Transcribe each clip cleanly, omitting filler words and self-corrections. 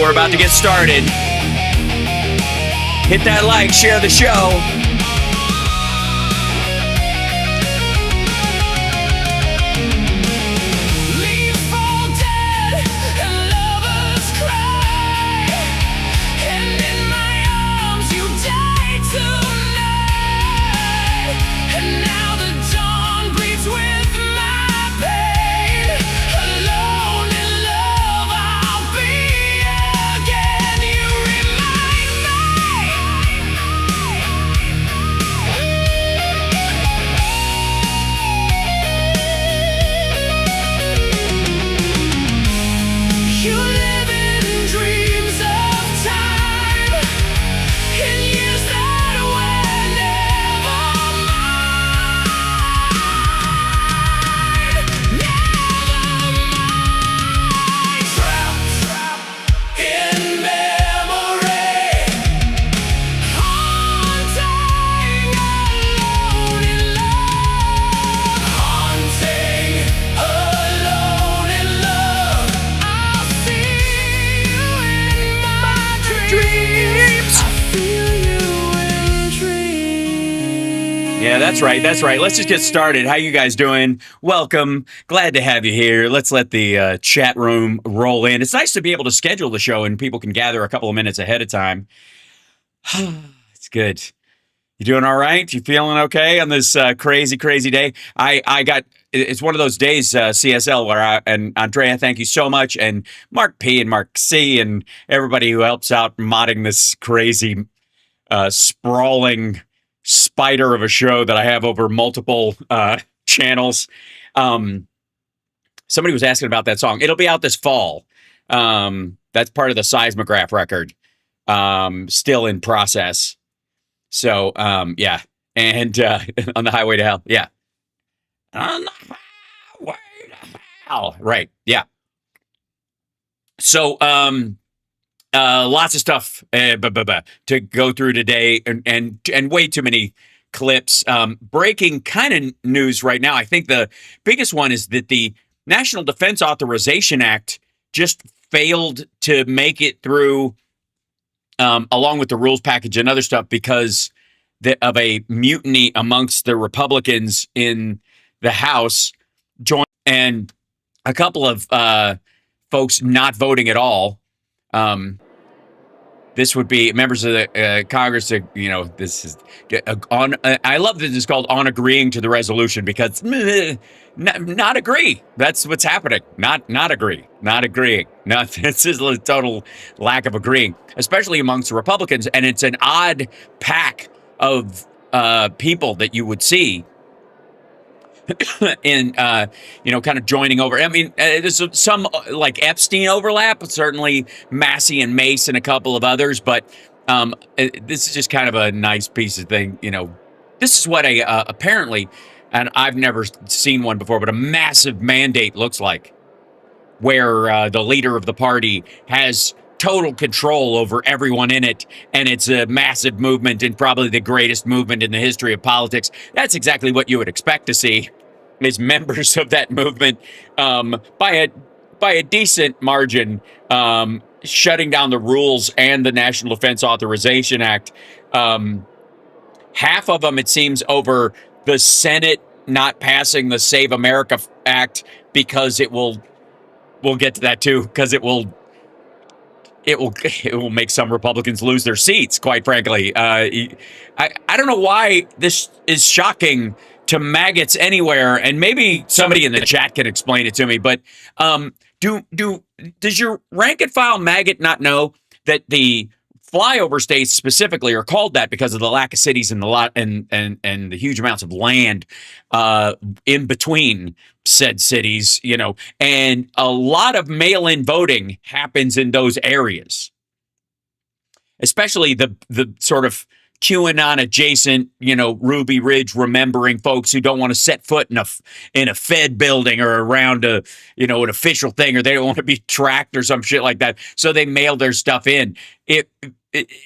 We're about to get started. Hit that like, share the show. Yeah, that's right. That's right. Let's just get started. How you guys doing? Welcome. Glad to have you here. Let's let the chat room roll in. It's nice to be able to schedule the show and people can gather a couple of minutes ahead of time. It's good. You doing all right? You feeling okay on this crazy day? It's one of those days, CSL, where and Andrea, thank you so much, and Mark P and Mark C and everybody who helps out modding this crazy, sprawling spider of a show that I have over multiple channels. Somebody was asking about that song. It'll be out this fall. That's part of the seismograph record. Still in process. So, yeah. And on the highway to hell. Yeah. On the highway to hell. Right. Yeah. So, lots of stuff to go through today, and way too many clips. Breaking kind of news right now. I think the biggest one is that the National Defense Authorization Act just failed to make it through, along with the rules package and other stuff, because of a mutiny amongst the Republicans in the House, and a couple of folks not voting at all. This would be members of the Congress. This is on. I love that it's called on agreeing to the resolution, because not agree. That's what's happening. Not agree. Not agreeing. No, this is a total lack of agreeing, especially amongst the Republicans. And it's an odd pack of people that you would see in, kind of joining over. I mean, there's some like Epstein overlap, but certainly Massey and Mace and a couple of others. But this is just kind of a nice piece of thing. This is what apparently, and I've never seen one before, but a massive mandate looks like, where the leader of the party has total control over everyone in it, and it's a massive movement, and probably the greatest movement in the history of politics. That's exactly what you would expect to see, is members of that movement, by a decent margin, shutting down the rules and the National Defense Authorization Act. Half of them, it seems, over the Senate not passing the Save America Act, because it will, we'll get to that too, because it will it will make some Republicans lose their seats. Quite frankly, I don't know why this is shocking to maggots anywhere, and maybe somebody in the chat can explain it to me. But do does your rank and file maggot not know that the flyover states specifically are called that because of the lack of cities and the lot and the huge amounts of land in between said cities, and a lot of mail-in voting happens in those areas, especially the sort of QAnon adjacent, Ruby Ridge remembering folks who don't want to set foot in a Fed building or around an official thing, or they don't want to be tracked or some shit like that. So they mail their stuff in.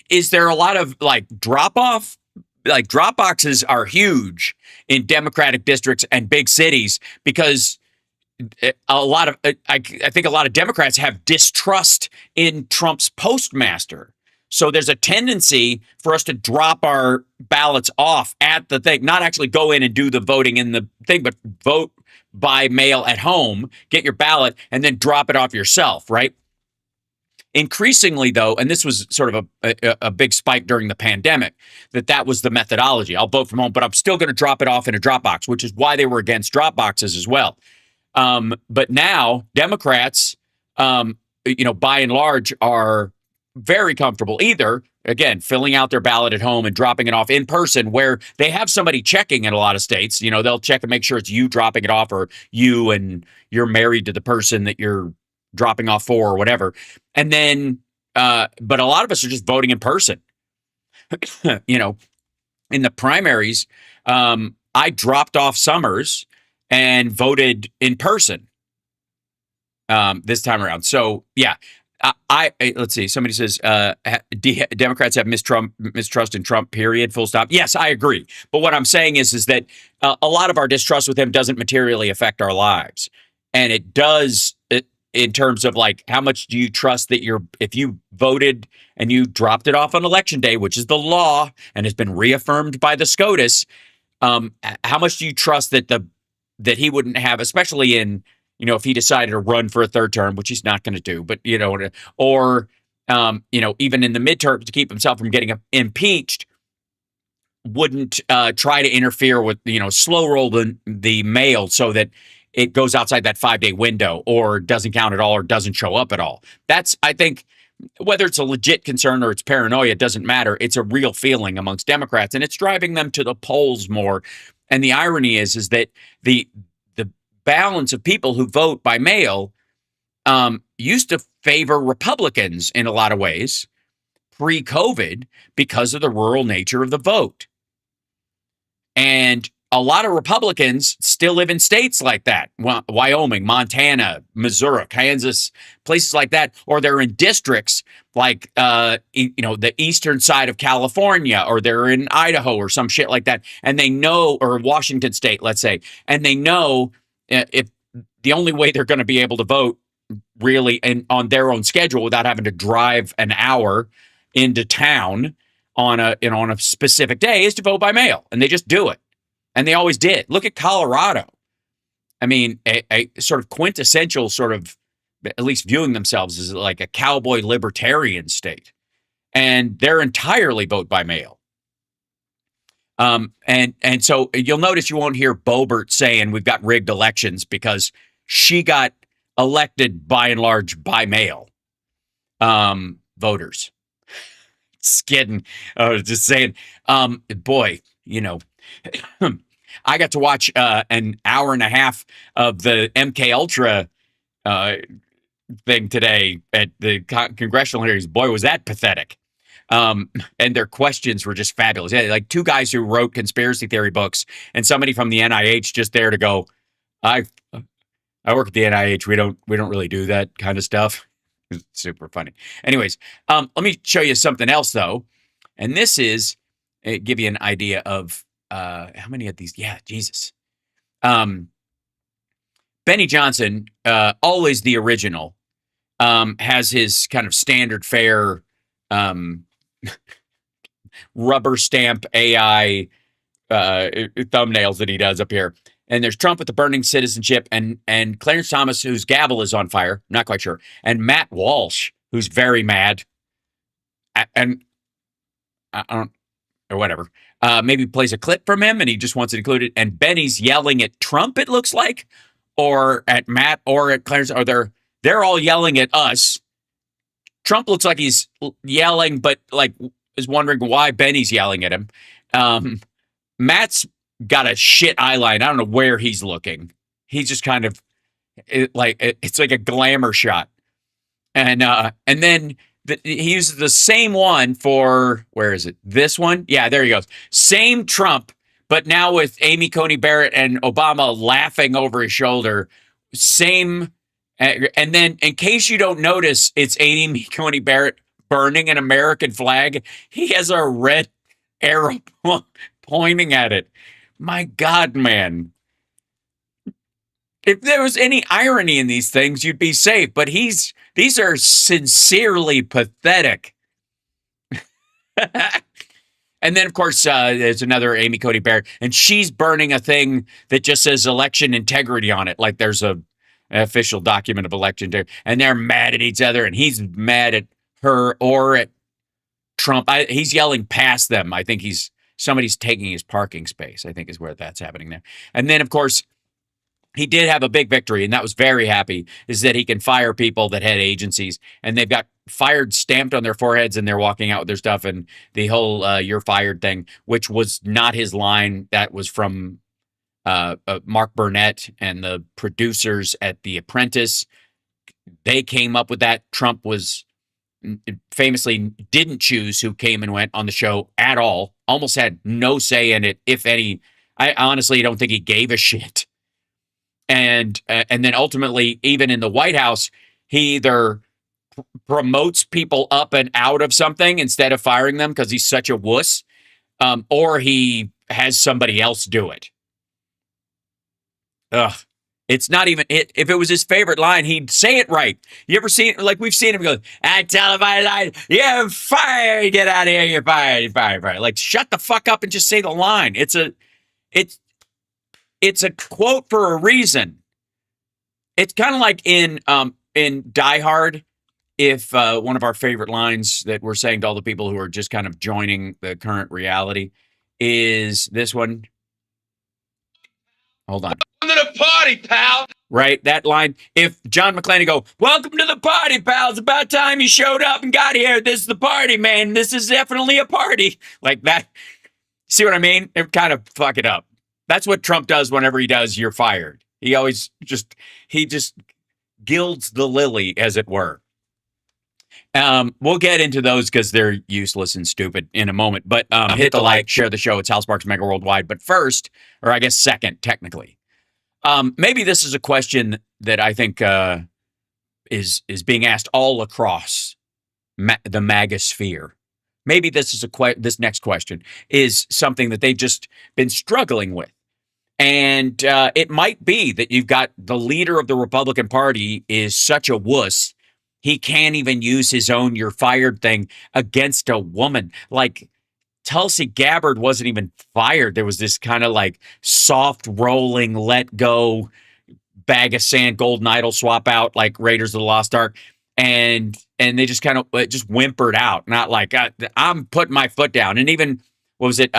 Is there a lot of drop off? Like drop boxes are huge in Democratic districts and big cities because I think a lot of Democrats have distrust in Trump's postmaster. So there's a tendency for us to drop our ballots off at the thing, not actually go in and do the voting in the thing, but vote by mail at home, get your ballot, and then drop it off yourself, right? Increasingly, though, and this was sort of a big spike during the pandemic, that was the methodology. I'll vote from home, but I'm still going to drop it off in a drop box, which is why they were against drop boxes as well. But now Democrats, by and large, are very comfortable either, again, filling out their ballot at home and dropping it off in person where they have somebody checking in a lot of states. They'll check and make sure it's you dropping it off or you and you're married to the person that you're dropping off for or whatever. And then, but a lot of us are just voting in person. In the primaries, I dropped off Summers and voted in person this time around. So, yeah. Let's see. Somebody says Democrats have mistrust in Trump. Period. Full stop. Yes, I agree. But what I'm saying is that a lot of our distrust with him doesn't materially affect our lives, and it does in terms of how much do you trust that if you voted and you dropped it off on election day, which is the law and has been reaffirmed by the SCOTUS, how much do you trust that he wouldn't have, especially in if he decided to run for a third term, which he's not going to do, but, or, even in the midterm to keep himself from getting impeached, wouldn't try to interfere with, slow roll the mail so that it goes outside that 5-day window or doesn't count at all or doesn't show up at all. That's, I think, whether it's a legit concern or it's paranoia, it doesn't matter. It's a real feeling amongst Democrats, and it's driving them to the polls more. And the irony is that the balance of people who vote by mail used to favor Republicans in a lot of ways pre-COVID because of the rural nature of the vote. And a lot of Republicans still live in states like that, Wyoming, Montana, Missouri, Kansas, places like that, or they're in districts like, the eastern side of California, or they're in Idaho or some shit like that. And they know, or Washington state, let's say, and they know if the only way they're going to be able to vote really and on their own schedule without having to drive an hour into town on a specific day is to vote by mail. And they just do it. And they always did. Look at Colorado. I mean, a sort of quintessential sort of, at least viewing themselves as like a cowboy libertarian state. And they're entirely vote by mail. And so you'll notice you won't hear Boebert saying we've got rigged elections because she got elected by and large by mail. Voters. Just kidding. Just saying, boy, I got to watch an hour and a half of the MK Ultra thing today at the congressional hearings. Boy, was that pathetic. And their questions were just fabulous. Yeah, like two guys who wrote conspiracy theory books and somebody from the NIH just there to go, I work at the NIH. We don't really do that kind of stuff. It's super funny. Anyways, let me show you something else though. And this is give you an idea of how many of these. Yeah, Jesus. Benny Johnson, always the original, has his kind of standard fare rubber stamp AI thumbnails that he does up here. And there's Trump with the burning citizenship and Clarence Thomas, whose gavel is on fire. Not quite sure. And Matt Walsh who's very mad, and I don't or whatever. Maybe plays a clip from him and he just wants it included. And Benny's yelling at Trump, it looks like, or at Matt or at Clarence, or they're all yelling at us. Trump looks like he's yelling, but like is wondering why Benny's yelling at him. Matt's got a shit eyeline. I don't know where he's looking. He's just kind of it's like a glamour shot. And then he uses the same one for, where is it? This one? Yeah, there he goes. Same Trump, but now with Amy Coney Barrett and Obama laughing over his shoulder. Same. And then, in case you don't notice, it's Amy Coney Barrett burning an American flag. He has a red arrow pointing at it. My God, man. If there was any irony in these things, you'd be safe. But these are sincerely pathetic. And then, of course, there's another Amy Coney Barrett, and she's burning a thing that just says election integrity on it. Like there's an official document of election integrity. And they're mad at each other, and he's mad at her or at Trump. He's yelling past them. I think somebody's taking his parking space, I think is where that's happening there. And then, of course, he did have a big victory, and that was very happy, is that he can fire people that had agencies, and they've got fired stamped on their foreheads, and they're walking out with their stuff, and the whole you're fired thing, which was not his line. That was from Mark Burnett and the producers at The Apprentice. They came up with that. Trump was famously didn't choose who came and went on the show at all, almost had no say in it, if any. I honestly don't think he gave a shit. And then ultimately, even in the White House, he either promotes people up and out of something instead of firing them because he's such a wuss, or he has somebody else do it. Ugh. It's not even it. If it was his favorite line, he'd say it right. You ever seen, like we've seen him go, I tell him I lied, you're fired, get out of here, you're fired, you're fired, fired. Like, shut the fuck up and just say the line. It's a quote for a reason. It's kind of like in Die Hard, if one of our favorite lines that we're saying to all the people who are just kind of joining the current reality is this one. Hold on. Welcome to the party, pal. Right, that line. If John McClane go, welcome to the party, pal. It's about time you showed up and got here. This is the party, man. This is definitely a party. Like that. See what I mean? It kind of fuck it up. That's what Trump does whenever he does you're fired. He always just gilds the lily, as it were. We'll get into those because they're useless and stupid in a moment. But hit the like, share the show. It's Hal Sparks Mega Worldwide. But first, or I guess second, technically, maybe this is a question that I think is being asked all across the MAGA sphere. Maybe this is this next question is something that they've just been struggling with. And it might be that you've got the leader of the Republican Party is such a wuss, he can't even use his own you're fired thing against a woman. Like Tulsi Gabbard wasn't even fired. There was this kind of like soft rolling, let go, bag of sand, golden idol swap out like Raiders of the Lost Ark. And they just kind of just whimpered out, not like I'm putting my foot down. And even, what was it?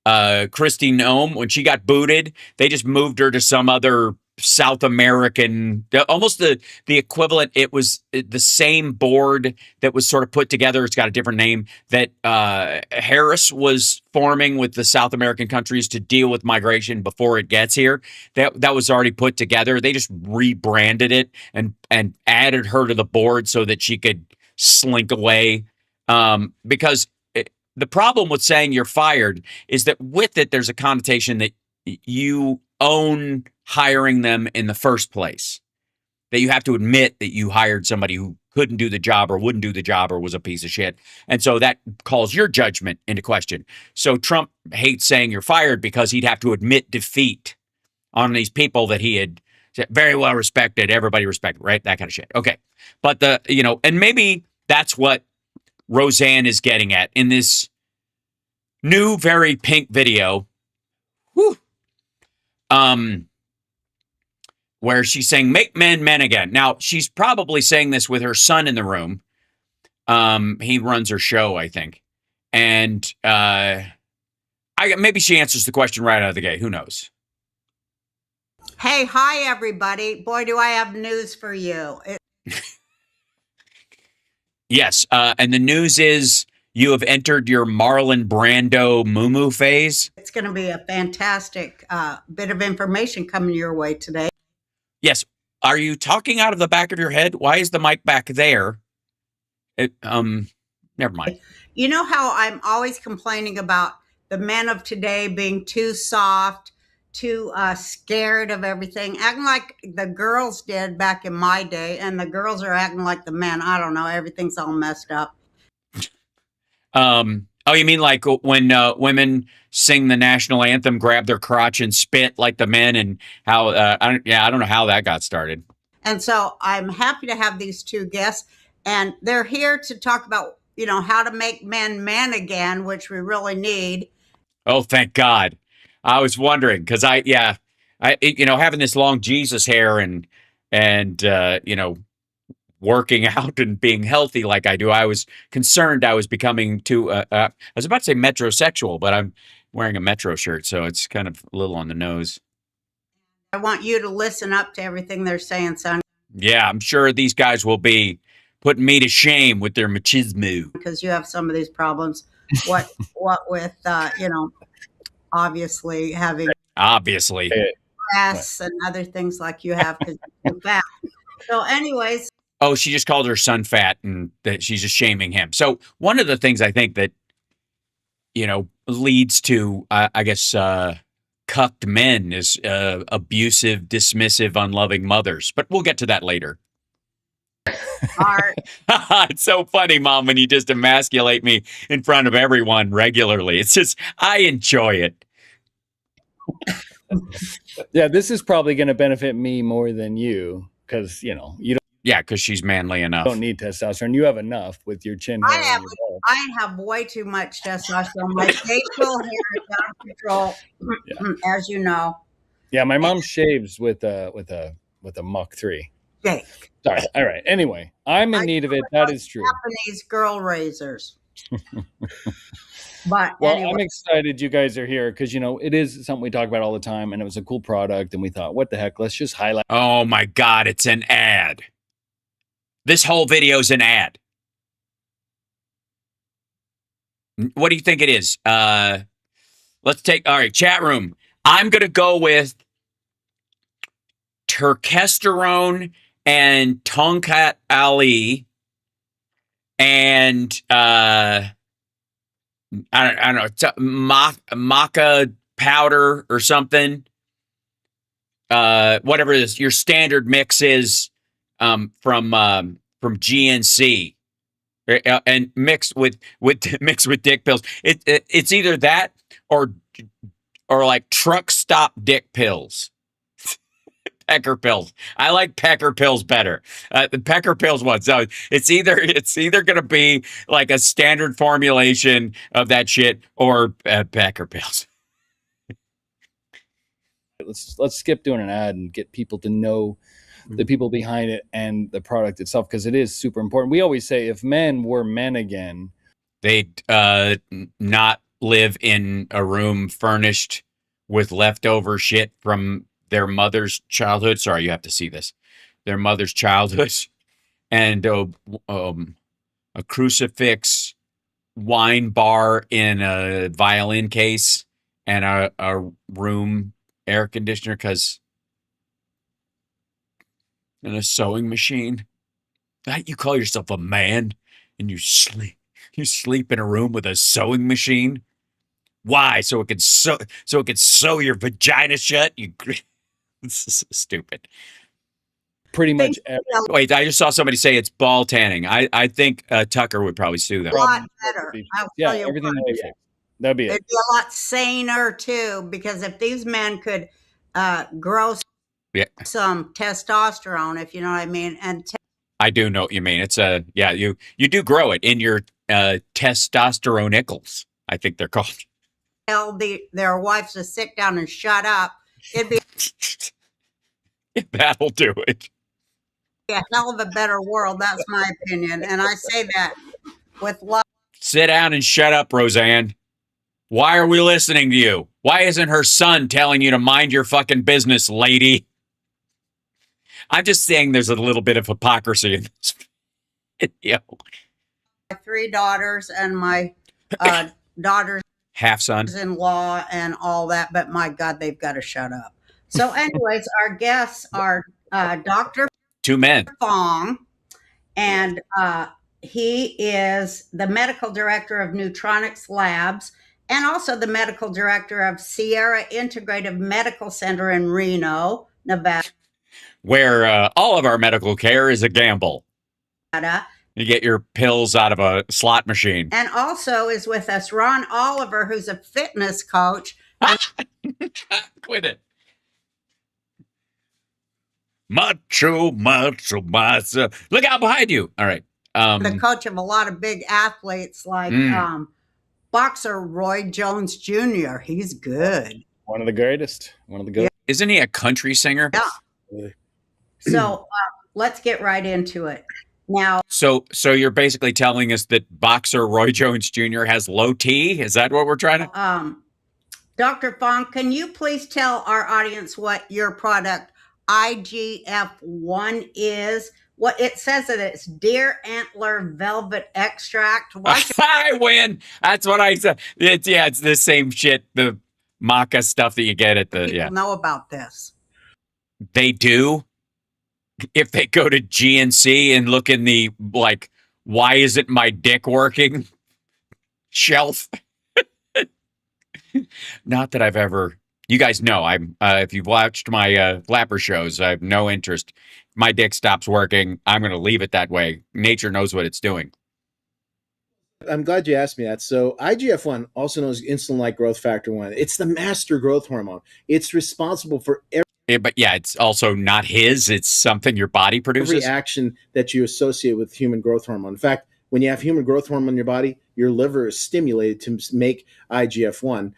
Kristi Noem, when she got booted, they just moved her to some other South American, almost the equivalent. It was the same board that was sort of put together. It's got a different name that Harris was forming with the South American countries to deal with migration before it gets here. That was already put together. They just rebranded it and added her to the board so that she could slink away. Because the problem with saying you're fired is that with it, there's a connotation that you own hiring them in the first place, that you have to admit that you hired somebody who couldn't do the job or wouldn't do the job or was a piece of shit. And so that calls your judgment into question. So Trump hates saying you're fired because he'd have to admit defeat on these people that he had very well respected, everybody respected, right? That kind of shit. Okay. But and maybe that's what Roseanne is getting at in this new, very pink video. Whew. where she's saying, make men men again. Now, she's probably saying this with her son in the room. He runs her show, I think. And maybe she answers the question right out of the gate. Who knows? Hey, hi, everybody. Boy, do I have news for you. Yes. And the news is you have entered your Marlon Brando moo phase. It's going to be a fantastic bit of information coming your way today. Yes. Are you talking out of the back of your head? Why is the mic back there? Never mind. You know how I'm always complaining about the men of today being too soft, too scared of everything, acting like the girls did back in my day, and the girls are acting like the men. I don't know. Everything's all messed up. Oh, you mean like when women sing the national anthem, grab their crotch and spit like the men, and how? I don't know how that got started. And so I'm happy to have these two guests, and they're here to talk about, how to make men men again, which we really need. Oh, thank God. I was wondering because having this long Jesus hair and working out and being healthy like I do, I was concerned I was becoming too. I was about to say metrosexual, but I'm wearing a Metro shirt, so it's kind of a little on the nose. I want you to listen up to everything they're saying, son. Yeah, I'm sure these guys will be putting me to shame with their machismo. Because you have some of these problems. What with, obviously having stress and other things like you have because you're fat. So anyways. Oh, she just called her son fat and that she's just shaming him. So one of the things I think that, leads to, I guess, cucked men is abusive, dismissive, unloving mothers. But we'll get to that later. It's so funny, Mom, when you just emasculate me in front of everyone regularly. It's just, I enjoy it. Yeah, this is probably going to benefit me more than you because, you don't. Yeah, because she's manly enough. Don't need testosterone. You have enough with your chin hair. I have way too much testosterone. My facial hair is out of control, as you know. Yeah, my mom shaves with a Mach 3. Okay. Sorry. All right. Anyway, I'm in need of it. That is true. Japanese girl razors. But well, anyway. I'm excited you guys are here because, it is something we talk about all the time, and it was a cool product, and we thought, what the heck? Let's just highlight. Oh, my God. It's an ad. This whole video is an ad. What do you think it is? Let's take, all right, chat room. I'm going to go with Turkesterone and Tonkat Ali and I don't know, maca powder or something. Whatever it is, your standard mix is from GNC. And mixed with dick pills. It's either that or like truck stop dick pills. Pecker pills. I like Pecker pills better. The Pecker pills one. So it's either going to be like a standard formulation of that shit or Pecker pills. Let's skip doing an ad and get people to know the people behind it and the product itself, because it is super important. We always say if men were men again, they'd not live in a room furnished with leftover shit from their mother's childhood. Sorry, you have to see this. Their mother's childhood and a crucifix, wine bar in a violin case, and a room air conditioner and a sewing machine. You call yourself a man and you sleep in a room with a sewing machine? Why? So it could sew your vagina shut? It's stupid. Pretty much. Wait, I just saw somebody say it's ball tanning. I think Tucker would probably sue them. A lot better. Yeah, everything would be fixed. That'd be it. It'd be a lot saner too, because if these men could grow some testosterone, if you know what I mean, and I do know what you mean. It's you do grow it in your testosteronicals, I think they're called. Tell their wives to sit down and shut up. It'd be That'll do it. A hell of a better world. That's my opinion. And I say that with love. Sit down and shut up, Roseanne. Why are we listening to you? Why isn't her son telling you to mind your fucking business, lady? I'm just saying there's a little bit of hypocrisy in this video. My 3 daughters and my daughters Half son. in law and all that, but my God, they've got to shut up. So, anyways, our guests are Dr. 2 men. Fong, and he is the medical director of Neutronics Labs and also the medical director of Sierra Integrative Medical Center in Reno, Nevada. Where all of our medical care is a gamble. You get your pills out of a slot machine. And also is with us Ron Oliver, who's a fitness coach. Quit it. Macho. Look out behind you. All right. The coach of a lot of big athletes like boxer Roy Jones Jr. He's good. One of the greatest. One of the good. Isn't he a country singer? Yeah. So let's get right into it. Now, so you're basically telling us that boxer Roy Jones Jr. has low T? Is that what we're trying to? Dr. Fong, can you please tell our audience what your product IGF-1 is? What it says that it's deer antler velvet extract. I win. That's what I said. It's the same shit. The maca stuff that you get at the people know about this. They do. If they go to GNC and look in the like, why isn't my dick working shelf? Not that I've ever. You guys know I'm. If you've watched my Lapper shows, I have no interest. My dick stops working. I'm going to leave it that way. Nature knows what it's doing. I'm glad you asked me that. So IGF-1, also known as insulin-like growth factor 1, it's the master growth hormone. It's responsible for but yeah, it's also not his. It's something your body produces. every action that you associate with human growth hormone. In fact, when you have human growth hormone in your body, your liver is stimulated to make IGF-1.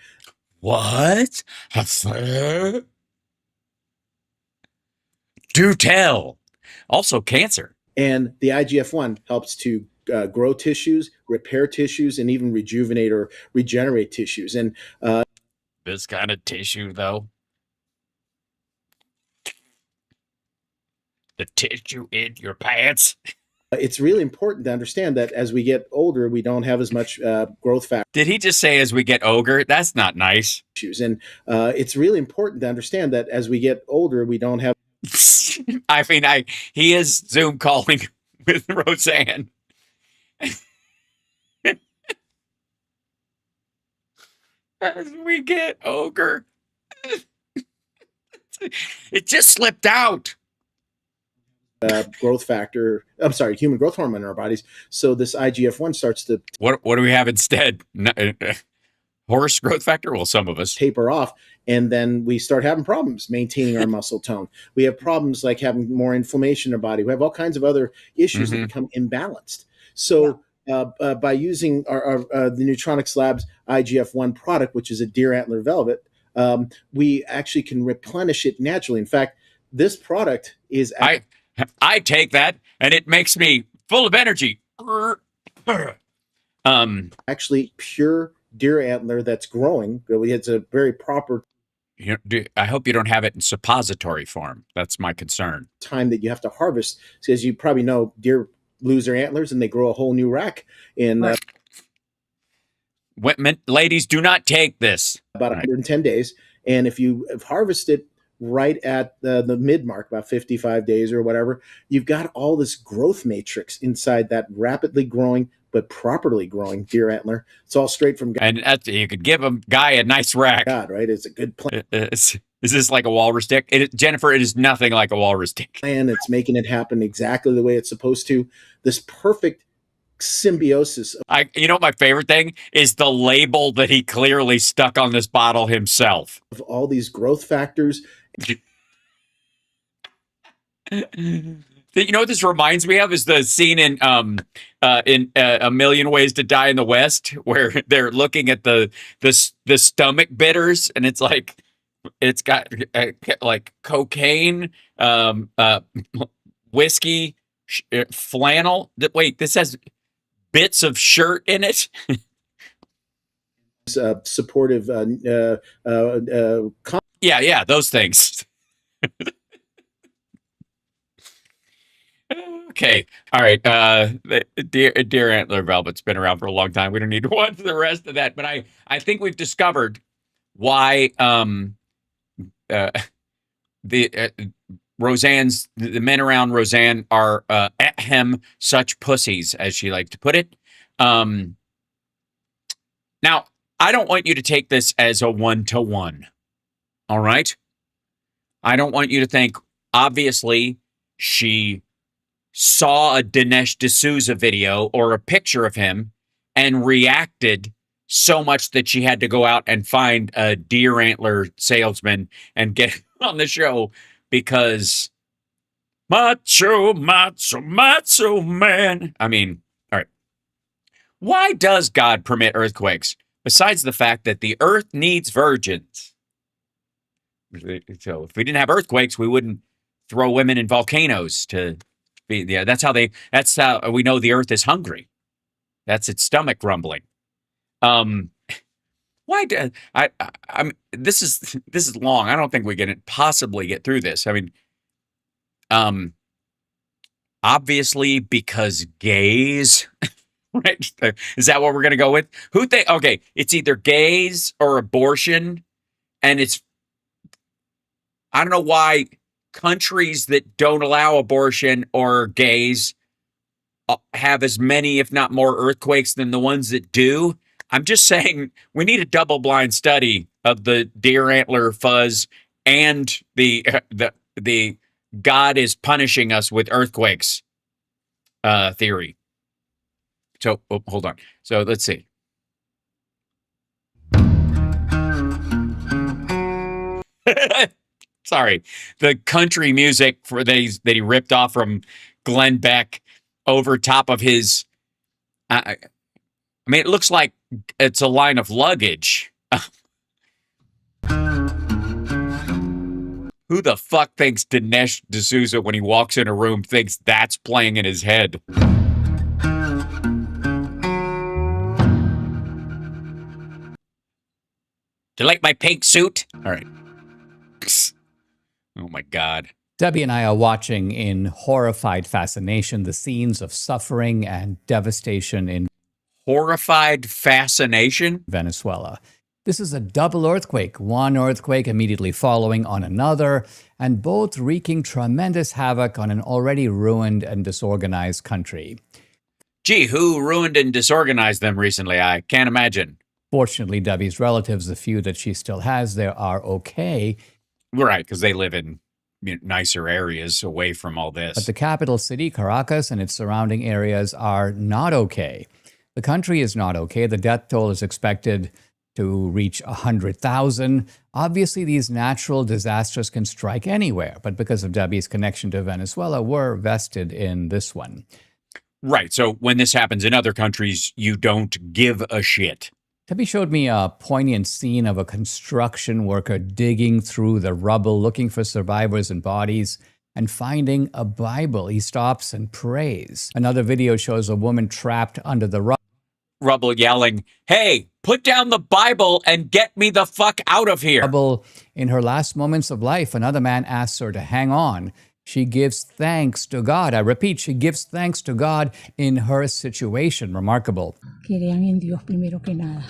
What? Do tell. Also cancer. And the IGF-1 helps to grow tissues, repair tissues, and even rejuvenate or regenerate tissues. And this kind of tissue, though. The tissue in your pants. It's really important to understand that as we get older, we don't have as much growth factor. Did he just say as we get ogre? That's not nice. And it's really important to understand that as we get older, we don't have. I mean, he is Zoom calling with Roseanne. As we get ogre. It just slipped out. Growth factor, human growth hormone in our bodies. So this IGF-1 starts to What do we have instead? Horse growth factor? Well, some of us. Taper off, and then we start having problems maintaining our muscle tone. We have problems like having more inflammation in our body. We have all kinds of other issues that become imbalanced. So by using the Neutronics Labs IGF-1 product, which is a deer antler velvet, we actually can replenish it naturally. In fact, this product is... I take that, and it makes me full of energy. Actually pure deer antler that's growing. It's a very proper... I hope you don't have it in suppository form. That's my concern. Time that you have to harvest, because you probably know deer lose their antlers and they grow a whole new rack in... ladies, do not take this. About 110 days. And if you have harvested right at the mid mark, about 55 days or whatever, you've got all this growth matrix inside that rapidly growing but properly growing deer antler. It's all straight from God. And you could give a guy a nice rack. God, right? It's a good plan. Is this like a walrus dick? Jennifer, it is nothing like a walrus dick. And it's making it happen exactly the way it's supposed to. This perfect symbiosis. You know, my favorite thing is the label that he clearly stuck on this bottle himself. Of all these growth factors. You know what this reminds me of is the scene in A Million Ways to Die in the West, where they're looking at the stomach bitters, and it's like It's got like cocaine, whiskey, flannel. Wait, this has bits of shirt in it. Supportive. Yeah, those things. Okay, all right. Dear Antler Velvet's been around for a long time. We don't need to watch the rest of that, but I think we've discovered why the Roseanne's the men around Roseanne are ahem such pussies, as she likes to put it. Now, I don't want you to take this as a 1-to-1. All right, I don't want you to think. Obviously, she saw a Dinesh D'Souza video or a picture of him and reacted so much that she had to go out and find a deer antler salesman and get him on the show because macho man. I mean, all right. Why does God permit earthquakes besides the fact that the earth needs virgins? So if we didn't have earthquakes, we wouldn't throw women in volcanoes to be. Yeah, that's how we know the earth is hungry. That's its stomach grumbling. Why do I'm this is long. I don't think we can possibly get through this. I mean, obviously because gays, right? Is that what we're gonna go with? Okay, it's either gays or abortion, and I don't know why countries that don't allow abortion or gays have as many, if not more, earthquakes than the ones that do. I'm just saying we need a double-blind study of the deer antler fuzz and the God is punishing us with earthquakes theory. So hold on. So let's see. Sorry, the country music that he ripped off from Glenn Beck over top of his. I mean, it looks like it's a line of luggage. Who the fuck thinks Dinesh D'Souza, when he walks in a room, thinks that's playing in his head? Do you like my pink suit? All right. Oh my God. Debbie and I are watching in horrified fascination the scenes of suffering and devastation in Horrified fascination? Venezuela. This is a double earthquake, one earthquake immediately following on another, and both wreaking tremendous havoc on an already ruined and disorganized country. Gee, who ruined and disorganized them recently? I can't imagine. Fortunately, Debbie's relatives, the few that she still has there, are okay. Right, because they live in nicer areas away from all this. But the capital city, Caracas, and its surrounding areas are not okay. The country is not okay. The death toll is expected to reach 100,000. Obviously, these natural disasters can strike anywhere, but because of Debbie's connection to Venezuela, we're vested in this one. Right, so when this happens in other countries, you don't give a shit. Debbie showed me a poignant scene of a construction worker digging through the rubble, looking for survivors and bodies, and finding a Bible. He stops and prays. Another video shows a woman trapped under the rubble yelling, "Hey, put down the Bible and get me the fuck out of here." Rubble. In her last moments of life, another man asks her to hang on. She gives thanks to God. I repeat, she gives thanks to God in her situation. Remarkable. Crean en Dios primero que nada.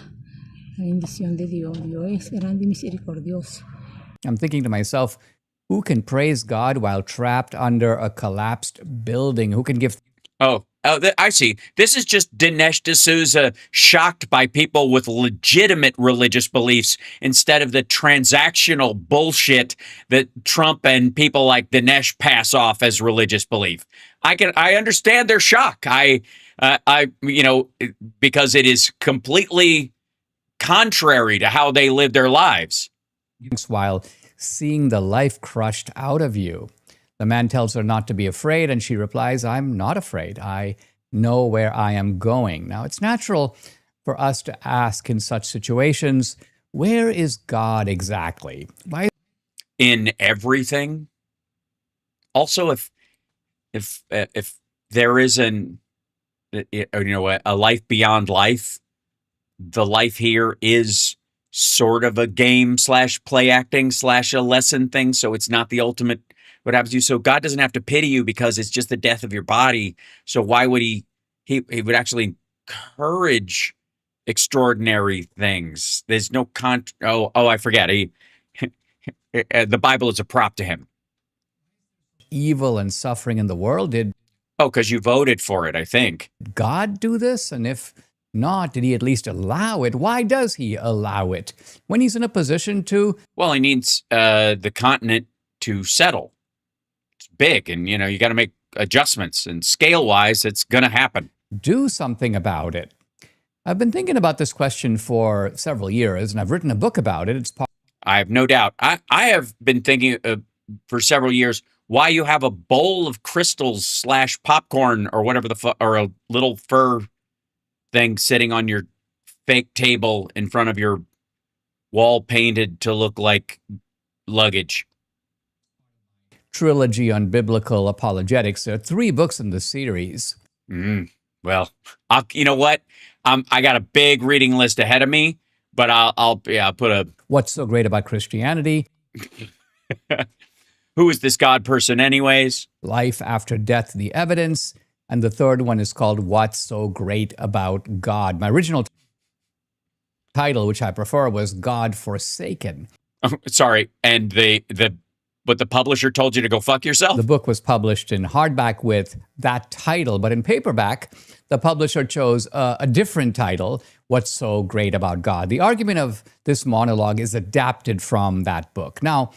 La bendición de Dios. Dios es grande y misericordioso. I'm thinking to myself, who can praise God while trapped under a collapsed building? Who can give... I see. This is just Dinesh D'Souza shocked by people with legitimate religious beliefs instead of the transactional bullshit that Trump and people like Dinesh pass off as religious belief. I understand their shock. Because it is completely contrary to how they live their lives. While seeing the life crushed out of you. The man tells her not to be afraid, and she replies, I'm not afraid. I know where I am going. Now, it's natural for us to ask in such situations, Where is God exactly? Why In everything. Also, if there is a life beyond life, the life here is sort of a game / play acting / a lesson thing. So it's not the ultimate what happens to you. So God doesn't have to pity you because it's just the death of your body. So why would he would actually encourage extraordinary things? There's no I forget. The Bible is a prop to him. evil and suffering in the world? Did Oh, because you voted for it, I think. God do this? And if not, did he at least allow it? Why does he allow it? When he's in a position to Well, he needs the continent to settle. It's big, and you got to make adjustments. And scale-wise, it's going to happen. do something about it? I've been thinking about this question for several years, and I've written a book about it. It's part I have no doubt. I have been thinking for several years why you have a bowl of crystals / popcorn or whatever or a little fur thing sitting on your fake table in front of your wall painted to look like luggage. trilogy on biblical apologetics. There are 3 books in the series. Well, you know what? I got a big reading list ahead of me, but I'll put a What's so great about Christianity? who is this God person anyways? Life After Death, The Evidence. And the third one is called What's So Great About God. My original title, which I prefer, was God Forsaken. Oh, sorry, and but the publisher told you to go fuck yourself? The book was published in hardback with that title, but in paperback, the publisher chose a different title, What's So Great About God. The argument of this monologue is adapted from that book. Now,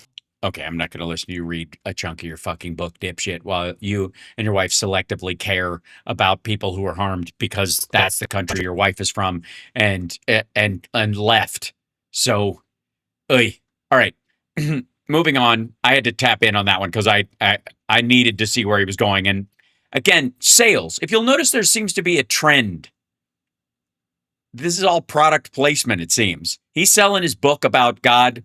Okay, I'm not going to listen to you read a chunk of your fucking book, dipshit, while you and your wife selectively care about people who are harmed because that's the country your wife is from and left. So, all right. Moving on. I had to tap in on that one because I needed to see where he was going. And again, sales. If you'll notice, there seems to be a trend. This is all product placement, it seems. He's selling his book about God.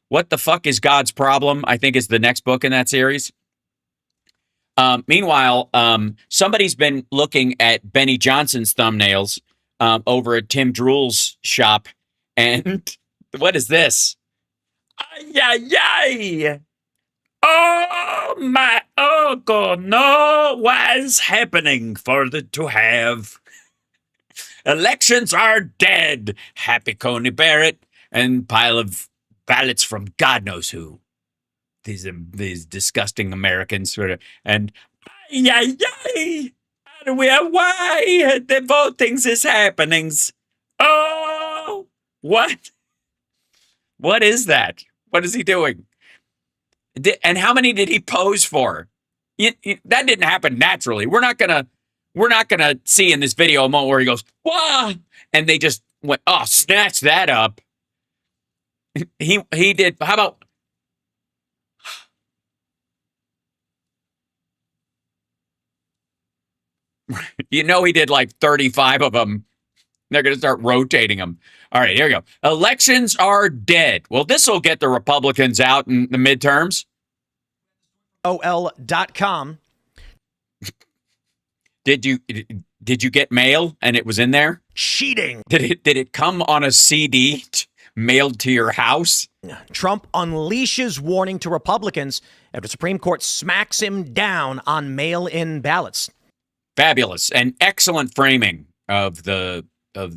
What the fuck is God's problem? I think is the next book in that series. Meanwhile, somebody's been looking at Benny Johnson's thumbnails over at Tim Drool's shop. And what is this? Ay, ay, ay. Oh, my uncle, no, what is happening for to have? Elections are dead. Happy Coney Barrett and pile of ballots from God knows who. These disgusting Americans sort of and yay yay. Why the votings is happenings? Oh, what? What is that? What is he doing? And how many did he pose for? That didn't happen naturally. We're not gonna see in this video a moment where he goes, "Wah!" and they just went, "Oh, snatch that up." He did. How about? He did like 35 of them. They're going to start rotating them. All right, here we go. Elections are dead. Well, this will get the Republicans out in the midterms. OL.com. Did you get mail and it was in there? Cheating. Did it come on a CD mailed to your house? Trump unleashes warning to Republicans after Supreme Court smacks him down on mail-in ballots. Fabulous and excellent framing of the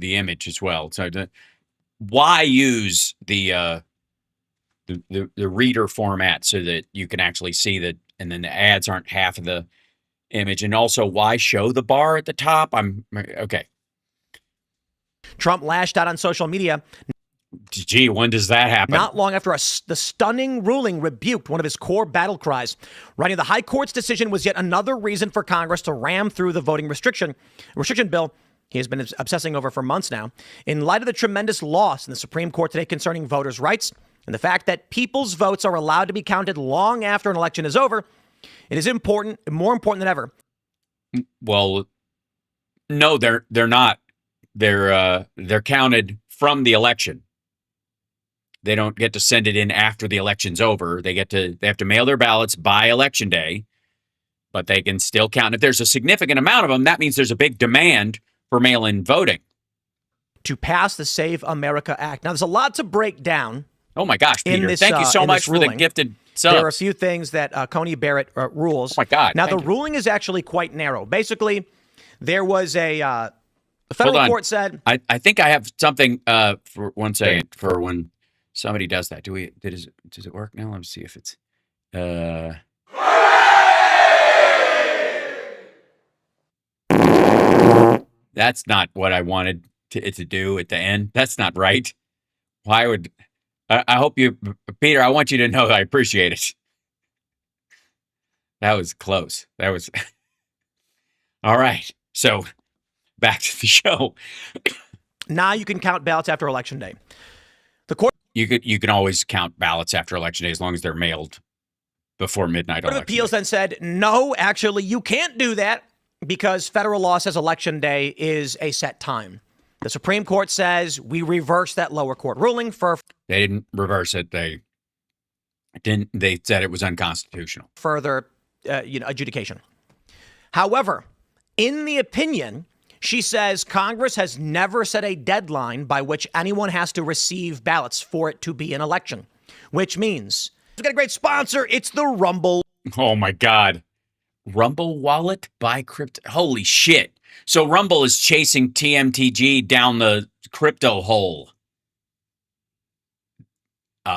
image as well. So, why use the reader format so that you can actually see that, and then the ads aren't half of the image, and also why show the bar at the top? Okay. Trump lashed out on social media. Gee, when does that happen? Not long after the stunning ruling rebuked one of his core battle cries, writing the high court's decision was yet another reason for Congress to ram through the voting restriction bill he has been obsessing over for months now. In light of the tremendous loss in the Supreme Court today concerning voters' rights and the fact that people's votes are allowed to be counted long after an election is over, it is more important than ever. Well, no, they're not. They're counted from the election. They don't get to send it in after the election's over. They have to mail their ballots by election day, but they can still count. If there's a significant amount of them, that means there's a big demand for mail-in voting. To pass the Save America Act. Now, there's a lot to break down. Oh my gosh, Peter. Thank you so much for the gifted subs. There are a few things that Coney Barrett rules. Oh my God. Now, the ruling is actually quite narrow. Basically, there was a federal court said. I think I have something for 1 second for when somebody does that. Does it work now? Let me see if it's that's not what I wanted it to do at the end. That's not right. Why would I hope you, Peter, I want you to know I appreciate it. That was close. That was all right. So back to the show. Now you can count ballots after Election Day. The court. You can always count ballots after Election Day as long as they're mailed before midnight. Court of Appeals then said, no, actually, you can't do that because federal law says Election Day is a set time. The Supreme Court says we reverse that lower court ruling for. They didn't reverse it. They didn't. They said it was unconstitutional. Further, adjudication. However, in the opinion, she says Congress has never set a deadline by which anyone has to receive ballots for it to be an election, which means we've got a great sponsor. It's the Rumble. Oh, my God. Rumble wallet by crypto. Holy shit. So Rumble is chasing TMTG down the crypto hole.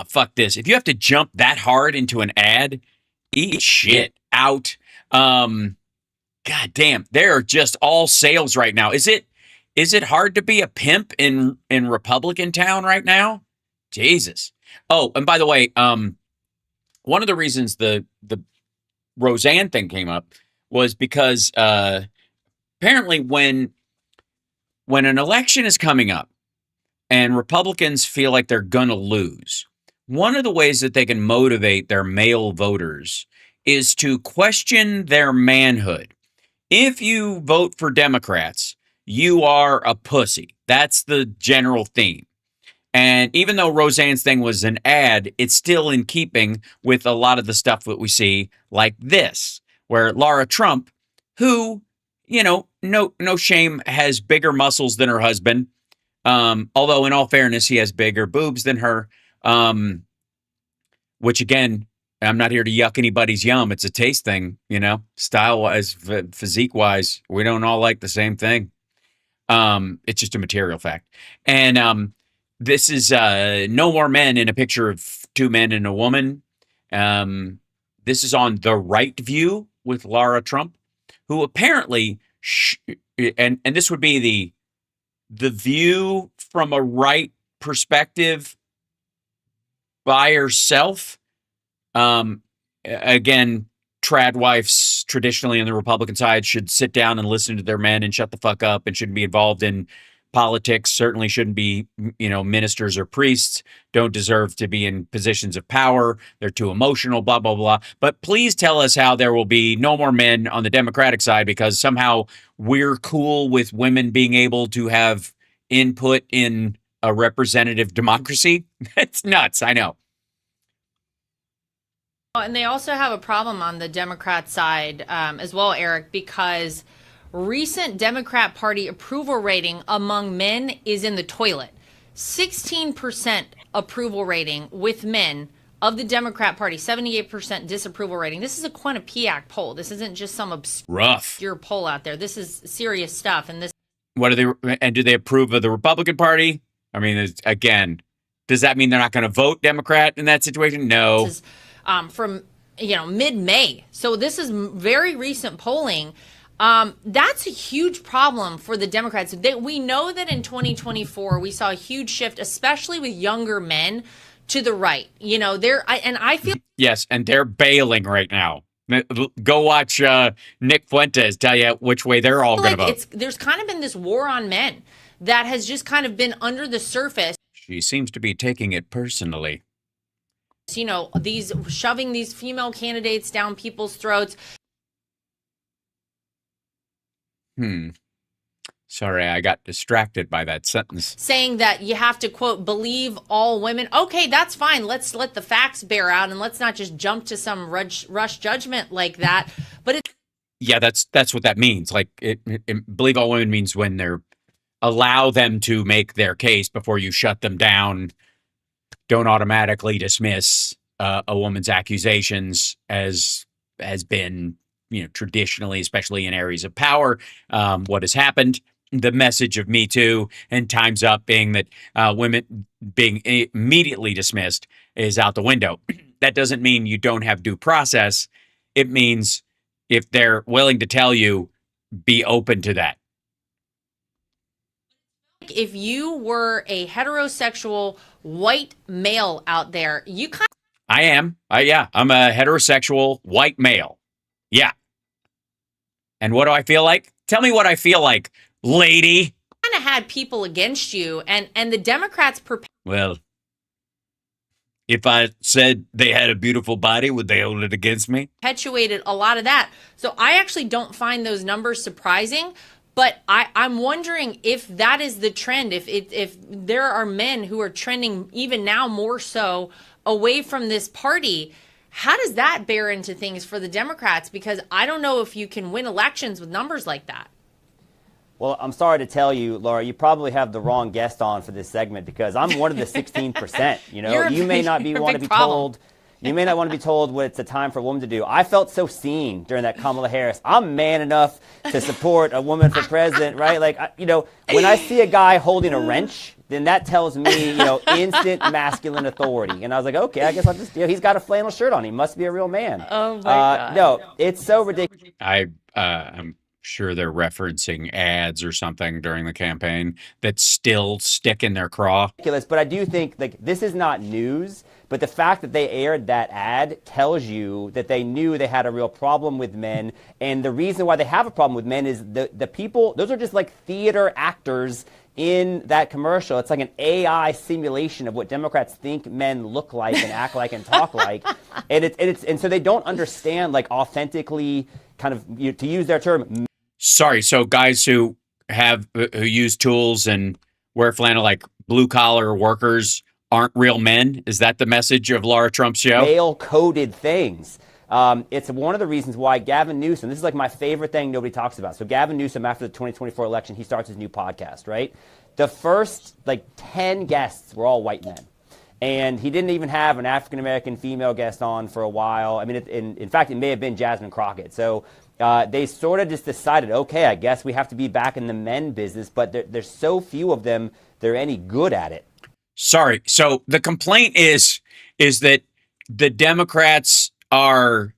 Fuck this. If you have to jump that hard into an ad, eat shit out. God damn, there are just all sales right now. Is it hard to be a pimp in Republican town right now? Jesus. Oh, and by the way, one of the reasons the Roseanne thing came up was because apparently when an election is coming up and Republicans feel like they're gonna lose, one of the ways that they can motivate their male voters is to question their manhood. If you vote for Democrats, you are a pussy. That's the general theme. And even though Roseanne's thing was an ad, it's still in keeping with a lot of the stuff that we see like this, where Laura Trump, who, no shame, has bigger muscles than her husband. Although in all fairness, he has bigger boobs than her. Which again, I'm not here to yuck anybody's yum. It's a taste thing, style-wise, physique-wise. We don't all like the same thing. It's just a material fact. And this is No More Men in a picture of two men and a woman. This is on The Right View with Laura Trump, who apparently, and this would be the view from a right perspective by herself. Again, trad wives traditionally on the Republican side should sit down and listen to their men and shut the fuck up and shouldn't be involved in politics, certainly shouldn't be, ministers or priests, don't deserve to be in positions of power. They're too emotional, blah, blah, blah. But please tell us how there will be no more men on the Democratic side because somehow we're cool with women being able to have input in a representative democracy. It's nuts, I know. And they also have a problem on the Democrat side as well, Eric, because recent Democrat Party approval rating among men is in the toilet. 16% approval rating with men of the Democrat Party, 78% disapproval rating. This is a Quinnipiac poll. This isn't just some obscure poll out there. This is serious stuff. And do they approve of the Republican Party? I mean, again, does that mean they're not going to vote Democrat in that situation? No. This is from mid-May. So this is very recent polling. That's a huge problem for the Democrats. We know that in 2024 we saw a huge shift, especially with younger men, to the right. I feel yes, and they're bailing right now. Go watch Nick Fuentes tell you which way they're all going to vote. There's kind of been this war on men that has just kind of been under the surface. She seems to be taking it personally. These shoving these female candidates down people's throats. Sorry, I got distracted by that sentence. saying that you have to, quote, believe all women. Okay, that's fine. Let's let the facts bear out and let's not just jump to some rush judgment like that. But it's Yeah, that's what that means. Like, believe all women means when they're allow them to make their case before you shut them down. Don't automatically dismiss a woman's accusations as has been, traditionally, especially in areas of power, what has happened. The message of Me Too and Time's Up being that women being immediately dismissed is out the window. That doesn't mean you don't have due process. It means if they're willing to tell you, be open to that. if you were a heterosexual white male out there, you kind I am. Yeah, I'm a heterosexual white male. Yeah. And what do I feel like? Tell me what I feel like, lady. of had people against you, and the Democrats Well, if I said they had a beautiful body, would they hold it against me? perpetuated a lot of that. So I actually don't find those numbers surprising. But I'm wondering if that is the trend, if there are men who are trending even now more so away from this party. How does that bear into things for the Democrats? Because I don't know if you can win elections with numbers like that. Well, I'm sorry to tell you, Laura, you probably have the wrong guest on for this segment because I'm one of the 16%. You may not want to be told. You may not want to be told what it's a time for a woman to do. I felt so seen during that Kamala Harris. I'm man enough to support a woman for president, right? Like, when I see a guy holding a wrench, then that tells me, instant masculine authority. And I was like, okay, I guess I'll just, he's got a flannel shirt on. He must be a real man. Oh, my God. No, it's so ridiculous. I'm sure they're referencing ads or something during the campaign that still stick in their craw. But I do think, this is not news. But the fact that they aired that ad tells you that they knew they had a real problem with men. And the reason why they have a problem with men is the people, those are just like theater actors in that commercial. It's like an AI simulation of what Democrats think men look like and act like and talk like. And so they don't understand, authentically, kind of, to use their term. Sorry, so guys who use tools and wear flannel, like blue collar workers, aren't real men? Is that the message of Laura Trump's show? Male-coded things. It's one of the reasons why Gavin Newsom, this is my favorite thing nobody talks about. So Gavin Newsom, after the 2024 election, he starts his new podcast, right? The first 10 guests were all white men. And he didn't even have an African-American female guest on for a while. I mean, in fact, it may have been Jasmine Crockett. So they sort of just decided, okay, I guess we have to be back in the men business, but there's so few of them, they're any good at it. Sorry. So the complaint is that the Democrats are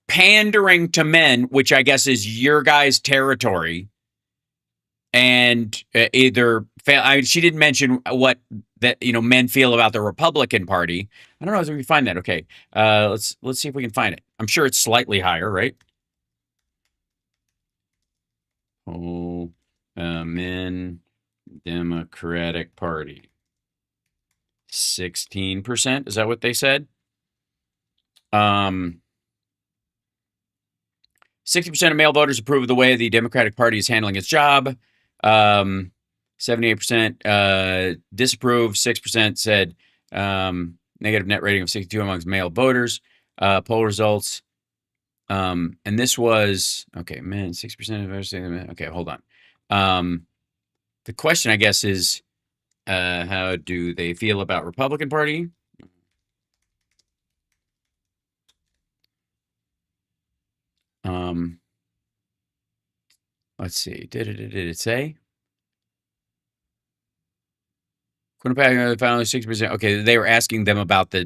pandering to men, which I guess is your guys' territory. And she didn't mention what men feel about the Republican Party. I don't know if we can find that. Okay. Let's see if we can find it. I'm sure it's slightly higher, right? Men Democratic Party. 16%. Is that what they said? 60% of male voters approve of the way the Democratic Party is handling its job. 78% disapprove. 6% said negative net rating of 62 amongst male voters. Poll results. And this was, okay, men, 6% of voters say men. Okay, hold on. The question, I guess, is, how do they feel about Republican Party? Let's see. Did it say? Quinnipiac finally 6%. Okay, they were asking them about so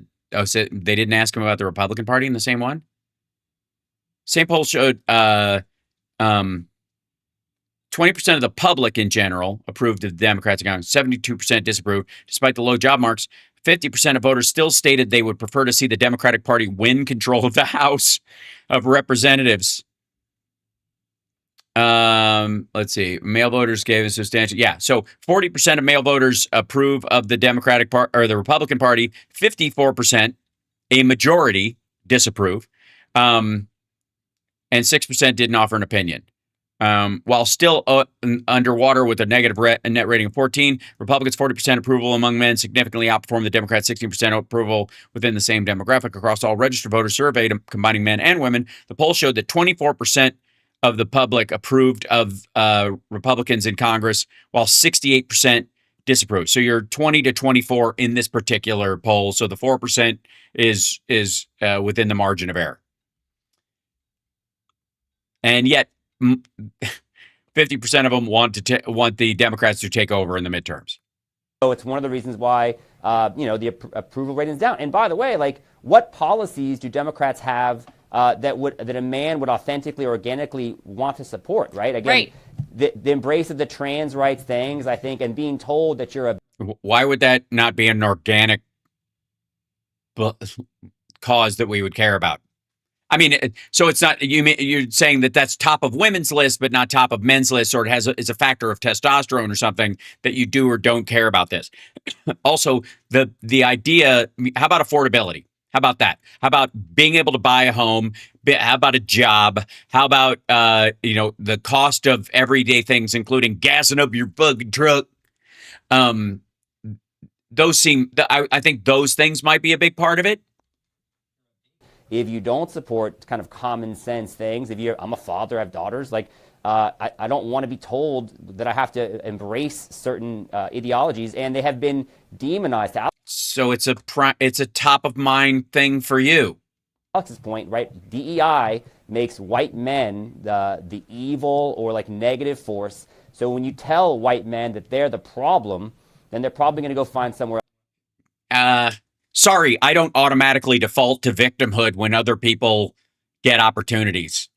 they didn't ask them about the Republican Party in the same one? Same poll showed 20% of the public in general approved of the Democrats' account. 72% disapproved. Despite the low job marks, 50% of voters still stated they would prefer to see the Democratic Party win control of the House of Representatives. Let's see. Male voters gave a substantial. Yeah. So 40% of male voters approve of the Democratic Party or the Republican Party. 54%, a majority, disapprove. And 6% didn't offer an opinion. While still underwater with a negative net rating of 14, Republicans 40% approval among men significantly outperform the Democrats 16% approval within the same demographic across all registered voters surveyed, combining men and women. The poll showed that 24% of the public approved of Republicans in Congress, while 68% disapproved. So you're 20 to 24 in this particular poll. So the 4% is within the margin of error. And yet 50% of them want the Democrats to take over in the midterms. So it's one of the reasons why the approval rating is down. And by the way, like, what policies do Democrats have that a man would authentically, organically want to support? Right. Again, right. The embrace of the trans rights things, I think, and being told that you're a. Why would that not be an organic cause that we would care about? I mean, so it's not, you're saying that that's top of women's list, but not top of men's list, or it is a factor of testosterone or something that you do or don't care about this. Also, the idea, how about affordability? How about that? How about being able to buy a home? How about a job? How about, the cost of everyday things, including gassing up your fucking truck? Those seem, I think those things might be a big part of it. If you don't support kind of common sense things, I'm a father, I have daughters, like, I don't want to be told that I have to embrace certain ideologies, and they have been demonized. So it's a top of mind thing for you. Alex's point, right? DEI makes white men the evil or like negative force. So when you tell white men that they're the problem, then they're probably going to go find somewhere else. Sorry, I don't automatically default to victimhood when other people get opportunities.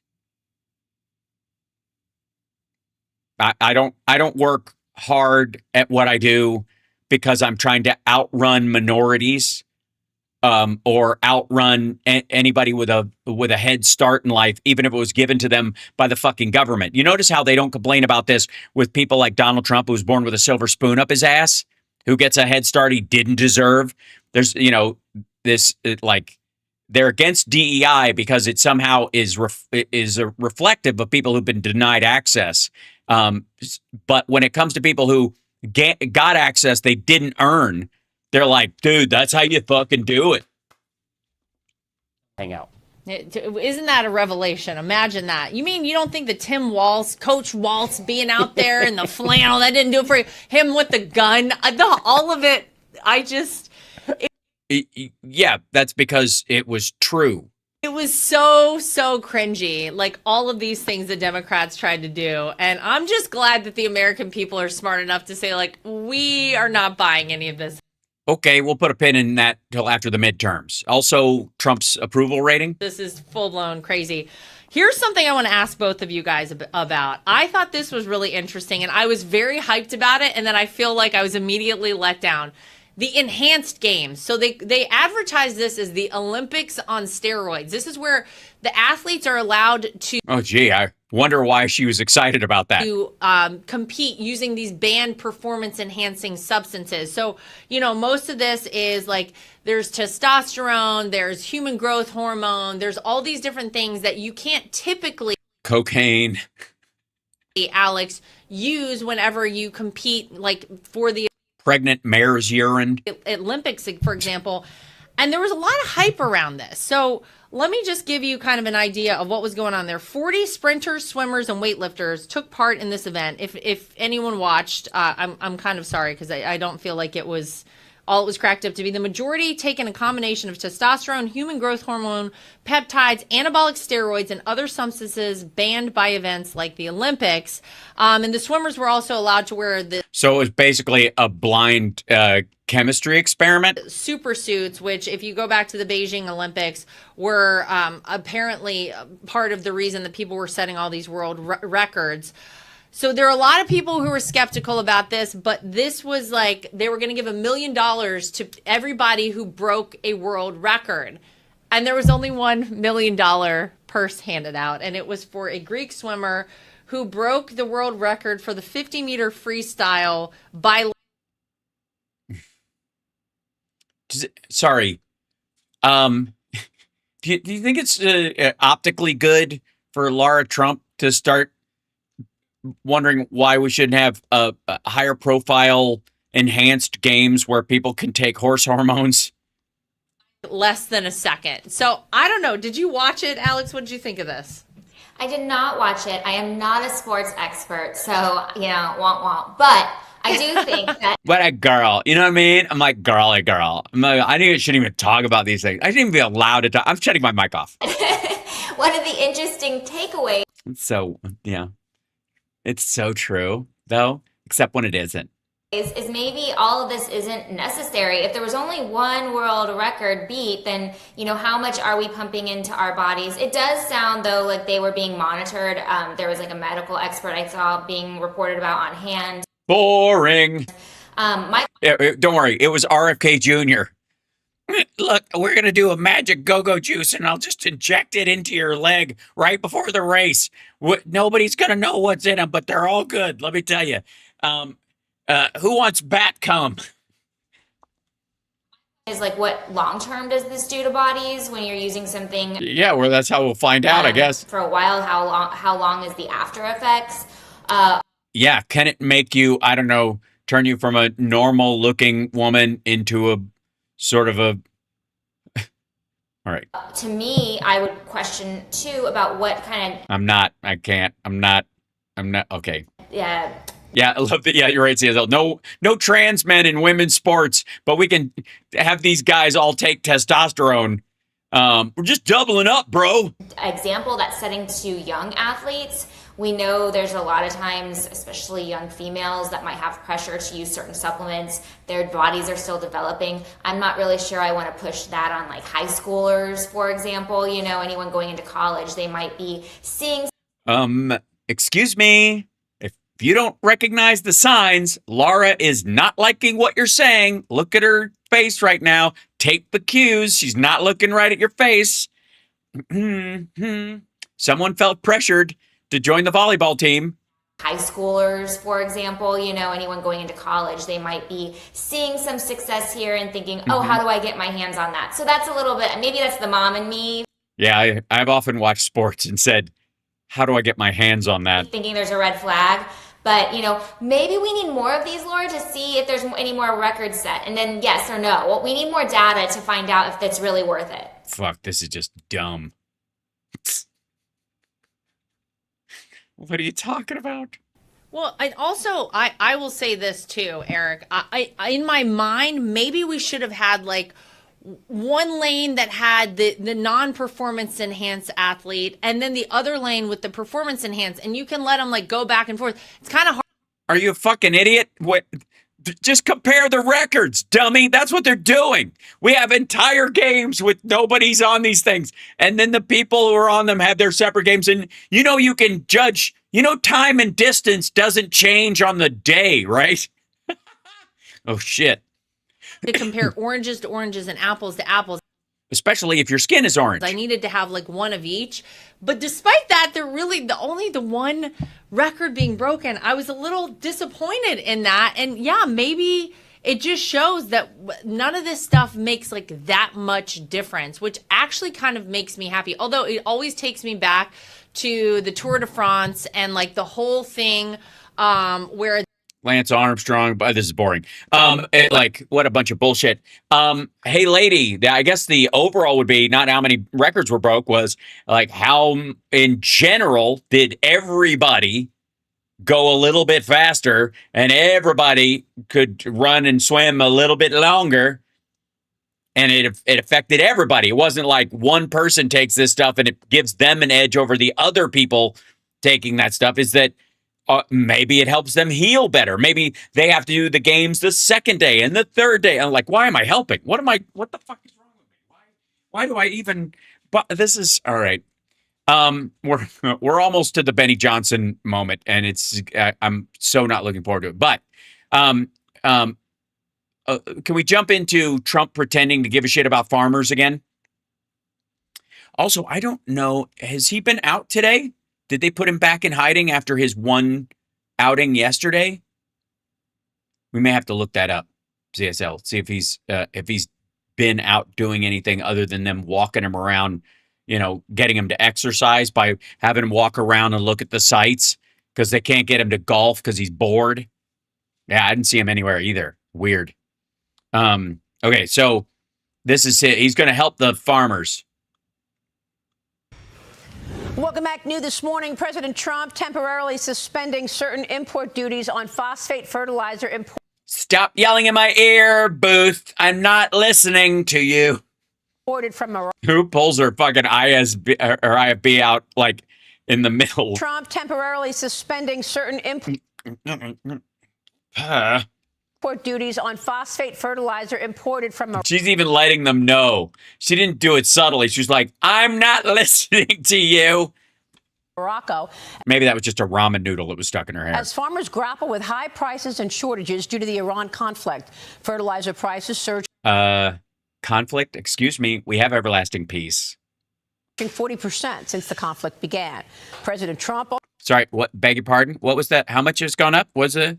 I don't work hard at what I do because I'm trying to outrun minorities, or outrun anybody with a head start in life, even if it was given to them by the fucking government. You notice how they don't complain about this with people like Donald Trump, who was born with a silver spoon up his ass, who gets a head start he didn't deserve. There's, they're against DEI because it somehow is reflective of people who've been denied access. But when it comes to people who got access they didn't earn, they're like, dude, that's how you fucking do it. Hang out. Isn't that a revelation? Imagine that. You mean you don't think that Coach Waltz being out there in the flannel, that didn't do it for you? Him with the gun, all of it, yeah, that's because it was true. It was so cringy, like all of these things the Democrats tried to do. And I'm just glad that the American people are smart enough to say, like, we are not buying any of this. Okay, we'll put a pin in that till after the midterms. Also, Trump's approval rating. This is full-blown crazy. Here's something I want to ask both of you guys about. I thought this was really interesting, and I was very hyped about it, and then I feel like I was immediately let down. The enhanced games. So they advertise this as the Olympics on steroids. This is where the athletes are allowed to... Oh, gee, I wonder why she was excited about that. To compete using these banned performance-enhancing substances. So, most of this is like there's testosterone, there's human growth hormone, there's all these different things that you can't typically... Cocaine. Alex, use whenever you compete, like for the... Pregnant mare's urine. Olympics, for example. And there was a lot of hype around this. So let me just give you kind of an idea of what was going on there. 40 sprinters, swimmers, and weightlifters took part in this event. If anyone watched, I'm kind of sorry because I don't feel like it was cracked up to be. The majority taken a combination of testosterone, human growth hormone, peptides, anabolic steroids, and other substances banned by events like the Olympics. And the swimmers were also allowed to wear the... So it was basically a blind chemistry experiment? Super suits, which if you go back to the Beijing Olympics, were apparently part of the reason that people were setting all these world records. So there are a lot of people who were skeptical about this, but this was like they were going to give $1 million to everybody who broke a world record. And there was only $1 million purse handed out, and it was for a Greek swimmer who broke the world record for the 50-meter freestyle by... Sorry. Do you think it's optically good for Laura Trump to start wondering why we shouldn't have a higher profile enhanced games where people can take horse hormones. Less than a second. So I don't know. Did you watch it, Alex? What did you think of this? I did not watch it. I am not a sports expert, so, womp womp. But I do think that. What a girl. You know what I mean? I'm like, girly girl. I shouldn't even talk about these things. I shouldn't even be allowed to talk. I'm shutting my mic off. One of the interesting takeaways. So, yeah. It's so true, though, except when it isn't. Is maybe all of this isn't necessary. If there was only one world record beat, then, how much are we pumping into our bodies? It does sound, though, like they were being monitored. There was like a medical expert I saw being reported about on hand. Boring. Don't worry. It was RFK Jr. Look, we're going to do a magic go-go juice, and I'll just inject it into your leg right before the race. Nobody's going to know what's in them, but they're all good. Let me tell you. Who wants bat cum? Is like, what long term does this do to bodies when you're using something? Yeah, well, that's how we'll find out, I guess. For a while, how long is the after effects? Yeah, can it make you, I don't know, turn you from a normal looking woman into a sort of a... All right. To me, I would question too about what kind of... I'm not, okay. Yeah. Yeah, I love that. Yeah, you're right, CSL. No trans men in women's sports, but we can have these guys all take testosterone. We're just doubling up, bro. Example that's setting to young athletes. We know there's a lot of times, especially young females, that might have pressure to use certain supplements. Their bodies are still developing. I'm not really sure I want to push that on like high schoolers, for example. Anyone going into college, they might be seeing... Excuse me. If you don't recognize the signs, Laura is not liking what you're saying. Look at her face right now. Take the cues. She's not looking right at your face. Someone felt pressured to join the volleyball team. High schoolers, for example, anyone going into college, they might be seeing some success here and thinking, how do I get my hands on that? So that's a little bit, maybe that's the mom in me. Yeah, I've often watched sports and said, how do I get my hands on that? Thinking there's a red flag. But, maybe we need more of these, Laura, to see if there's any more records set. And then yes or no. Well, we need more data to find out if that's really worth it. Fuck, this is just dumb. What are you talking about? Well, I will say this too, Eric. I in my mind, maybe we should have had like one lane that had the non-performance enhanced athlete and then the other lane with the performance enhanced, and you can let them like go back and forth. It's kind of hard. Are you a fucking idiot? What? Just compare the records, dummy. That's what they're doing. We have entire games with nobody's on these things, and then the people who are on them have their separate games. And you can judge. Time and distance doesn't change on the day, right? Oh shit. To compare oranges to oranges and apples to apples. Especially if your skin is orange. I needed to have like one of each. But despite that, they're really only the one record being broken. I was a little disappointed in that. And yeah, maybe it just shows that none of this stuff makes like that much difference, which actually kind of makes me happy. Although it always takes me back to the Tour de France and like the whole thing where Lance Armstrong, but this is boring. What a bunch of bullshit. Hey, lady, I guess the overall would be not how many records were broke, was like how in general did everybody go a little bit faster and everybody could run and swim a little bit longer. And it affected everybody. It wasn't like one person takes this stuff and it gives them an edge over the other people taking that stuff. Is that maybe it helps them heal better. Maybe they have to do the games the second day and the third day. I'm like, why am I helping? What the fuck is wrong with me? Why do I even, but this is all right. We're almost to the Benny Johnson moment, and I'm so not looking forward to it. But can we jump into Trump pretending to give a shit about farmers again? Also, I don't know. Has he been out today? Did they put him back in hiding after his one outing yesterday? We may have to look that up, CSL. See if he's been out doing anything other than them walking him around, getting him to exercise by having him walk around and look at the sights. because they can't get him to golf because he's bored. Yeah, I didn't see him anywhere either. Weird. Okay, so this is it. He's going to help the farmers. Welcome back. New this morning, President Trump temporarily suspending certain import duties on phosphate fertilizer import. Stop yelling in my ear, Booth. I'm not listening to you. Imported from Morocco. Who pulls her fucking ISB or IFB out like in the middle? Trump temporarily suspending certain import duties on phosphate fertilizer imported from Morocco. She's even letting them know. She didn't do it subtly. She's like, I'm not listening to you. Morocco. Maybe that was just a ramen noodle that was stuck in her hair. As farmers grapple with high prices and shortages due to the Iran conflict, fertilizer prices surge. Conflict? Excuse me. We have everlasting peace. 40% since the conflict began. President Trump. Sorry, what? Beg your pardon? What was that? How much has gone up? What's that?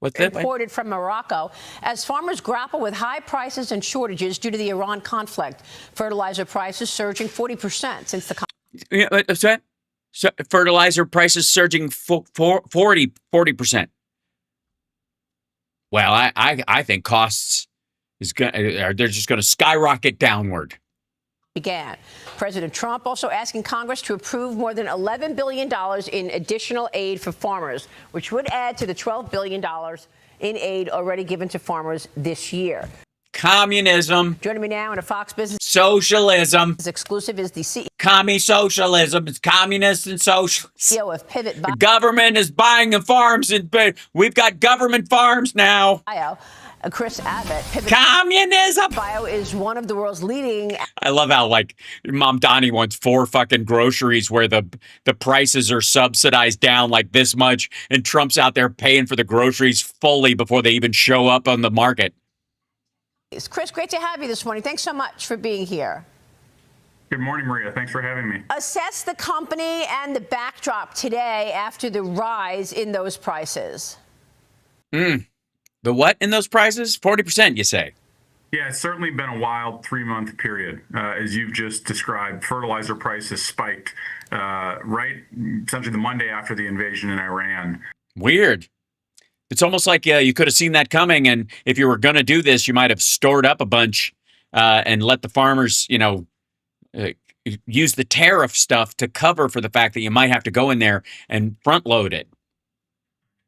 Imported from Morocco. As farmers grapple with high prices and shortages due to the Iran conflict, fertilizer prices surging 40% since the conflict. What's that? So fertilizer prices surging 40%. Well, I think costs they're just going to skyrocket downward. Began. President Trump also asking Congress to approve more than $11 billion in additional aid for farmers, which would add to the $12 billion in aid already given to farmers this year. Communism. Joining me now in a Fox Business Socialism. Exclusive is the CEO. Commie socialism. It's communist and socialist. CEO of Pivot Bio. The government is buying the farms, but we've got government farms now. Chris Abbott. Pivot Communism. Bio is one of the world's leading. I love how like Mom Donnie wants 4 fucking groceries where the prices are subsidized down like this much, and Trump's out there paying for the groceries fully before they even show up on the market. Chris, great to have you this morning. Thanks so much for being here. Good morning, Maria. Thanks for having me. Assess the company and the backdrop today after the rise in those prices. The what in those prices? 40%, you say? Yeah, it's certainly been a wild 3-month period. As you've just described, fertilizer prices spiked right essentially the Monday after the invasion in Iran. Weird. It's almost like you could have seen that coming, and if you were going to do this, you might have stored up a bunch and let the farmers, use the tariff stuff to cover for the fact that you might have to go in there and front load it.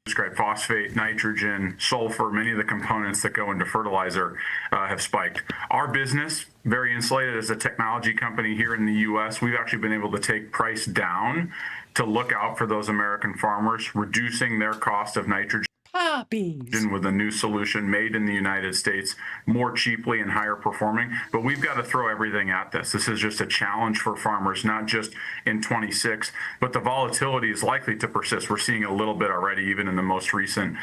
Describe phosphate, nitrogen, sulfur, many of the components that go into fertilizer have spiked. Our business, very insulated as a technology company here in the U.S., we've actually been able to take price down to look out for those American farmers, reducing their cost of nitrogen. With a new solution made in the United States, more cheaply and higher performing. But we've got to throw everything at this. This is just a challenge for farmers, not just in 26, but the volatility is likely to persist. We're seeing a little bit already, even in the most recent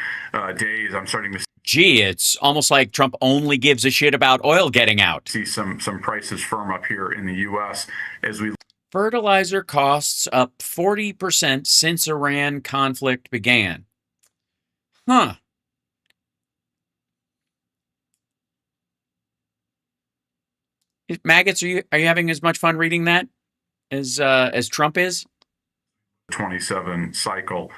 days. I'm starting to Gee, it's almost like Trump only gives a shit about oil getting out. see some prices firm up here in the U.S. as we Fertilizer costs up 40% since Iran conflict began. Huh. Maggots, are you having as much fun reading that as Trump is? 27 cycle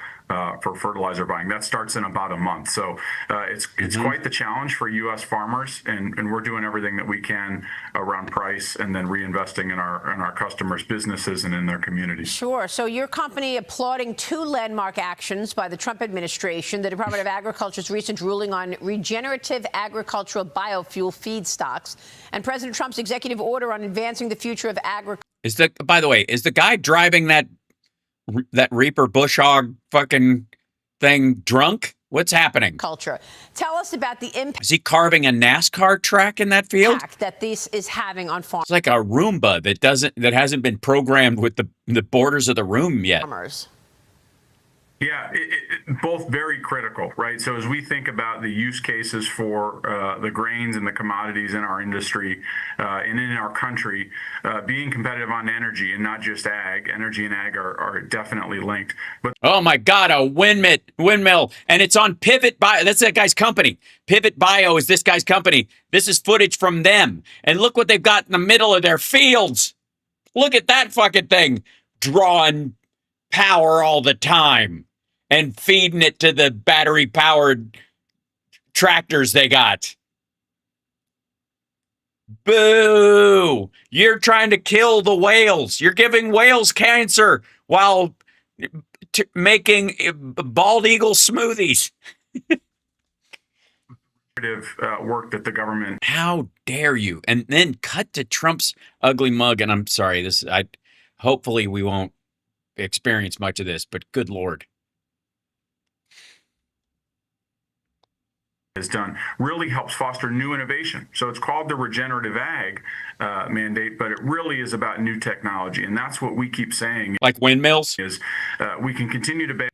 for fertilizer buying. That starts in about a month. So it's quite the challenge for U.S. farmers, and we're doing everything that we can around price and then reinvesting in our customers' businesses and in their communities. Sure. So your company applauding 2 landmark actions by the Trump administration, the Department of Agriculture's recent ruling on regenerative agricultural biofuel feedstocks, and President Trump's executive order on advancing the future of agriculture. By the way, is the guy driving that Reaper bush hog fucking thing drunk? What's happening? Culture. Tell us about the impact. Is he carving a NASCAR track in that field? That this is having on farmers. It's like a Roomba that hasn't been programmed with the borders of the room yet. Yeah, both very critical, right? So as we think about the use cases for the grains and the commodities in our industry and in our country, being competitive on energy and not just ag, energy and ag are definitely linked. But oh my God, a windmill, and it's on Pivot Bio. That's that guy's company. Pivot Bio is this guy's company. This is footage from them, and look what they've got in the middle of their fields. Look at that fucking thing, drawing power all the time. and feeding it to the battery-powered tractors they got. Boo! You're trying to kill the whales. You're giving whales cancer while making bald eagle smoothies. Work that the government. How dare you? And then cut to Trump's ugly mug. And I'm sorry, hopefully we won't experience much of this, but good Lord. Has done really helps foster new innovation. So it's called the regenerative ag mandate, but it really is about new technology. And that's what we keep saying. Like windmills? Is we can continue to ban.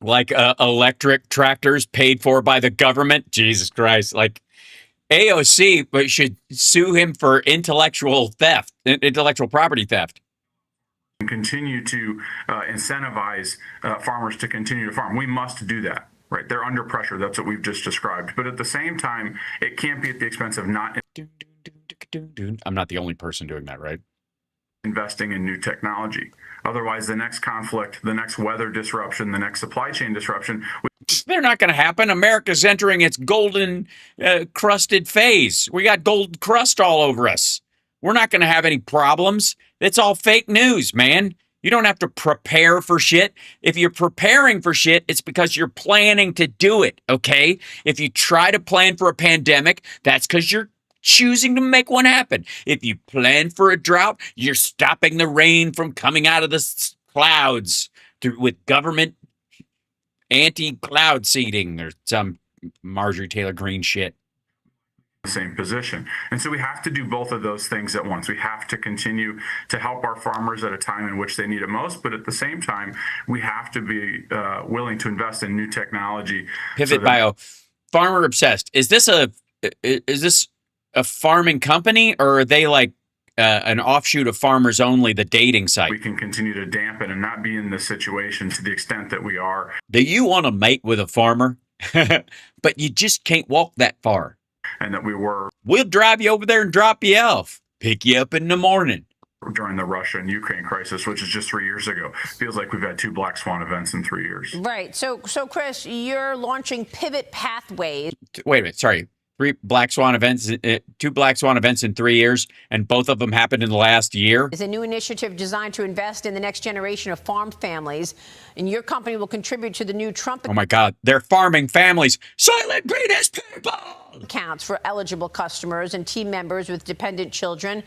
Like electric tractors paid for by the government? Jesus Christ. Like AOC should sue him for intellectual property theft. Continue to incentivize farmers to continue to farm. We must do that. Right, they're under pressure. That's what we've just described. But at the same time, it can't be at the expense of not. I'm not the only person doing that, right? Investing in new technology. Otherwise, the next conflict, the next weather disruption, the next supply chain disruption. They're not going to happen. America's entering its golden crusted phase. We got gold crust all over us. We're not going to have any problems. It's all fake news, man. You don't have to prepare for shit. If you're preparing for shit, it's because you're planning to do it, okay? If you try to plan for a pandemic, that's because you're choosing to make one happen. If you plan for a drought, you're stopping the rain from coming out of the clouds with government anti-cloud seeding or some Marjorie Taylor Greene shit. Same position. And so we have to do both of those things at once. We have to continue to help our farmers at a time in which they need it most, but at the same time, we have to be willing to invest in new technology. Pivot Bio, farmer obsessed. Is this a farming company, or are they like an offshoot of Farmers Only, the dating site? We can continue to dampen and not be in this situation to the extent that we are. Do you want to mate with a farmer, but you just can't walk that far? And that we were. We'll drive you over there and drop you off. Pick you up in the morning. During the Russia and Ukraine crisis, which is just 3 years ago. Feels like we've had 2 black swan events in 3 years. Right. So Chris, you're launching Pivot Pathways. Wait a minute. Sorry. 2 black swan events in 3 years, and both of them happened in the last year. It's a new initiative designed to invest in the next generation of farm families, and your company will contribute to the new Trump. Oh my God, they're farming families. Silent greatest people. Accounts for eligible customers and team members with dependent children.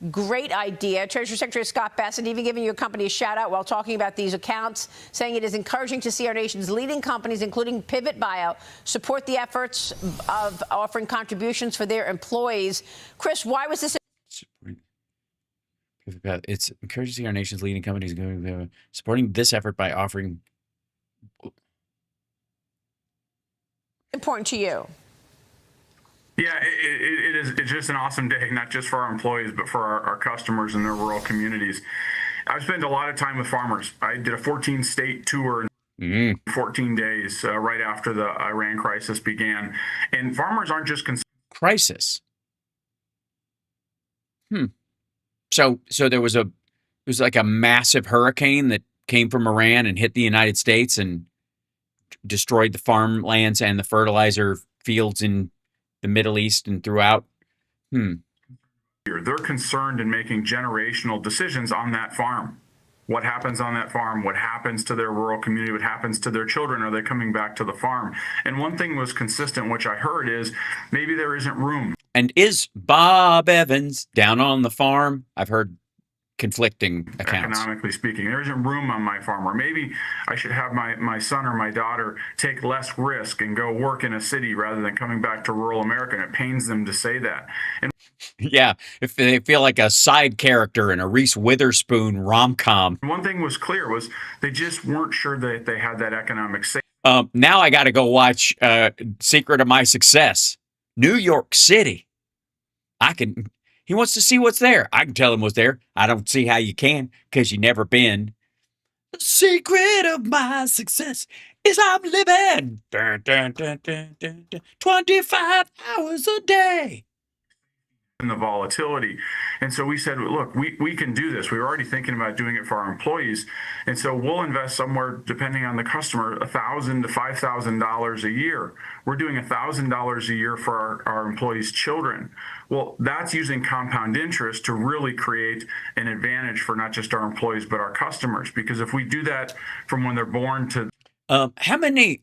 Great idea. Treasury Secretary Scott Bessent even giving your company a shout out while talking about these accounts, saying it is encouraging to see our nation's leading companies, including Pivot Bio, support the efforts of offering contributions for their employees. Chris, why was this? It's encouraging to see our nation's leading companies supporting this effort by offering. Important to you. Yeah, it's just an awesome day, not just for our employees, but for our customers and their rural communities. I've spent a lot of time with farmers. I did a 14-state tour in 14 days right after the Iran crisis began. And farmers aren't just crisis. So there was it was like a massive hurricane that came from Iran and hit the United States and destroyed the farmlands and the fertilizer fields in the Middle East and throughout. They're concerned in making generational decisions on that farm. What happens on that farm? What happens to their rural community? What happens to their children? Are they coming back to the farm? And one thing was consistent, which I heard, is maybe there isn't room. And is Bob Evans down on the farm? I've heard conflicting accounts. Economically speaking, there isn't room on my farm, or maybe I should have my son or my daughter take less risk and go work in a city rather than coming back to rural America. And it pains them to say that. And yeah, if they feel like a side character in a Reese Witherspoon rom-com. One thing was clear was they just weren't sure that they had that economic safety. Now I got to go watch Secret of My Success. New York City. He wants to see what's there. I can tell him what's there. I don't see how you can, because you never been. The secret of my success is I'm living 25 hours a day. the volatility. And so we said, look, we can do this. We were already thinking about doing it for our employees. And so we'll invest somewhere, depending on the customer, $1,000 to $5,000 a year. We're doing $1,000 a year for our employees' children. Well, that's using compound interest to really create an advantage for not just our employees, but our customers. Because if we do that from when they're born to... How many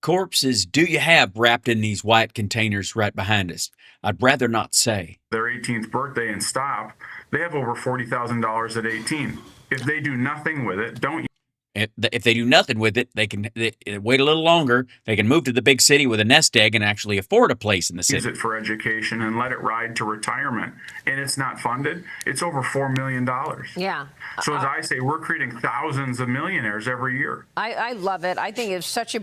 corpses do you have wrapped in these white containers right behind us? I'd rather not say. Their 18th birthday and stop, they have over $40,000 at 18. If they do nothing with it, if they do nothing with it, they can wait a little longer. They can move to the big city with a nest egg and actually afford a place in the city. Use it for education and let it ride to retirement. And it's not funded. It's over $4 million. Yeah. So as I say, we're creating thousands of millionaires every year. I love it. I think it's such a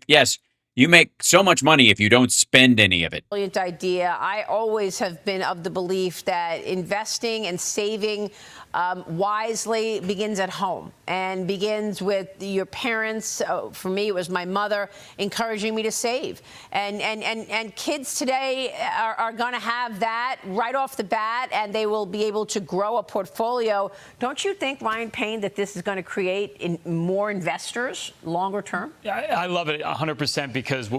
Yes, you make so much money if you don't spend any of it. brilliant idea. I always have been of the belief that investing and saving wisely begins at home and begins with your parents. For me, it was my mother encouraging me to save. And kids today are going to have that right off the bat, and they will be able to grow a portfolio. Don't you think, Ryan Payne, that this is going to create more investors longer term? Yeah, I love it 100% because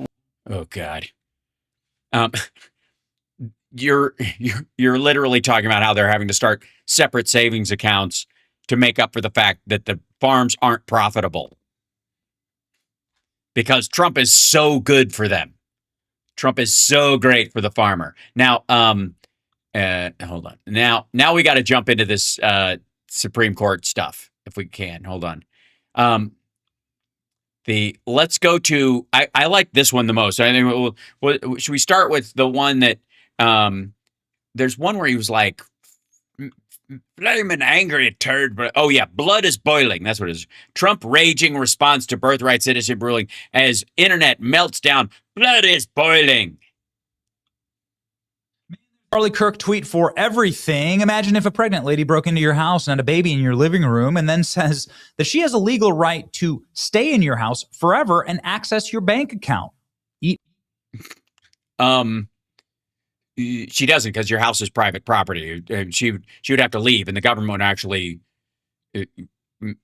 oh God, you're literally talking about how they're having to start separate savings accounts to make up for the fact that the farms aren't profitable because Trump is so good for them. Trump is so great for the farmer. Now, hold on. Now we got to jump into this Supreme Court stuff if we can. Hold on. Let's go to, I like this one the most. I think should we start with the one that there's one where he was like flaming angry turd, but oh yeah, blood is boiling. That's what it is. Trump raging response to birthright citizenship ruling as internet melts down. Blood is boiling. Charlie Kirk tweet for everything. Imagine if a pregnant lady broke into your house and had a baby in your living room and then says that she has a legal right to stay in your house forever and access your bank account. She doesn't, because your house is private property. She would have to leave, and the government would actually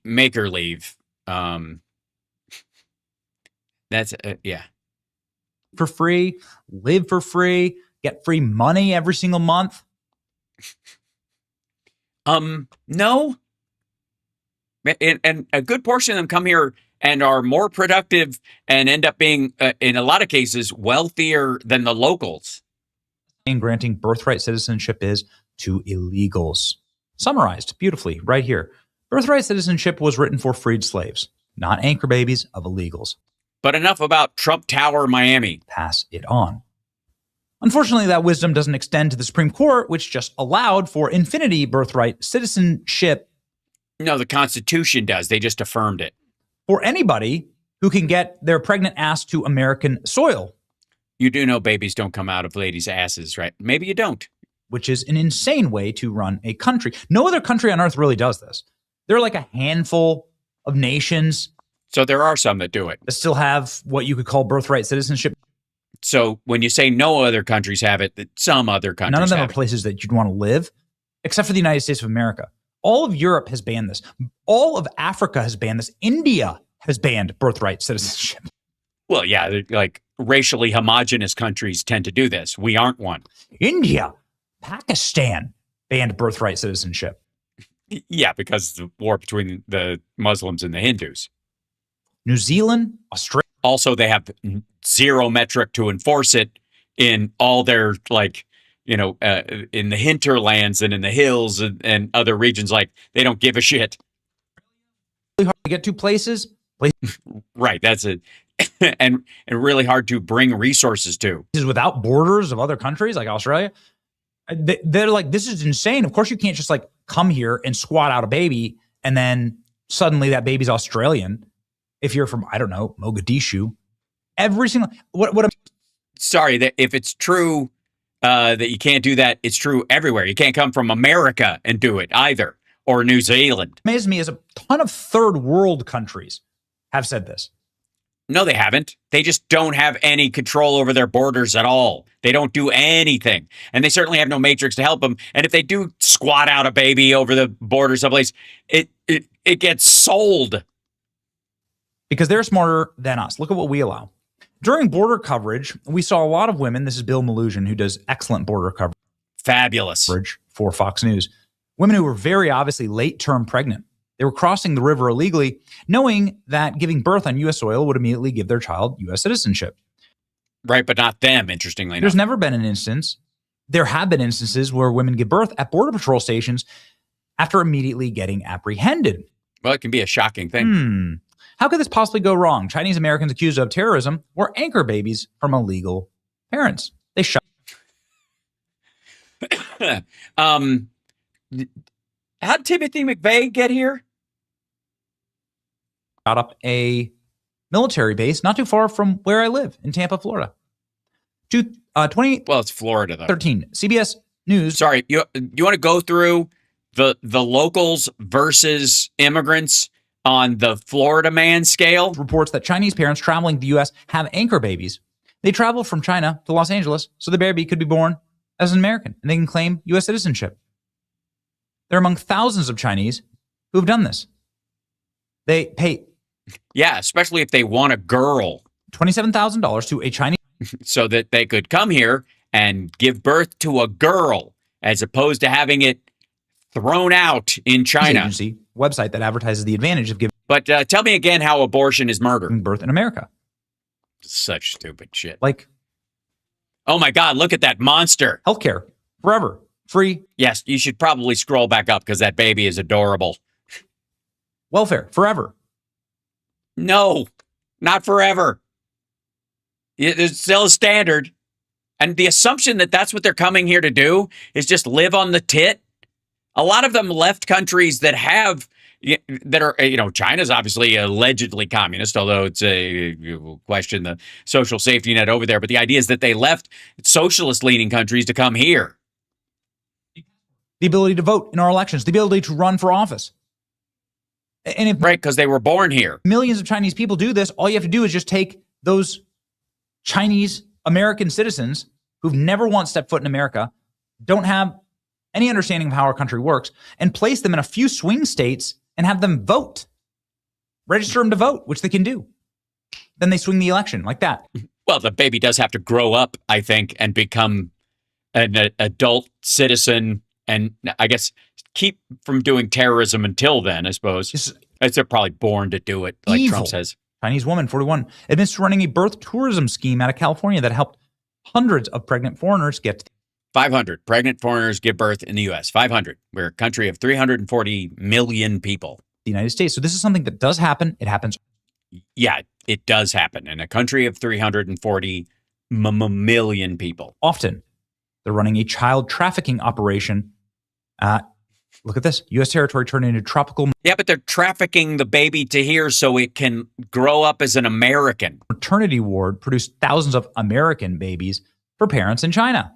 make her leave. That's yeah. For free, live for free, get free money every single month. No. And a good portion of them come here and are more productive and end up being, in a lot of cases, wealthier than the locals. And granting birthright citizenship is to illegals. Summarized beautifully right here. Birthright citizenship was written for freed slaves, not anchor babies of illegals. But enough about Trump Tower, Miami. Pass it on. Unfortunately, that wisdom doesn't extend to the Supreme Court, which just allowed for infinity birthright citizenship. No, the Constitution does. They just affirmed it. For anybody who can get their pregnant ass to American soil. You do know babies don't come out of ladies' asses, right? Maybe you don't. Which is an insane way to run a country. No other country on earth really does this. There are like a handful of nations. So there are some that do it. That still have what you could call birthright citizenship. So when you say no other countries have it, that some other countries have it. None of them are places that you'd want to live, except for the United States of America. All of Europe has banned this. All of Africa has banned this. India has banned birthright citizenship. Well, yeah, like racially homogenous countries tend to do this. We aren't one. India, Pakistan banned birthright citizenship. Yeah, because of the war between the Muslims and the Hindus. New Zealand, Australia. Also, they have zero metric to enforce it in all their, like, you know, in the hinterlands and in the hills and other regions. Like, they don't give a shit. Really hard to get to places. Right, that's it. and really hard to bring resources to. Without borders of other countries like Australia. They're like, this is insane. Of course, you can't just like come here and squat out a baby and then suddenly that baby's Australian. If you're from, I don't know, Mogadishu, every single sorry, that if it's true that you can't do that, it's true everywhere. You can't come from America and do it either, or New Zealand. Amazes me is a ton of third world countries have said this. No, they haven't. They just don't have any control over their borders at all. They don't do anything. And they certainly have no matrix to help them. And if they do squat out a baby over the border someplace, it gets sold. Because they're smarter than us. Look at what we allow. During border coverage, we saw a lot of women. This is Bill Malusian, who does excellent border coverage. Fabulous. For Fox News. Women who were very obviously late-term pregnant. They were crossing the river illegally, knowing that giving birth on U.S. soil would immediately give their child U.S. citizenship. Right, but not them, interestingly enough. There's never been an instance. There have been instances where women give birth at Border Patrol stations after immediately getting apprehended. Well, it can be a shocking thing. How could this possibly go wrong? Chinese Americans accused of terrorism were anchor babies from illegal parents. They shot. How'd Timothy McVeigh get here? Shot up a military base not too far from where I live in Tampa, Florida. Well, it's Florida, though. 13 CBS News. Sorry, you want to go through the locals versus immigrants on the Florida man scale? Reports that Chinese parents traveling to the U.S. have anchor babies. They travel from China to Los Angeles so the baby could be born as an American and they can claim U.S. citizenship. They're among thousands of Chinese who have done this. They pay. Yeah, especially if they want a girl. $27,000 to a Chinese. So that they could come here and give birth to a girl as opposed to having it thrown out in China. Agency website that advertises the advantage of giving. But tell me again how abortion is murder. Birth in America. Such stupid shit. Like, oh my God, look at that monster. Healthcare forever. Free. Yes, you should probably scroll back up because that baby is adorable. Welfare forever. No, not forever. There's still a standard. And the assumption that that's what they're coming here to do is just live on the tit. A lot of them left countries that have, that are, China's obviously allegedly communist, although it's we'll question the social safety net over there. But the idea is that they left socialist leaning countries to come here. The ability to vote in our elections, the ability to run for office. And if right, because they were born here. Millions of Chinese people do this. All you have to do is just take those Chinese American citizens who've never once stepped foot in America, don't have any understanding of how our country works, and place them in a few swing states and have them vote. Register them to vote, which they can do. Then they swing the election like that. Well, the baby does have to grow up, I think, and become an adult citizen. And I guess keep from doing terrorism until then, I suppose. They're probably born to do it, like Trump says. Chinese woman, 41, admits to running a birth tourism scheme out of California that helped hundreds of pregnant foreigners get 500 pregnant foreigners give birth in the U.S. 500. We're a country of 340 million people. The United States. So this is something that does happen. It happens. Yeah, it does happen in a country of 340 million people. Often, they're running a child trafficking operation. Look at this. U.S. territory turned into tropical. Yeah, but they're trafficking the baby to here so it can grow up as an American. Maternity ward produced thousands of American babies for parents in China.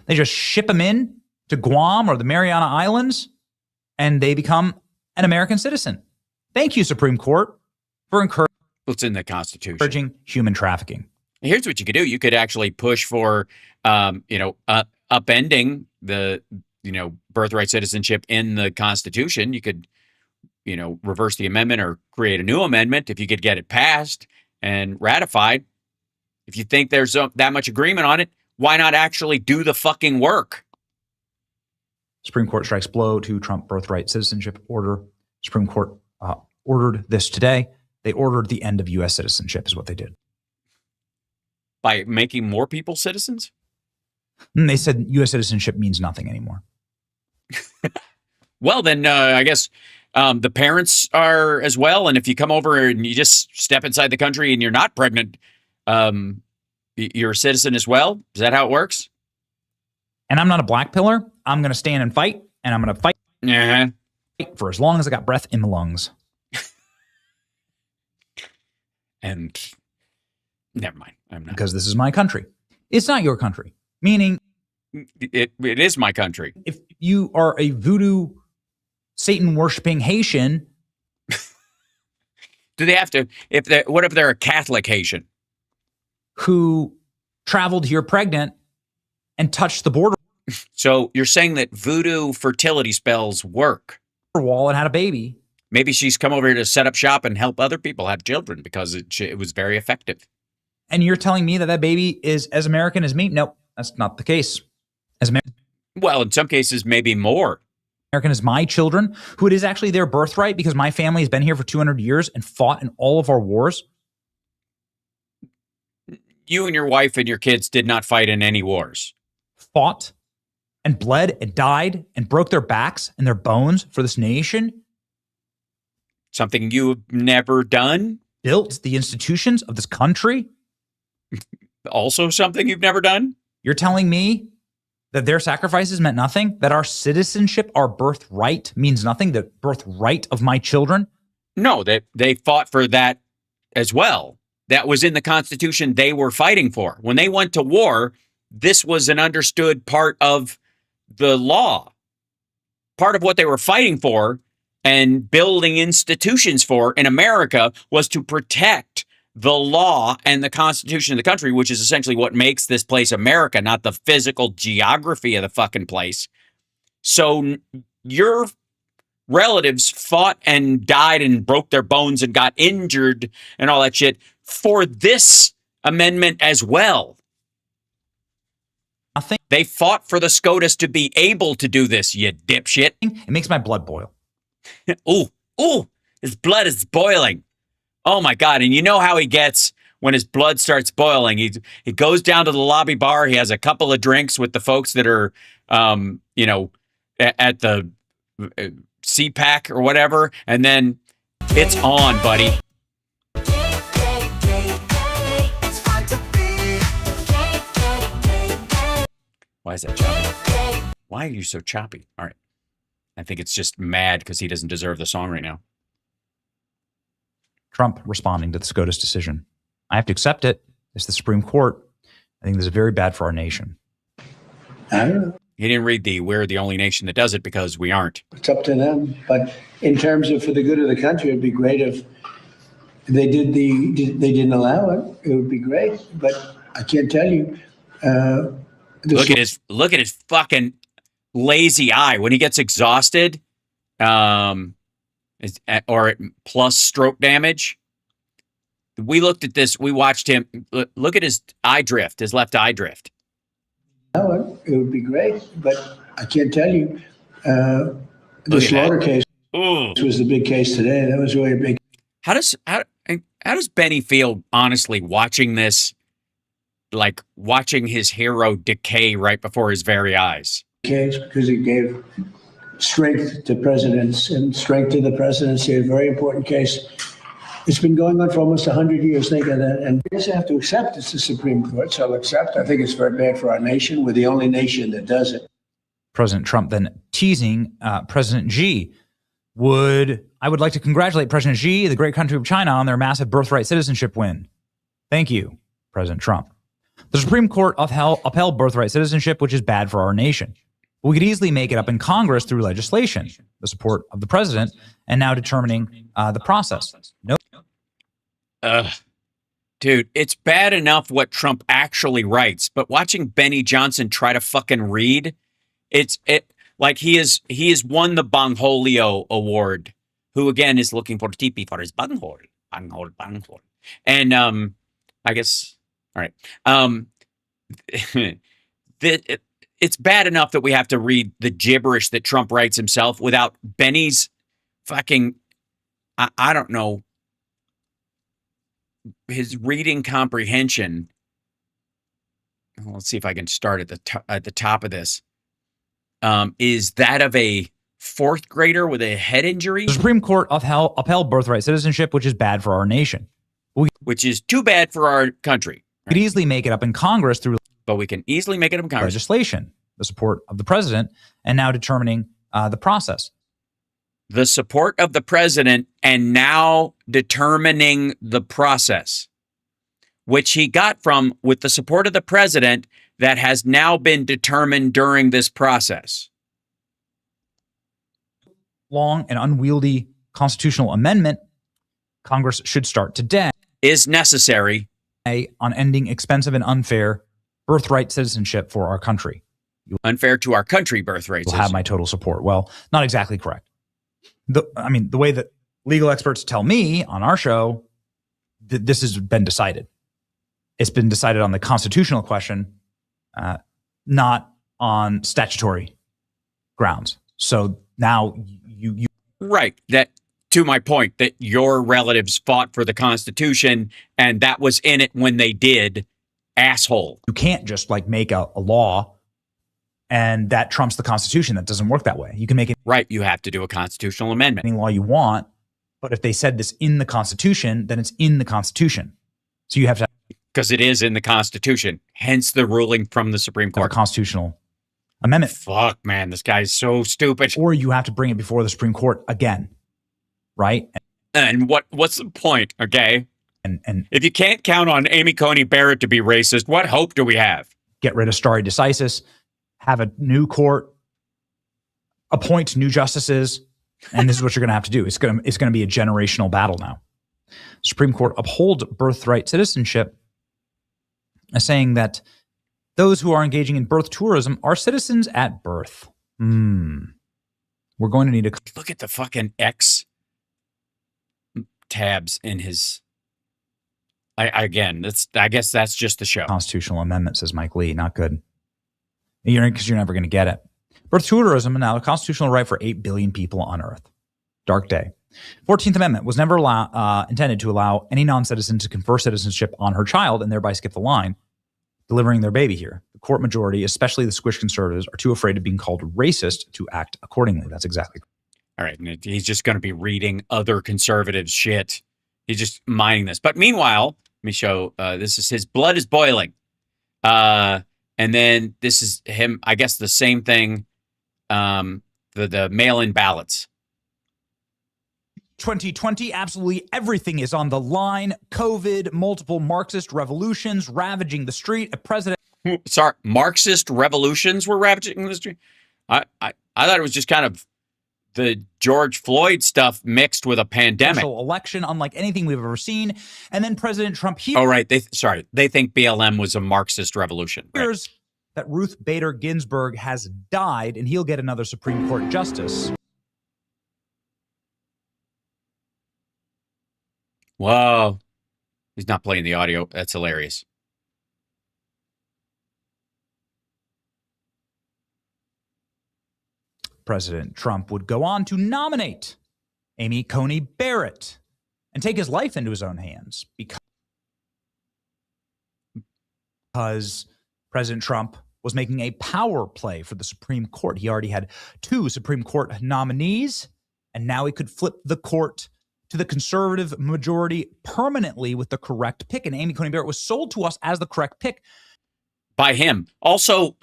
They just ship them in to Guam or the Mariana Islands, and they become an American citizen. Thank you, Supreme Court, for encouraging. It's in the Constitution. Encouraging human trafficking. Here's what you could do. You could actually push for, upending the, birthright citizenship in the Constitution. You could, reverse the amendment or create a new amendment if you could get it passed and ratified. If you think there's that much agreement on it, why not actually do the fucking work? Supreme Court strikes blow to Trump birthright citizenship order. Supreme Court ordered this today. They ordered the end of U.S. citizenship is what they did. By making more people citizens? And they said U.S. citizenship means nothing anymore. Well, then I guess the parents are as well. And if you come over and you just step inside the country and you're not pregnant, you're a citizen as well. Is that how it works? And I'm not a black pillar. I'm going to stand and fight, and I'm going to fight for as long as I got breath in the lungs. And never mind. I'm not. Because this is my country. It's not your country. Meaning, it is my country. If you are a voodoo, Satan-worshiping Haitian, Do they have to? What if they're a Catholic Haitian who traveled here pregnant and touched the border So you're saying that voodoo fertility spells work? wall and had a baby? Maybe she's come over here to set up shop and help other people have children because it was very effective. And you're telling me that that baby is as American as me? Nope, that's not the case. As Well, in some cases, maybe more. American as my children, who it is actually their birthright because my family has been here for 200 years and fought in all of our wars. You and your wife and your kids did not fight in any wars. Fought and bled and died and broke their backs and their bones for this nation. Something you've never done? Built the institutions of this country. Also something you've never done? You're telling me that their sacrifices meant nothing? That our citizenship, our birthright means nothing? The birthright of my children? No, they fought for that as well. That was in the Constitution they were fighting for. When they went to war, this was an understood part of the law. Part of what they were fighting for and building institutions for in America was to protect the law and the Constitution of the country, which is essentially what makes this place America, not the physical geography of the fucking place. So your relatives fought and died and broke their bones and got injured and all that shit for this amendment as well. Nothing. They fought for the SCOTUS to be able to do this, you dipshit. It makes my blood boil. Ooh, his blood is boiling. Oh my God. And you know how he gets when his blood starts boiling. He goes down to the lobby bar. He has a couple of drinks with the folks that are, at the CPAC or whatever. And then it's on, buddy. Why is that choppy? Why are you so choppy? All right. I think it's just mad because he doesn't deserve the song right now. Trump responding to the SCOTUS decision. I have to accept it. It's the Supreme Court. I think this is very bad for our nation. I don't know. He didn't read we're the only nation that does it because we aren't. It's up to them. But in terms of for the good of the country, it'd be great if they didn't allow it. It would be great. But I can't tell you. Look at his fucking lazy eye when he gets exhausted, or plus stroke damage. We looked at this. We watched him. Look at his eye drift, his left eye drift. It would be great, but I can't tell you. The slaughter case was the big case today. That was really a big. How does Benny feel, honestly, watching this? Like watching his hero decay right before his very eyes. Case because it gave strength to presidents and strength to the presidency. A very important case. It's been going on for almost 100 years. Think of that. And we just have to accept it's the Supreme Court. So I'll accept. I think it's very bad for our nation. We're the only nation that does it. President Trump then teasing President Xi. I would like to congratulate President Xi, the great country of China, on their massive birthright citizenship win. Thank you, President Trump. The Supreme Court upheld birthright citizenship, which is bad for our nation. We could easily make it up in Congress through legislation, the support of the president, and now determining the process. Dude, it's bad enough what Trump actually writes, but watching Benny Johnson try to fucking read, like he has won the Bangholio Award, who again is looking for TP for his bunghole. And I guess. All right. It's bad enough that we have to read the gibberish that Trump writes himself without Benny's fucking, I don't know, his reading comprehension. Well, let's see if I can start at the top of this. Is that of a fourth grader with a head injury? The Supreme Court upheld birthright citizenship, which is bad for our nation. Which is too bad for our country. We could easily make it up in Congress through legislation, the support of the president, and now determining the process. The support of the president and now determining the process, which he got with the support of the president that has now been determined during this process. Long and unwieldy constitutional amendment Congress should start today. Is necessary. On ending expensive and unfair birthright citizenship for our country. Unfair to our country birthright will have my total support. Well, not exactly correct. The way that legal experts tell me on our show, that this has been decided. It's been decided on the constitutional question, not on statutory grounds. So now you right. That, to my point, that your relatives fought for the Constitution and that was in it when they did. Asshole. You can't just like make a law and that trumps the Constitution. That doesn't work that way. You can make it right. You have to do a constitutional amendment. Any law you want, but if they said this in the Constitution, then it's in the Constitution. So you have to, because it is in the Constitution. Hence the ruling from the Supreme Court. A constitutional amendment. Fuck, man, this guy's so stupid. Or you have to bring it before the Supreme Court again, right? And what's the point? Okay. And if you can't count on Amy Coney Barrett to be racist, what hope do we have? Get rid of stare decisis, have a new court, appoint new justices, and this is what you're going to have to do. It's going to be a generational battle now. Supreme Court uphold birthright citizenship, saying that those who are engaging in birth tourism are citizens at birth. We're going to need to look at the fucking X tabs in his. I guess that's just the show. Constitutional amendment, says Mike Lee. Not good. Because you're never going to get it. Birth tourism is now a constitutional right for 8 billion people on Earth. Dark day. 14th Amendment was never intended to allow any non-citizen to confer citizenship on her child and thereby skip the line, delivering their baby here. The court majority, especially the squish conservatives, are too afraid of being called racist to act accordingly. That's exactly. All right. And he's just going to be reading other conservative shit. He's just mining this. But meanwhile, let me show, this is his blood is boiling. And then this is him, I guess the same thing, the mail-in ballots. 2020, absolutely everything is on the line. COVID, multiple Marxist revolutions ravaging the street. A president. Sorry, Marxist revolutions were ravaging the street? I thought it was just kind of the George Floyd stuff mixed with a pandemic. Election unlike anything we've ever seen. And then President Trump here. Oh, right. They think BLM was a Marxist revolution. Right. That Ruth Bader Ginsburg has died and he'll get another Supreme Court justice. Whoa. He's not playing the audio. That's hilarious. President Trump would go on to nominate Amy Coney Barrett and take his life into his own hands because President Trump was making a power play for the Supreme Court. He already had 2 Supreme Court nominees, and now he could flip the court to the conservative majority permanently with the correct pick. And Amy Coney Barrett was sold to us as the correct pick. By him. Also,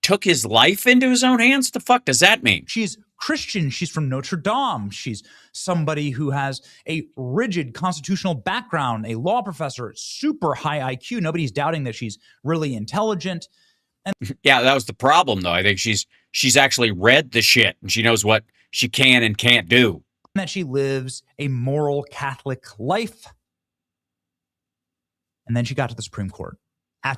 took his life into his own hands? What the fuck does that mean? She's Christian. She's from Notre Dame. She's somebody who has a rigid constitutional background, a law professor, super high IQ. Nobody's doubting that she's really intelligent. And yeah, that was the problem, though. I think she's actually read the shit and she knows what she can and can't do. That she lives a moral Catholic life. And then she got to the Supreme Court.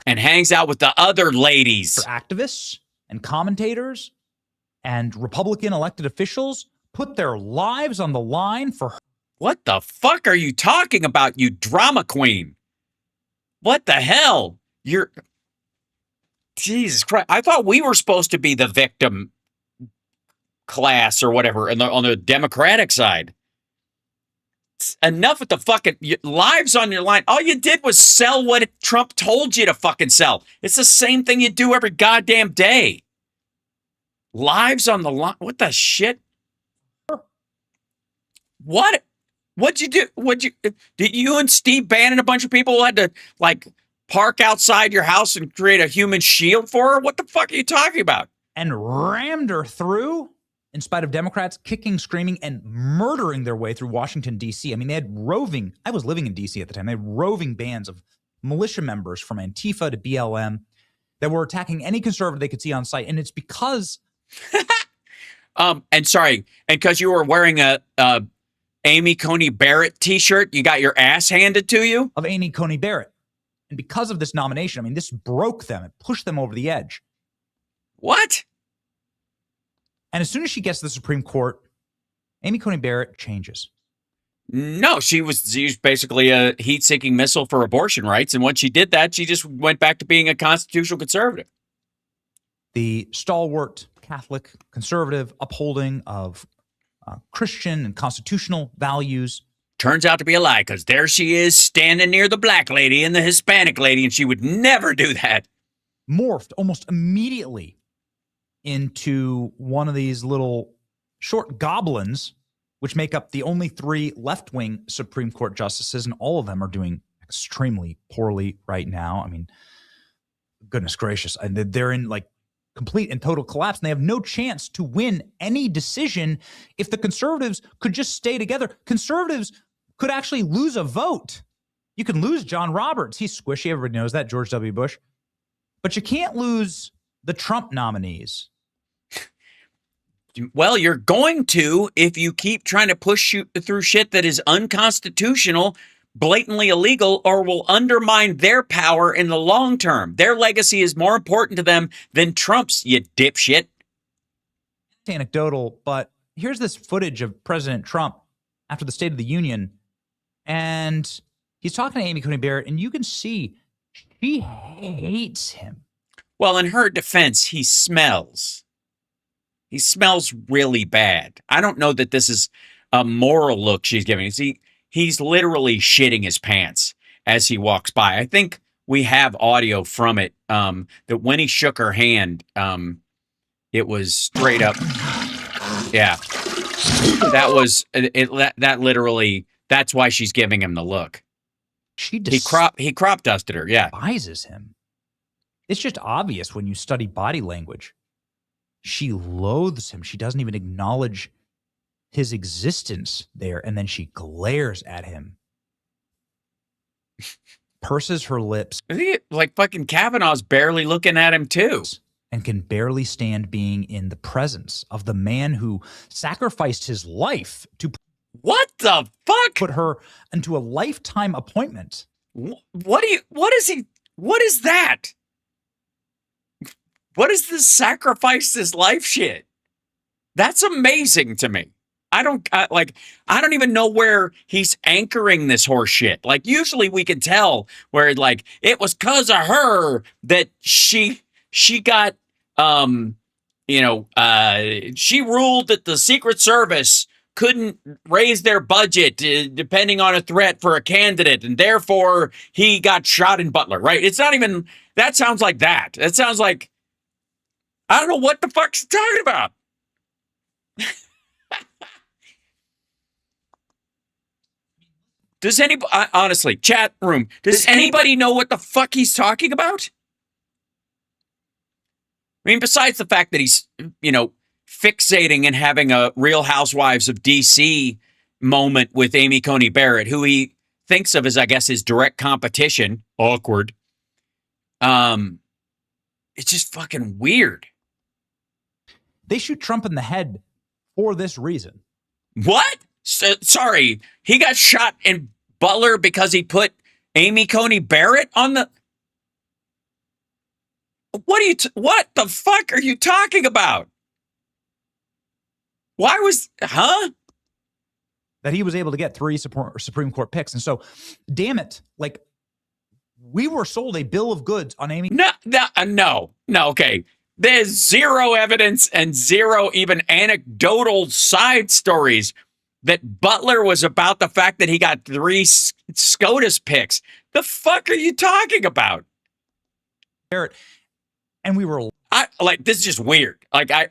And hangs out with the other ladies. For activists and commentators and Republican elected officials put their lives on the line for her. What the fuck are you talking about, you drama queen? What the hell? You're... Jesus Christ. I thought we were supposed to be the victim class or whatever on the Democratic side. Enough with the fucking lives on your line. All you did was sell what Trump told you to fucking sell. It's the same thing you do every goddamn day. Lives on the line. What the shit? What'd you do? Did you and Steve Bannon, a bunch of people had to like park outside your house and create a human shield for her? What the fuck are you talking about? And rammed her through? In spite of Democrats kicking, screaming, and murdering their way through Washington, D.C. I mean, they had roving, I was living in D.C. at the time, they had roving bands of militia members from Antifa to BLM that were attacking any conservative they could see on site. And it's because... and sorry, and because you were wearing a Amy Coney Barrett t-shirt, you got your ass handed to you? Of Amy Coney Barrett. And because of this nomination, I mean, this broke them. It pushed them over the edge. What? And as soon as she gets to the Supreme Court, Amy Coney Barrett changes. No, she was basically a heat-seeking missile for abortion rights. And once she did that, she just went back to being a constitutional conservative. The stalwart Catholic conservative upholding of Christian and constitutional values. Turns out to be a lie, because there she is standing near the black lady and the Hispanic lady, and she would never do that. Morphed almost immediately into one of these little short goblins, which make up the only 3 left-wing Supreme Court justices, and all of them are doing extremely poorly right now. I mean, goodness gracious. And they're in like complete and total collapse, and they have no chance to win any decision if the conservatives could just stay together. Conservatives could actually lose a vote. You can lose John Roberts. He's squishy. Everybody knows that, George W. Bush. But you can't lose the Trump nominees. Well, you're going to if you keep trying to push through shit that is unconstitutional, blatantly illegal, or will undermine their power in the long term. Their legacy is more important to them than Trump's, you dipshit. It's anecdotal, but here's this footage of President Trump after the State of the Union, and he's talking to Amy Coney Barrett, and you can see she hates him. Well, in her defense, he smells. He smells really bad. I don't know that this is a moral look she's giving. See, he's literally shitting his pants as he walks by. I think we have audio from it, that when he shook her hand, it was straight up. Yeah. That was that literally, that's why she's giving him the look. He crop dusted her, yeah. Despises him. It's just obvious when you study body language. She loathes him. She doesn't even acknowledge his existence there, and then she glares at him. Purses her lips. I think like fucking Kavanaugh's barely looking at him too. And can barely stand being in the presence of the man who sacrificed his life to what the fuck? Put her into a lifetime appointment. What is that? What is this sacrifice his life shit? That's amazing to me. I don't even know where he's anchoring this horse shit. Like, usually we can tell where like it was because of her that she got she ruled that the Secret Service couldn't raise their budget depending on a threat for a candidate, and therefore he got shot in Butler, right? It's not even, that sounds like that. That sounds like, I don't know what the fuck she's talking about. Does anybody, honestly, chat room, does anybody know what the fuck he's talking about? I mean, besides the fact that he's, fixating and having a Real Housewives of DC moment with Amy Coney Barrett, who he thinks of as, I guess, his direct competition. Awkward. It's just fucking weird. They shoot Trump in the head for this reason. What? Sorry, he got shot in Butler because he put Amy Coney Barrett on the... What the fuck are you talking about? Why was, that he was able to get 3 Supreme Court picks. And so, damn it, like, we were sold a bill of goods on Amy. No, okay. There's zero evidence and zero even anecdotal side stories that Butler was about the fact that he got 3 SCOTUS picks. The fuck are you talking about? Barrett, and we were... this is just weird. Like, I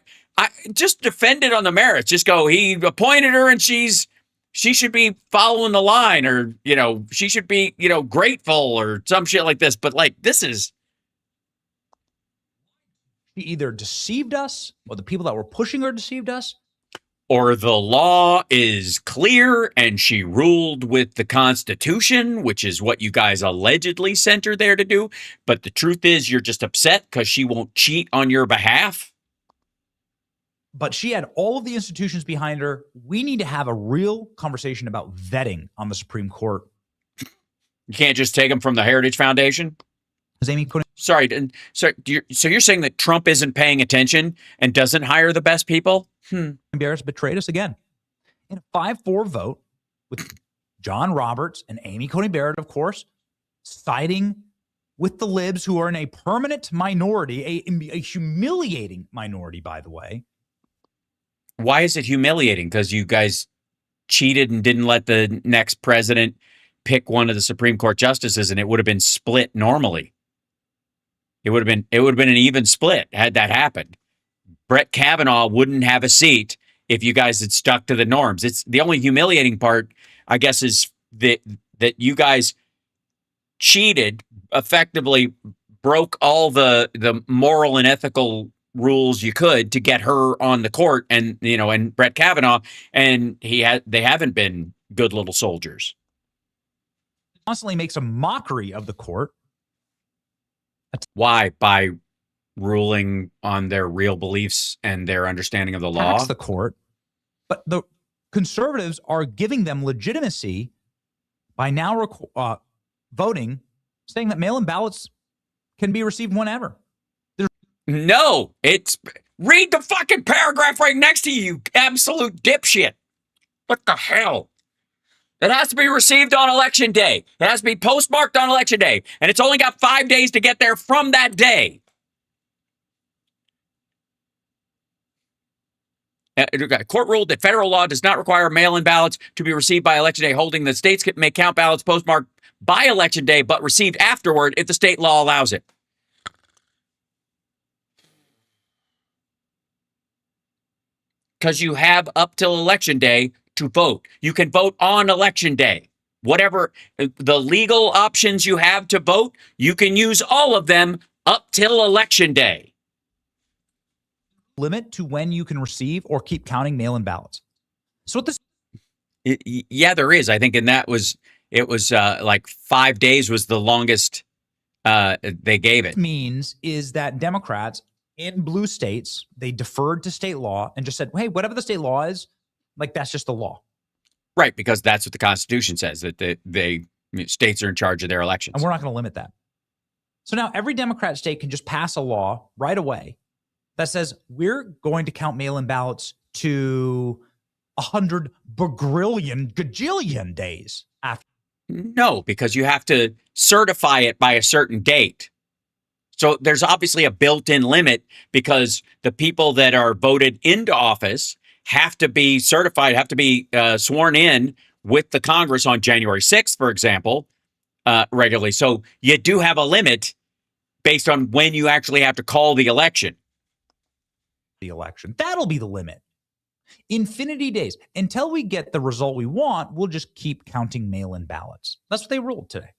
just defend it on the merits. Just go, he appointed her and she should be following the line, or, she should be, grateful or some shit like this. But like, this is... She either deceived us, or the people that were pushing her deceived us. Or the law is clear and she ruled with the Constitution, which is what you guys allegedly sent her there to do. But the truth is you're just upset because she won't cheat on your behalf. but she had all of the institutions behind her. We need to have a real conversation about vetting on the Supreme Court. You can't just take them from the Heritage Foundation? Sorry, so you're saying that Trump isn't paying attention and doesn't hire the best people? Barrett's betrayed us again. In a 5-4 vote with John Roberts and Amy Coney Barrett, of course, siding with the libs, who are in a permanent minority, a humiliating minority, by the way. Why is it humiliating? Because you guys cheated and didn't let the next president pick one of the Supreme Court justices, and it would have been split normally. It would have been an even split had that happened. Brett Kavanaugh wouldn't have a seat if you guys had stuck to the norms. It's the only humiliating part, I guess, is that you guys cheated, effectively broke all the moral and ethical rules you could to get her on the court, and and Brett Kavanaugh, and they haven't been good little soldiers. Constantly makes a mockery of the court. Why? By ruling on their real beliefs and their understanding of the law? Attacks the court. But the conservatives are giving them legitimacy by now voting, saying that mail-in ballots can be received whenever. No, read the fucking paragraph right next to you absolute dipshit. What the hell? It has to be received on Election Day. It has to be postmarked on Election Day. And it's only got 5 days to get there from that day. Court ruled that federal law does not require mail-in ballots to be received by Election Day, holding that states may count ballots postmarked by Election Day, but received afterward if the state law allows it. Because you have up till Election Day to vote. You can vote on Election Day. Whatever the legal options you have to vote, you can use all of them up till Election Day. Limit to when you can receive or keep counting mail-in ballots. So what this... Yeah, there is. I think, and it was like 5 days was the longest they gave it. Means is that Democrats in blue states, they deferred to state law and just said, hey, whatever the state law is, like, that's just the law. Right, because that's what the Constitution says, that states are in charge of their elections. And we're not going to limit that. So now every Democrat state can just pass a law right away that says we're going to count mail-in ballots to 100 gajillion days after. No, because you have to certify it by a certain date. So there's obviously a built-in limit, because the people that are voted into office have to be certified, have to be sworn in with the Congress on January 6th, for example, regularly. So you do have a limit based on when you actually have to call the election. That'll be the limit. Infinity days. Until we get the result we want, we'll just keep counting mail-in ballots. That's what they ruled today.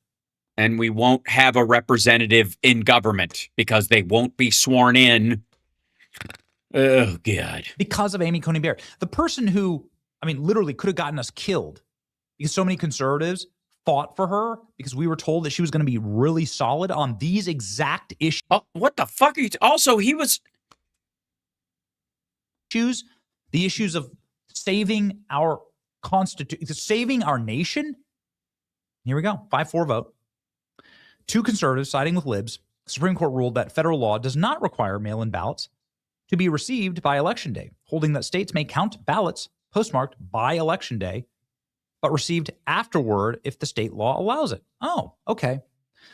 And we won't have a representative in government because they won't be sworn in. Oh, God. Because of Amy Coney Barrett. The person who, literally could have gotten us killed, because so many conservatives fought for her because we were told that she was going to be really solid on these exact issues. Oh, what the fuck are you... Also, he was... The issues of saving our constitution, saving our nation. Here we go. 5-4 vote. 2 conservatives siding with libs. The Supreme Court ruled that federal law does not require mail-in ballots to be received by Election Day, holding that states may count ballots postmarked by Election Day, but received afterward if the state law allows it. Oh, okay.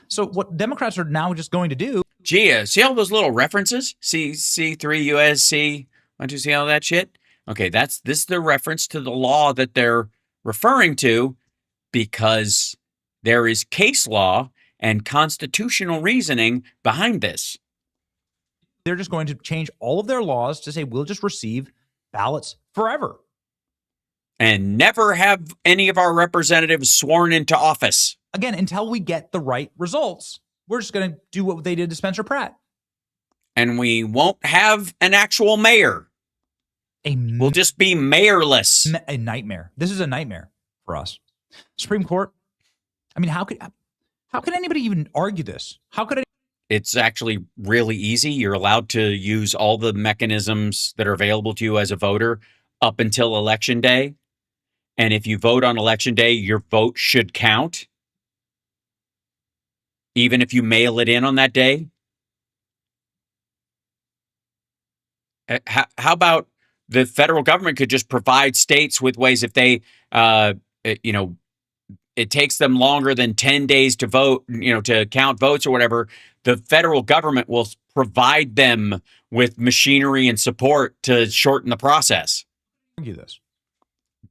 So what Democrats are now just going to do... Gee, see all those little references? C3 USC... Want to see all that shit? Okay, this is the reference to the law that they're referring to, because there is case law and constitutional reasoning behind this. They're just going to change all of their laws to say we'll just receive ballots forever. And never have any of our representatives sworn into office. Again, until we get the right results, we're just going to do what they did to Spencer Pratt. And we won't have an actual mayor. We'll just be mayorless. A nightmare. This is a nightmare for us. Supreme Court. How could anybody even argue this? How could it's actually really easy. You're allowed to use all the mechanisms that are available to you as a voter up until election day. And if you vote on election day, your vote should count, even if you mail it in on that day. How about the federal government could just provide states with ways if they, it takes them longer than 10 days to vote, to count votes or whatever, the federal government will provide them with machinery and support to shorten the process. Argue this.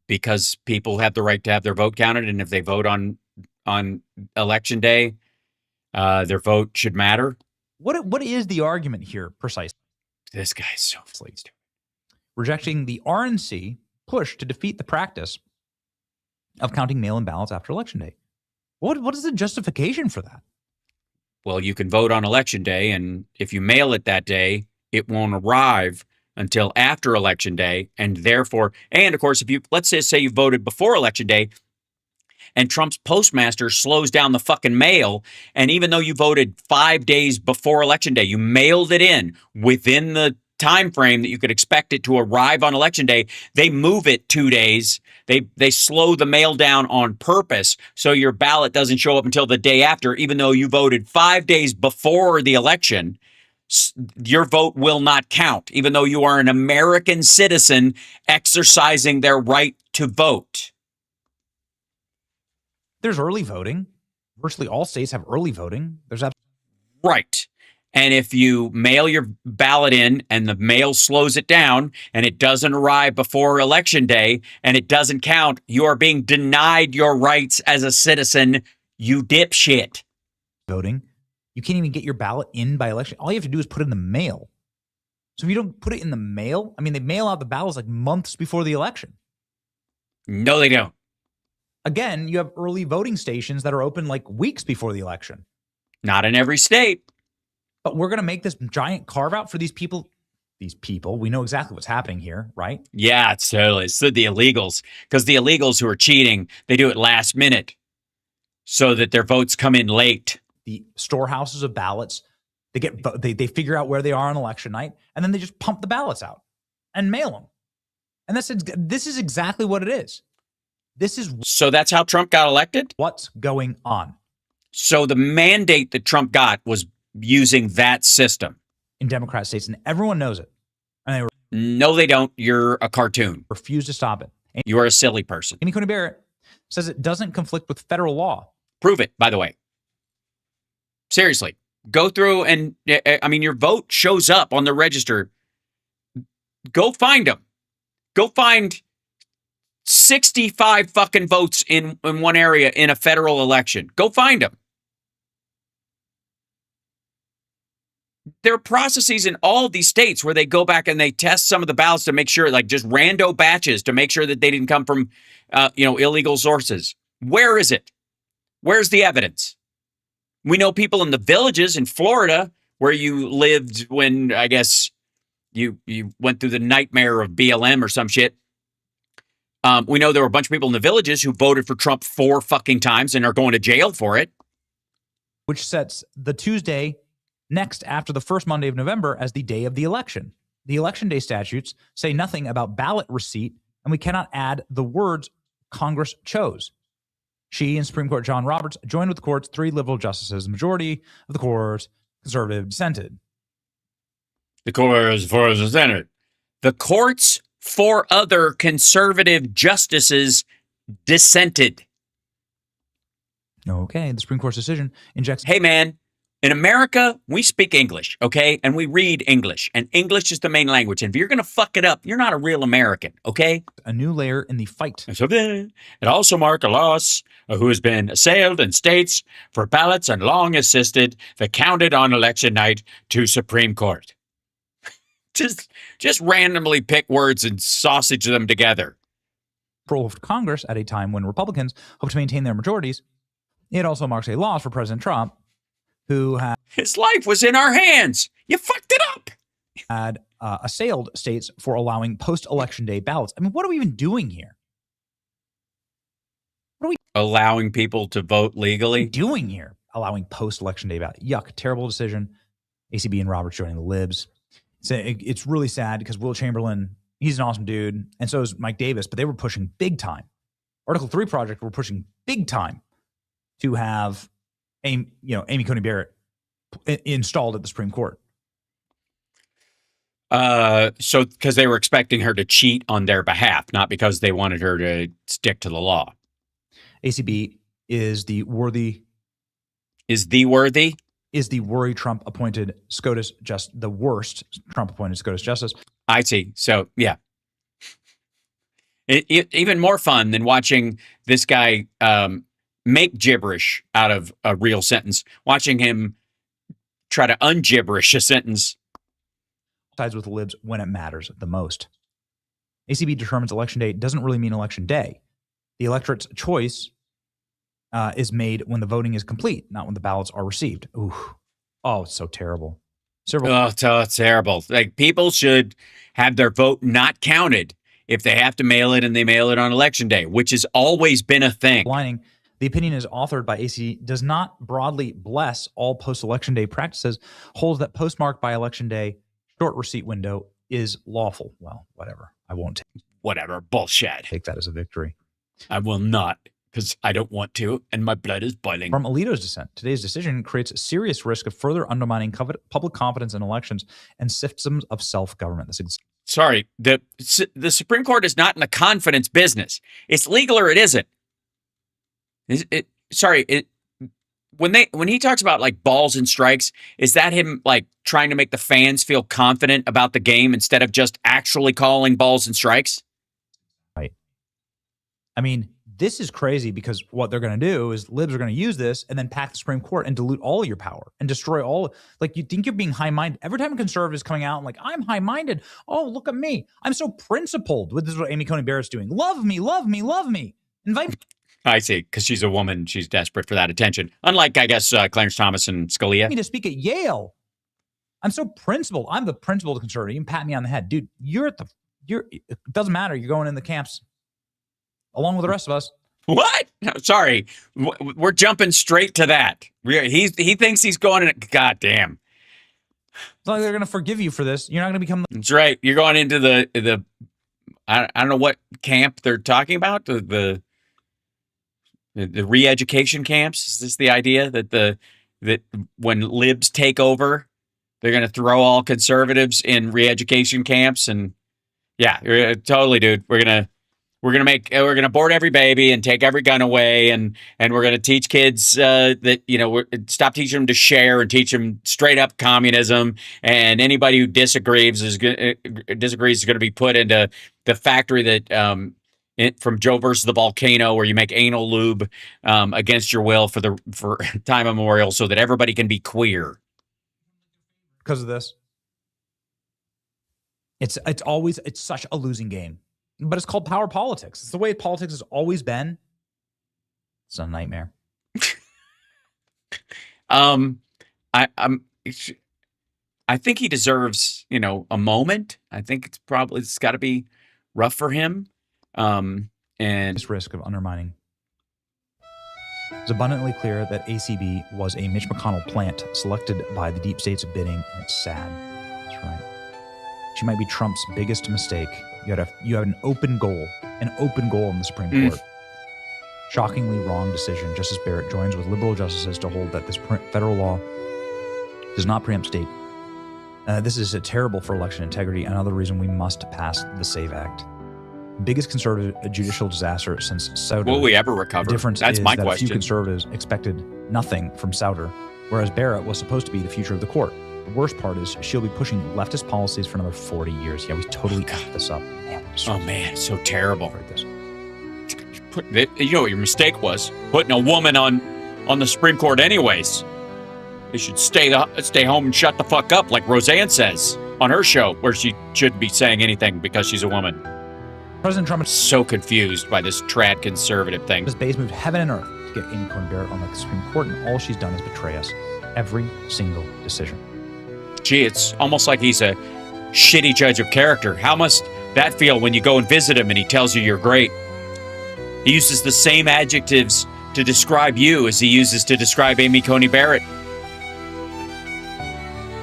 Because people have the right to have their vote counted, and if they vote on election day, their vote should matter. What is the argument here precisely? This guy's so stupid. Rejecting the RNC push to defeat the practice of counting mail-in ballots after election day. What is the justification for that? Well, you can vote on election day, and if you mail it that day, it won't arrive until after election day, and therefore, and of course, if you, let's say you voted before election day, and Trump's postmaster slows down the fucking mail, and even though you voted 5 days before election day, you mailed it in within the time frame that you could expect it to arrive on election day, they move it 2 days. They slow the mail down on purpose so your ballot doesn't show up until the day after, even though you voted 5 days before the election. Your vote will not count, even though you are an American citizen exercising their right to vote. There's early voting. Virtually all states have early voting. Right. And if you mail your ballot in and the mail slows it down and it doesn't arrive before election day and it doesn't count, you are being denied your rights as a citizen, you dipshit. Voting. You can't even get your ballot in by election. All you have to do is put it in the mail. So if you don't put it in the mail, I mean, they mail out the ballots like months before the election. No, they don't. Again, you have early voting stations that are open like weeks before the election. Not in every state. But we're going to make this giant carve out for these people. These people, we know exactly what's happening here, right? Yeah, it's totally. It's the illegals. Because the illegals who are cheating, they do it last minute so that their votes come in late. The storehouses of ballots, they figure out where they are on election night, and then they just pump the ballots out and mail them. And this is exactly what it is. So that's how Trump got elected? What's going on? So the mandate that Trump got was using that system. In Democrat states, and everyone knows it. And no, they don't. You're a cartoon. Refuse to stop it. You are a silly person. Amy Coney Barrett says it doesn't conflict with federal law. Prove it, by the way. Seriously. Go through and, I mean, your vote shows up on the register. Go find them. Go find 65 fucking votes in one area in a federal election. Go find them. There are processes in all of these states where they go back and they test some of the ballots to make sure, like just rando batches to make sure that they didn't come from, illegal sources. Where is it? Where's the evidence? We know people in the villages in Florida where you lived when, I guess, you went through the nightmare of BLM or some shit. We know there were a bunch of people in the villages who voted for Trump 4 fucking times and are going to jail for it. Which sets the Tuesday next after the first Monday of November as the day of the election. The election day statutes say nothing about ballot receipt, and we cannot add the words Congress chose. She and Supreme Court John Roberts joined with the court's 3 liberal justices. The majority of the court conservative dissented. The court is for the Senate. The court's 4 other conservative justices dissented. Okay, the Supreme Court's decision injects... Hey, man. In America, we speak English, okay? And we read English. And English is the main language. And if you're going to fuck it up, you're not a real American, okay? A new layer in the fight. It also marked a loss who has been assailed in states for ballots and long assisted the counted on election night to Supreme Court. Just randomly pick words and sausage them together. Pro Congress at a time when Republicans hope to maintain their majorities. It also marks a loss for President Trump, who had... His life was in our hands. You fucked it up. Had assailed states for allowing post-election day ballots. I mean, what are we even doing here? What are we allowing people to vote legally? Doing here? allowing post-election day ballot. Yuck, terrible decision. ACB and Roberts joining the libs. So it's really sad because Will Chamberlain, he's an awesome dude, and so is Mike Davis, but they were pushing big time. Article 3 Project were pushing big time to have Amy Coney Barrett installed at the Supreme Court. So because they were expecting her to cheat on their behalf, not because they wanted her to stick to the law. ACB is the worry Trump appointed SCOTUS the worst Trump appointed SCOTUS justice. I see. So yeah, it even more fun than watching this guy make gibberish out of a real sentence. Watching him try to ungibberish a sentence. Sides with the libs when it matters the most. ACB determines election day doesn't really mean election day. The electorate's choice is made when the voting is complete, not when the ballots are received. Ooh. Oh, it's so terrible. Oh, it's terrible. Like, people should have their vote not counted if they have to mail it, and they mail it on election day, which has always been a thing. The opinion is authored by AC, does not broadly bless all post-election day practices, holds that postmarked by election day short receipt window is lawful. Well, whatever. I won't take whatever. Bullshit. Take that as a victory. I will not, because I don't want to, and my blood is boiling. From Alito's dissent, today's decision creates a serious risk of further undermining public confidence in elections and systems of self-government. Sorry, the Supreme Court is not in the confidence business. It's legal or it isn't. When he talks about like balls and strikes, is that him like trying to make the fans feel confident about the game instead of just actually calling balls and strikes? Right. I mean, this is crazy because what they're going to do is libs are going to use this and then pack the Supreme Court and dilute all your power and destroy all. Like, you think you're being high-minded. Every time a conservative is coming out and like, I'm high-minded. Oh, look at me. I'm so principled. This is what Amy Coney Barrett's doing. Love me, love me, love me. Invite me. I see, because she's a woman. She's desperate for that attention. Unlike, I guess, Clarence Thomas and Scalia. Me to speak at Yale. I'm so principled. I'm the principled conservative. You can pat me on the head. Dude, it doesn't matter. You're going in the camps along with the rest of us. What? No, sorry. We're jumping straight to that. He thinks he's going in. God damn. It's not like they're going to forgive you for this. You're not going to become. That's right. You're going into the I don't know what camp they're talking about. The re-education camps. Is this the idea that when libs take over, they're going to throw all conservatives in re-education camps? And yeah, totally, dude. We're gonna board every baby and take every gun away, and we're gonna teach kids that stop teaching them to share and teach them straight up communism. And anybody who disagrees is going to be put into the factory that from Joe versus the Volcano, where you make anal lube against your will for time immemorial, so that everybody can be queer. Because of this, it's such a losing game. But it's called power politics. It's the way politics has always been. It's a nightmare. I think he deserves, a moment. I think it's got to be rough for him. And this risk of undermining. It's abundantly clear that ACB was a Mitch McConnell plant selected by the deep state's bidding, and it's sad. That's right. She might be Trump's biggest mistake. You have an open goal in the Supreme Court. Shockingly wrong decision. Justice Barrett joins with liberal justices to hold that this federal law does not preempt state. This is terrible for election integrity. Another reason we must pass the SAVE Act. Biggest conservative judicial disaster since Souter. Will we ever recover? The difference That's is my that question. A few conservatives expected nothing from Souter, whereas Barrett was supposed to be the future of the court. The worst part is she'll be pushing leftist policies for another 40 years. Yeah, we totally effed this up. Man, it's so terrible. You know what your mistake was? Putting a woman on the Supreme Court anyways. They should stay home and shut the fuck up, like Roseanne says on her show, where she shouldn't be saying anything because she's a woman. President Trump is so confused by this trad conservative thing. His base moved heaven and earth to get Amy Coney Barrett on the Supreme Court, and all she's done is betray us. Every single decision. Gee, it's almost like he's a shitty judge of character. How must that feel when you go and visit him and he tells you you're great? He uses the same adjectives to describe you as he uses to describe Amy Coney Barrett.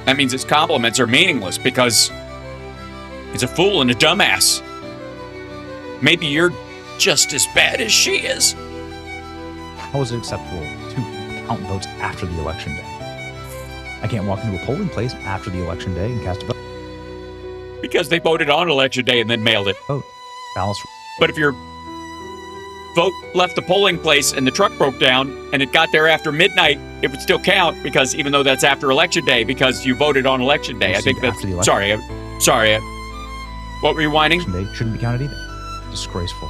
That means his compliments are meaningless because he's a fool and a dumbass. Maybe you're just as bad as she is. How is it acceptable to count votes after the election day? I can't walk into a polling place after the election day and cast a vote. Because they voted on election day and then mailed it. Vote. Balance. But if your vote left the polling place and the truck broke down and it got there after midnight, it would still count because even though that's after election day, because you voted on election day. I think that's sorry. What were you whining? Election day shouldn't be counted either. Disgraceful.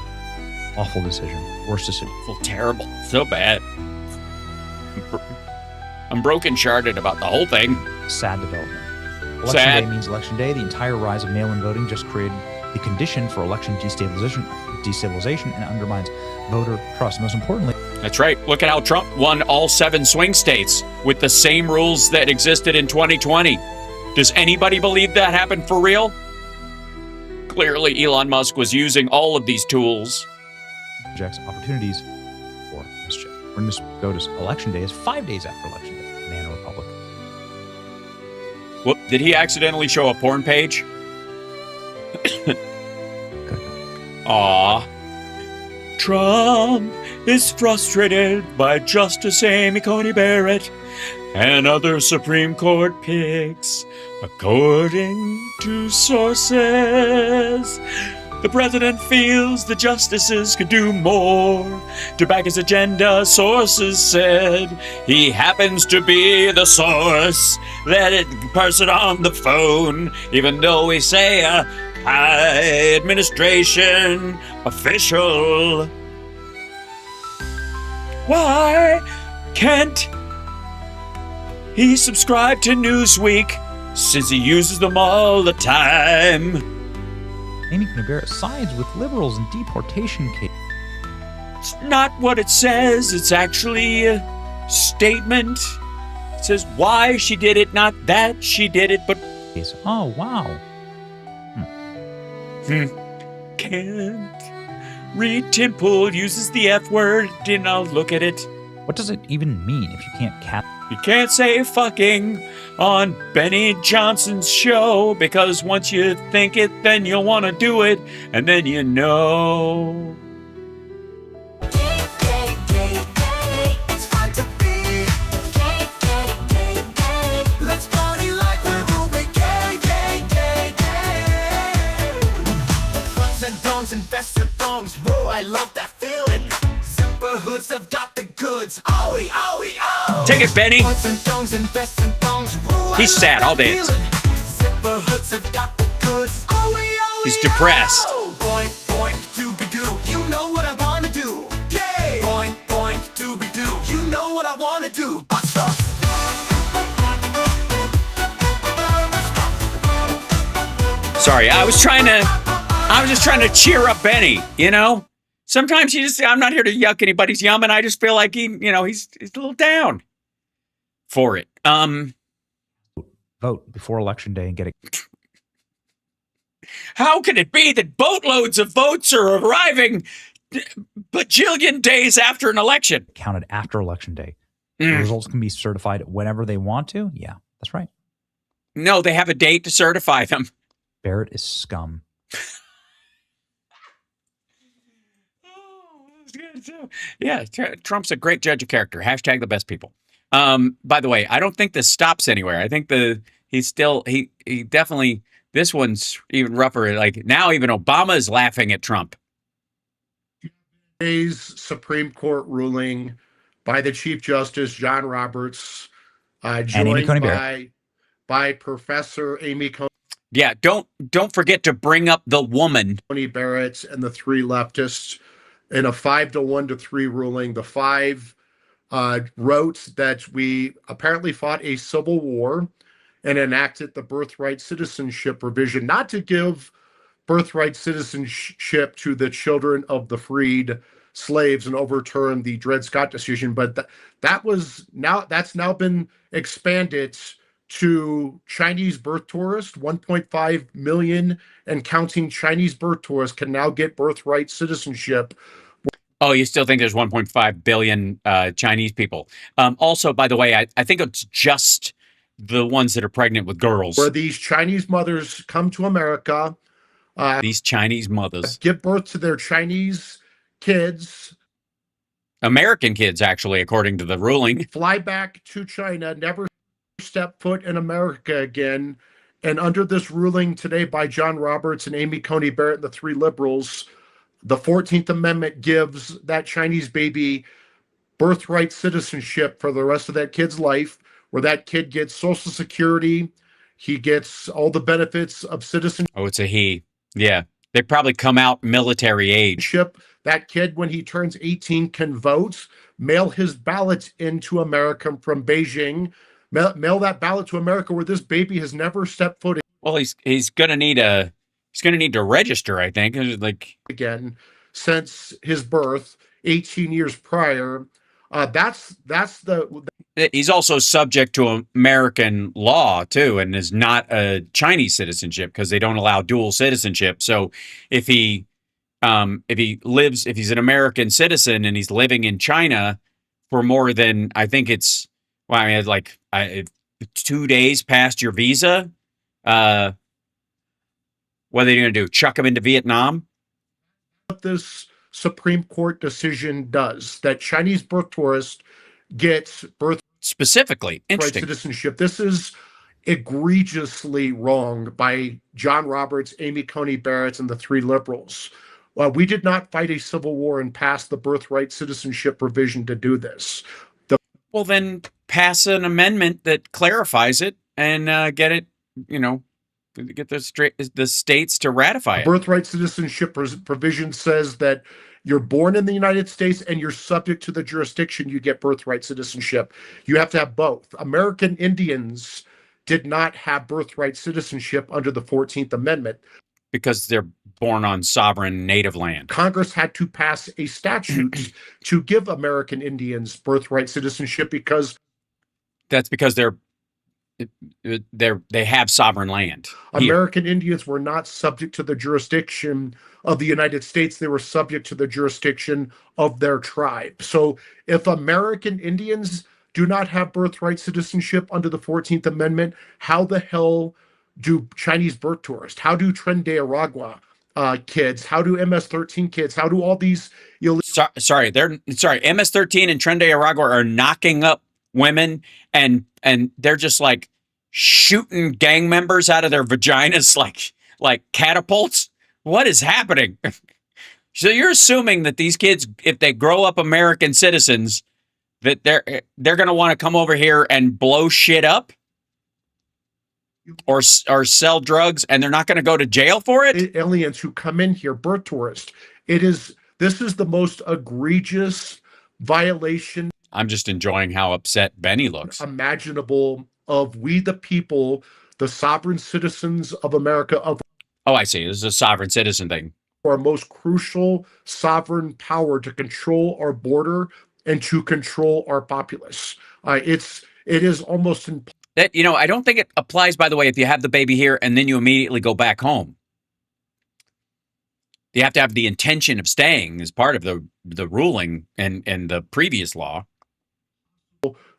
Awful decision. Worst decision. Terrible. So bad. I'm broken sharded about the whole thing. Sad development. Election day means election day. The entire rise of mail-in voting just created the condition for election destabilization and undermines voter trust. Most importantly, that's right. Look at how Trump won all 7 swing states with the same rules that existed in 2020. Does anybody believe that happened for real? Clearly, Elon Musk was using all of these tools. Projects opportunities for mischief. We're going to go to election day is 5 days after election day. Banana Republic. Whoop, did he accidentally show a porn page? Aw. Trump is frustrated by Justice Amy Coney Barrett and other Supreme Court picks. According to sources, the president feels the justices could do more to back his agenda. Sources said he happens to be the source, that person on the phone, even though we say a high administration official. Why can't he subscribe to Newsweek since he uses them all the time? Amy Coney Barrett sides with liberals in deportation case. It's not what it says. It's actually a statement. It says why she did it, not that she did it, but... Oh, wow. Can't read Temple uses the F word, and I'll look at it. What does it even mean if you can't You can't say fucking on Benny Johnson's show, because once you think it, then you'll want to do it, and then you know. I love that feeling. Zipper hoods have got the goods. Owie, owie, owie. Take it, Benny. He's sad. I'll dance. Zipper hoods have got the goods. Owie, owie, he's depressed. Boink, boink, dooby-doo. You know what I wanna do. Yay! Boink, boink, dooby-doo. You know what I wanna do. Basta. Sorry, I was just trying to cheer up Benny, you know? Sometimes I'm not here to yuck anybody's yum, and I just feel like he's a little down for it. Vote before election day and get it. How can it be that boatloads of votes are arriving bajillion days after an election? Counted after election day. The results can be certified whenever they want to? Yeah, that's right. No, they have a date to certify them. Barrett is scum. Yeah, Trump's a great judge of character. Hashtag the best people. By the way, I don't think this stops anywhere. I think he definitely, this one's even rougher. Like now even Obama is laughing at Trump. Today's Supreme Court ruling by the Chief Justice John Roberts, joined by Professor Amy Coney. Yeah, don't forget to bring up the woman. Coney Barrett and the 3 leftists in a 5-1-3 ruling. The 5 wrote that we apparently fought a civil war and enacted the birthright citizenship provision, not to give birthright citizenship to the children of the freed slaves and overturn the Dred Scott decision, but that's now been expanded to Chinese birth tourists. 1.5 million and counting Chinese birth tourists can now get birthright citizenship. Oh, you still think there's 1.5 billion Chinese people? Also, by the way, I think it's just the ones that are pregnant with girls. Where these Chinese mothers come to America. These Chinese mothers give birth to their Chinese kids. American kids, actually, according to the ruling. Fly back to China, never step foot in America again. And under this ruling today by John Roberts and Amy Coney Barrett and the three liberals, the 14th Amendment gives that Chinese baby birthright citizenship for the rest of that kid's life, where that kid gets Social Security. He gets all the benefits of citizenship. Oh, it's a he. Yeah. They probably come out military age. That kid, when he turns 18, can vote, mail his ballot into America from Beijing, mail that ballot to America where this baby has never stepped foot in. Well, he's gonna need to register, I think. Like again, since his birth, 18 years prior. He's also subject to American law too, and is not a Chinese citizenship because they don't allow dual citizenship. So if he's an American citizen and he's living in China for more than, I think it's, 2 days past your visa, what are they going to do? Chuck him into Vietnam? What this Supreme Court decision does, that Chinese birth tourist gets birth specifically citizenship. This is egregiously wrong by John Roberts, Amy Coney Barrett, and the three liberals. We did not fight a civil war and pass the birthright citizenship provision to do this. Well, then pass an amendment that clarifies it and get it, get the states to ratify it. Birthright citizenship provision says that you're born in the United States and you're subject to the jurisdiction, you get birthright citizenship. You have to have both. American Indians did not have birthright citizenship under the 14th Amendment. Because they're born on sovereign native land. Congress had to pass a statute to give American Indians birthright citizenship because they have sovereign land. American Indians were not subject to the jurisdiction of the United States. They were subject to the jurisdiction of their tribe. So if American Indians do not have birthright citizenship under the 14th Amendment, how the hell do Chinese birth tourists? How do Tren de Aragua kids? How do MS-13 kids? How do all these Sorry, MS-13 and Tren de Aragua are knocking up women and they're just like shooting gang members out of their vaginas like catapults. What is happening? So you're assuming that these kids, if they grow up American citizens, that they're going to want to come over here and blow shit up? Or sell drugs, and they're not going to go to jail for it? Aliens who come in here, birth tourists. This is the most egregious violation. I'm just enjoying how upset Benny looks. Imaginable of we the people, the sovereign citizens of America. Oh, I see. This is a sovereign citizen thing. Our most crucial sovereign power to control our border and to control our populace. It is almost impossible. That, I don't think it applies, by the way, if you have the baby here and then you immediately go back home. You have to have the intention of staying as part of the ruling and the previous law.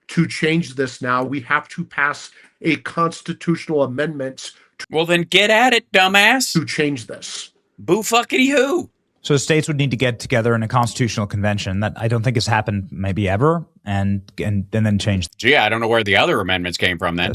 To change this now, we have to pass a constitutional amendment. Well, then get at it, dumbass. To change this. Boo fuckity who. So the states would need to get together in a constitutional convention that I don't think has happened maybe ever, and then change. Gee, I don't know where the other amendments came from then.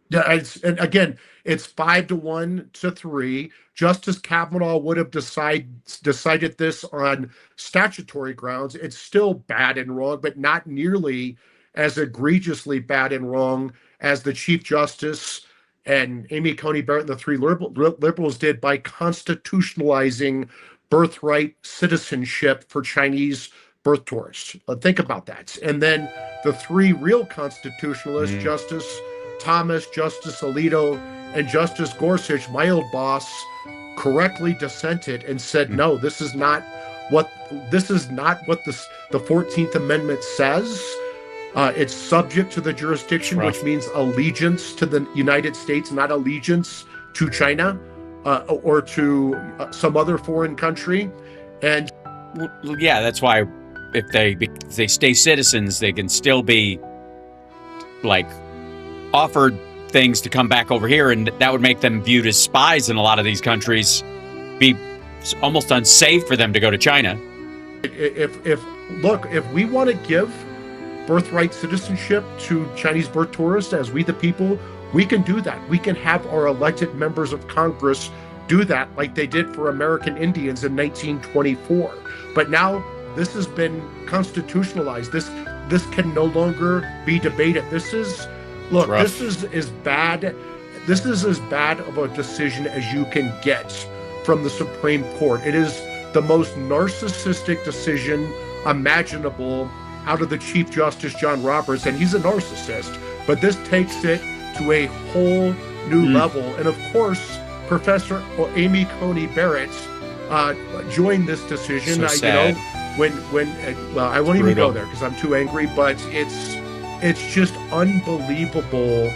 Yeah, and again, it's 5-1 to 3. Justice Kavanaugh would have decided this on statutory grounds. It's still bad and wrong, but not nearly as egregiously bad and wrong as the Chief Justice and Amy Coney Barrett and the three liberals did by constitutionalizing birthright citizenship for Chinese birth tourists. Think about that. And then the three real constitutionalists, Justice Thomas, Justice Alito, and Justice Gorsuch, my old boss, correctly dissented and said, no, this is not what the 14th Amendment says. It's subject to the jurisdiction, which means allegiance to the United States, not allegiance to China or to some other foreign country. And Well, yeah, that's why if they stay citizens, they can still be like offered things to come back over here, and that would make them viewed as spies in a lot of these countries. Be almost unsafe for them to go to China. If we want to give birthright citizenship to Chinese birth tourists as we the people, we can do that. We can have our elected members of Congress do that like they did for American Indians in 1924. But now this has been constitutionalized. This can no longer be debated. This is as bad. This is as bad of a decision as you can get from the Supreme Court. It is the most narcissistic decision imaginable out of the Chief Justice John Roberts, and he's a narcissist. But this takes it to a whole new level. And of course, Professor Amy Coney Barrett joined this decision. So sad. I won't even go there because I'm too angry. But it's just unbelievable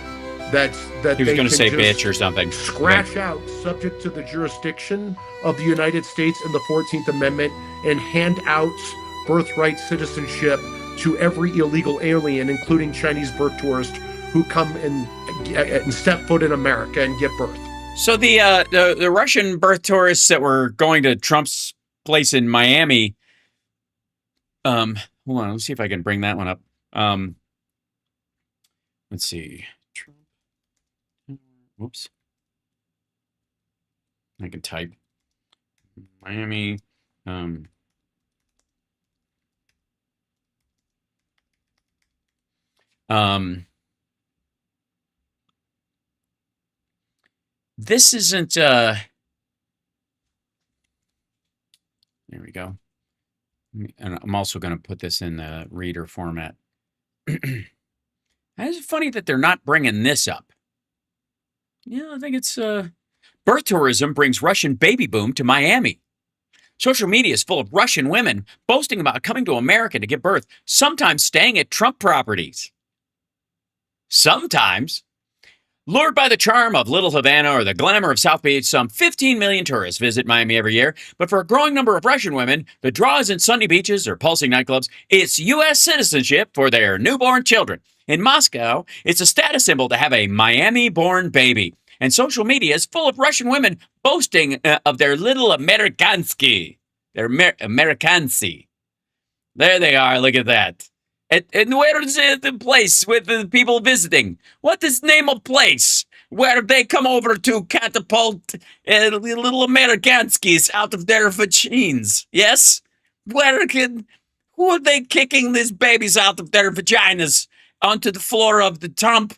that He was they going to can say just bitch or something. scratch out subject to the jurisdiction of the United States in the 14th Amendment and hand out birthright citizenship to every illegal alien, including Chinese birth tourists who come and step foot in America and give birth. So the Russian birth tourists that were going to Trump's place in Miami. Hold on, let's see if I can bring that one up. Let's see. Whoops. I can type Miami. This isn't. There we go. And I'm also going to put this in the reader format. It's funny that they're not bringing this up. Yeah, I think it's birth tourism brings Russian baby boom to Miami. Social media is full of Russian women boasting about coming to America to give birth, sometimes staying at Trump properties. Sometimes. Lured by the charm of Little Havana or the glamour of South Beach, some 15 million tourists visit Miami every year. But for a growing number of Russian women, the draw isn't sunny beaches or pulsing nightclubs. It's U.S. citizenship for their newborn children. In Moscow, it's a status symbol to have a Miami-born baby. And social media is full of Russian women boasting of their little Amerikansky. Their Amerikancy. There they are, look at that. And where is the place with the people visiting? What is the name of place where they come over to catapult little Amerikanskis out of their vaginas? Yes? Who are they kicking these babies out of their vaginas onto the floor of the Trump?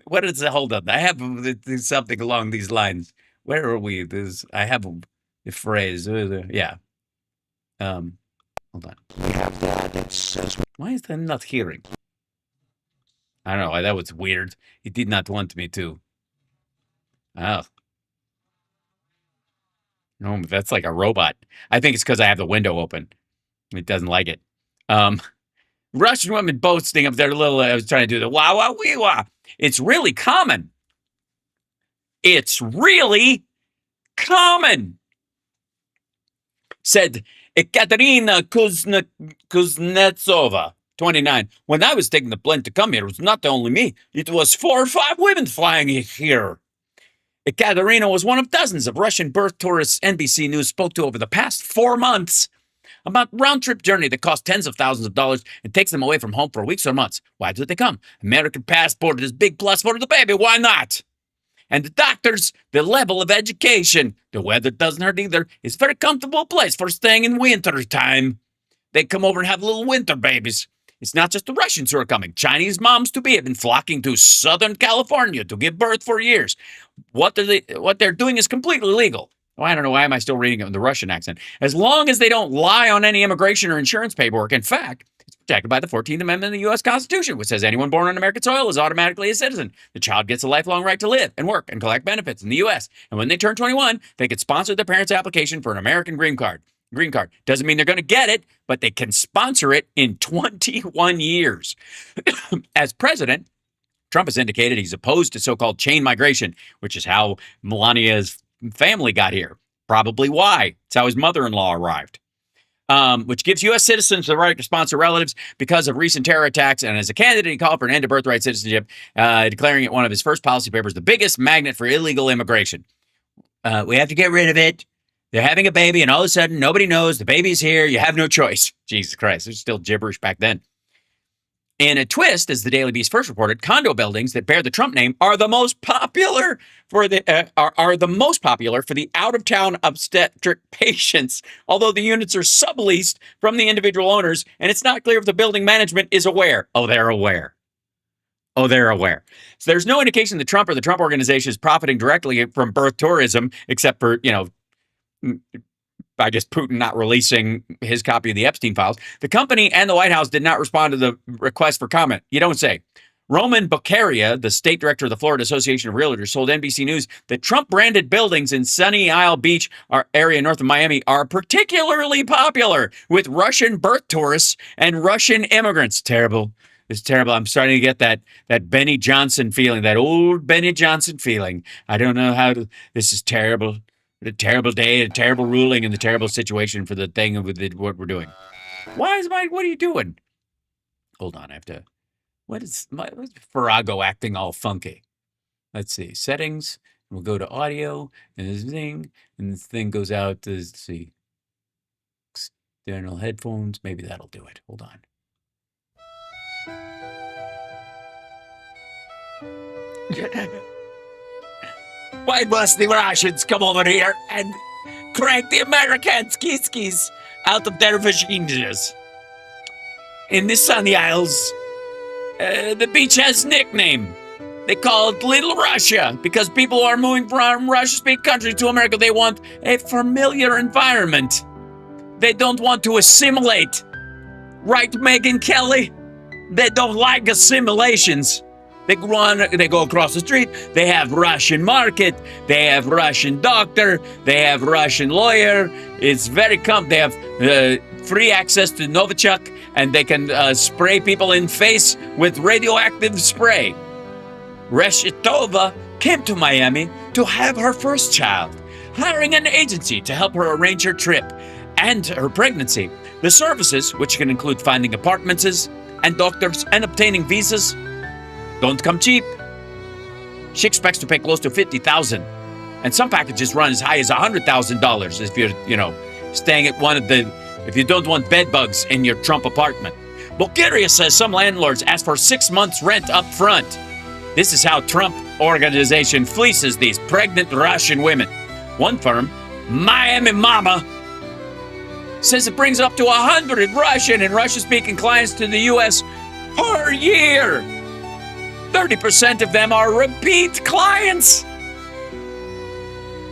What is it? Hold on. I have something along these lines. Where are we? I have a phrase. Yeah. Hold on. We have that says. Why is that not hearing? I don't know. That was weird. He did not want me to. Oh. No, that's like a robot. I think it's because I have the window open. It doesn't like it. Russian women boasting of their little. I was trying to do the wah wah wee wah. It's really common. It's really common. Said Ekaterina Kuznetsova, 29. When I was taking the plane to come here, it was not only me. It was 4 or 5 women flying here. Ekaterina was one of dozens of Russian birth tourists NBC News spoke to over the past 4 months about round-trip journey that costs tens of thousands of dollars and takes them away from home for weeks or months. Why did they come? American passport is big plus for the baby. Why not? And the doctors, the level of education, the weather doesn't hurt either. It's a very comfortable place for staying in winter time. They come over and have little winter babies. It's not just the Russians who are coming. Chinese moms-to-be have been flocking to Southern California to give birth for years. What they're doing is completely legal. Oh, I don't know. Why am I still reading it in the Russian accent? As long as they don't lie on any immigration or insurance paperwork. In fact, it's protected by the 14th Amendment of the U.S. Constitution, which says anyone born on American soil is automatically a citizen. The child gets a lifelong right to live and work and collect benefits in the U.S. And when they turn 21, they can sponsor their parents' application for an American green card. Green card doesn't mean they're going to get it, but they can sponsor it in 21 years. As president, Trump has indicated he's opposed to so-called chain migration, which is how Melania's family got here. Probably why. It's how his mother-in-law arrived. Which gives U.S. citizens the right to sponsor relatives because of recent terror attacks. And as a candidate, he called for an end to birthright citizenship, declaring it one of his first policy papers, the biggest magnet for illegal immigration. We have to get rid of it. They're having a baby, and all of a sudden, nobody knows the baby's here. You have no choice. Jesus Christ, there's still gibberish back then. In a twist, as the Daily Beast first reported, condo buildings that bear the Trump name are the most popular for the out-of-town obstetric patients, although the units are subleased from the individual owners, and it's not clear if the building management is aware. Oh, they're aware. Oh, they're aware. So there's no indication that Trump or the Trump organization is profiting directly from birth tourism, except for, by just Putin not releasing his copy of the Epstein files. The company and the White House did not respond to the request for comment. You don't say. Roman Beccaria, the state director of the Florida Association of Realtors, told NBC News that Trump-branded buildings in Sunny Isle Beach area north of Miami are particularly popular with Russian birth tourists and Russian immigrants. Terrible. It's terrible. I'm starting to get that Benny Johnson feeling, that old Benny Johnson feeling. I don't know how to. This is terrible. A terrible day, a terrible ruling, and the terrible situation for the thing with what we're doing. What are you doing? Hold on, I have to. What's Farrago acting all funky? Let's see. Settings. We'll go to audio, and this thing goes out to, let's see. External headphones. Maybe that'll do it. Hold on. Why must the Russians come over here and crank the American skis out of their vaginas? In the Sunny Isles, the beach has a nickname. They call it Little Russia because people who are moving from Russian-speaking countries to America, they want a familiar environment. They don't want to assimilate. Right, Megyn Kelly? They don't like assimilations. They go across the street. They have Russian market. They have Russian doctor. They have Russian lawyer. It's very They have free access to Novichok, and they can spray people in face with radioactive spray. Reshetova came to Miami to have her first child, hiring an agency to help her arrange her trip and her pregnancy. The services, which can include finding apartments and doctors and obtaining visas, don't come cheap. She expects to pay close to $50,000, and some packages run as high as $100,000 if you're, staying at if you don't want bed bugs in your Trump apartment. Bulgaria says some landlords ask for 6 months rent up front. This is how Trump organization fleeces these pregnant Russian women. One firm, Miami Mama, says it brings up to 100 Russian and Russian-speaking clients to the U.S. per year. 30% of them are repeat clients.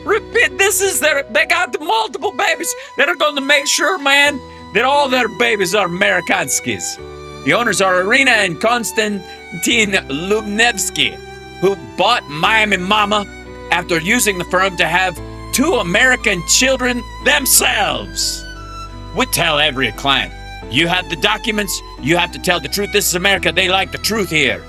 Repeat, they got multiple babies that are going to make sure, man, that all their babies are Amerikanskis. The owners are Irina and Konstantin Lubnevsky, who bought Miami Mama after using the firm to have 2 American children themselves. We tell every client, you have the documents, you have to tell the truth. This is America. They like the truth here.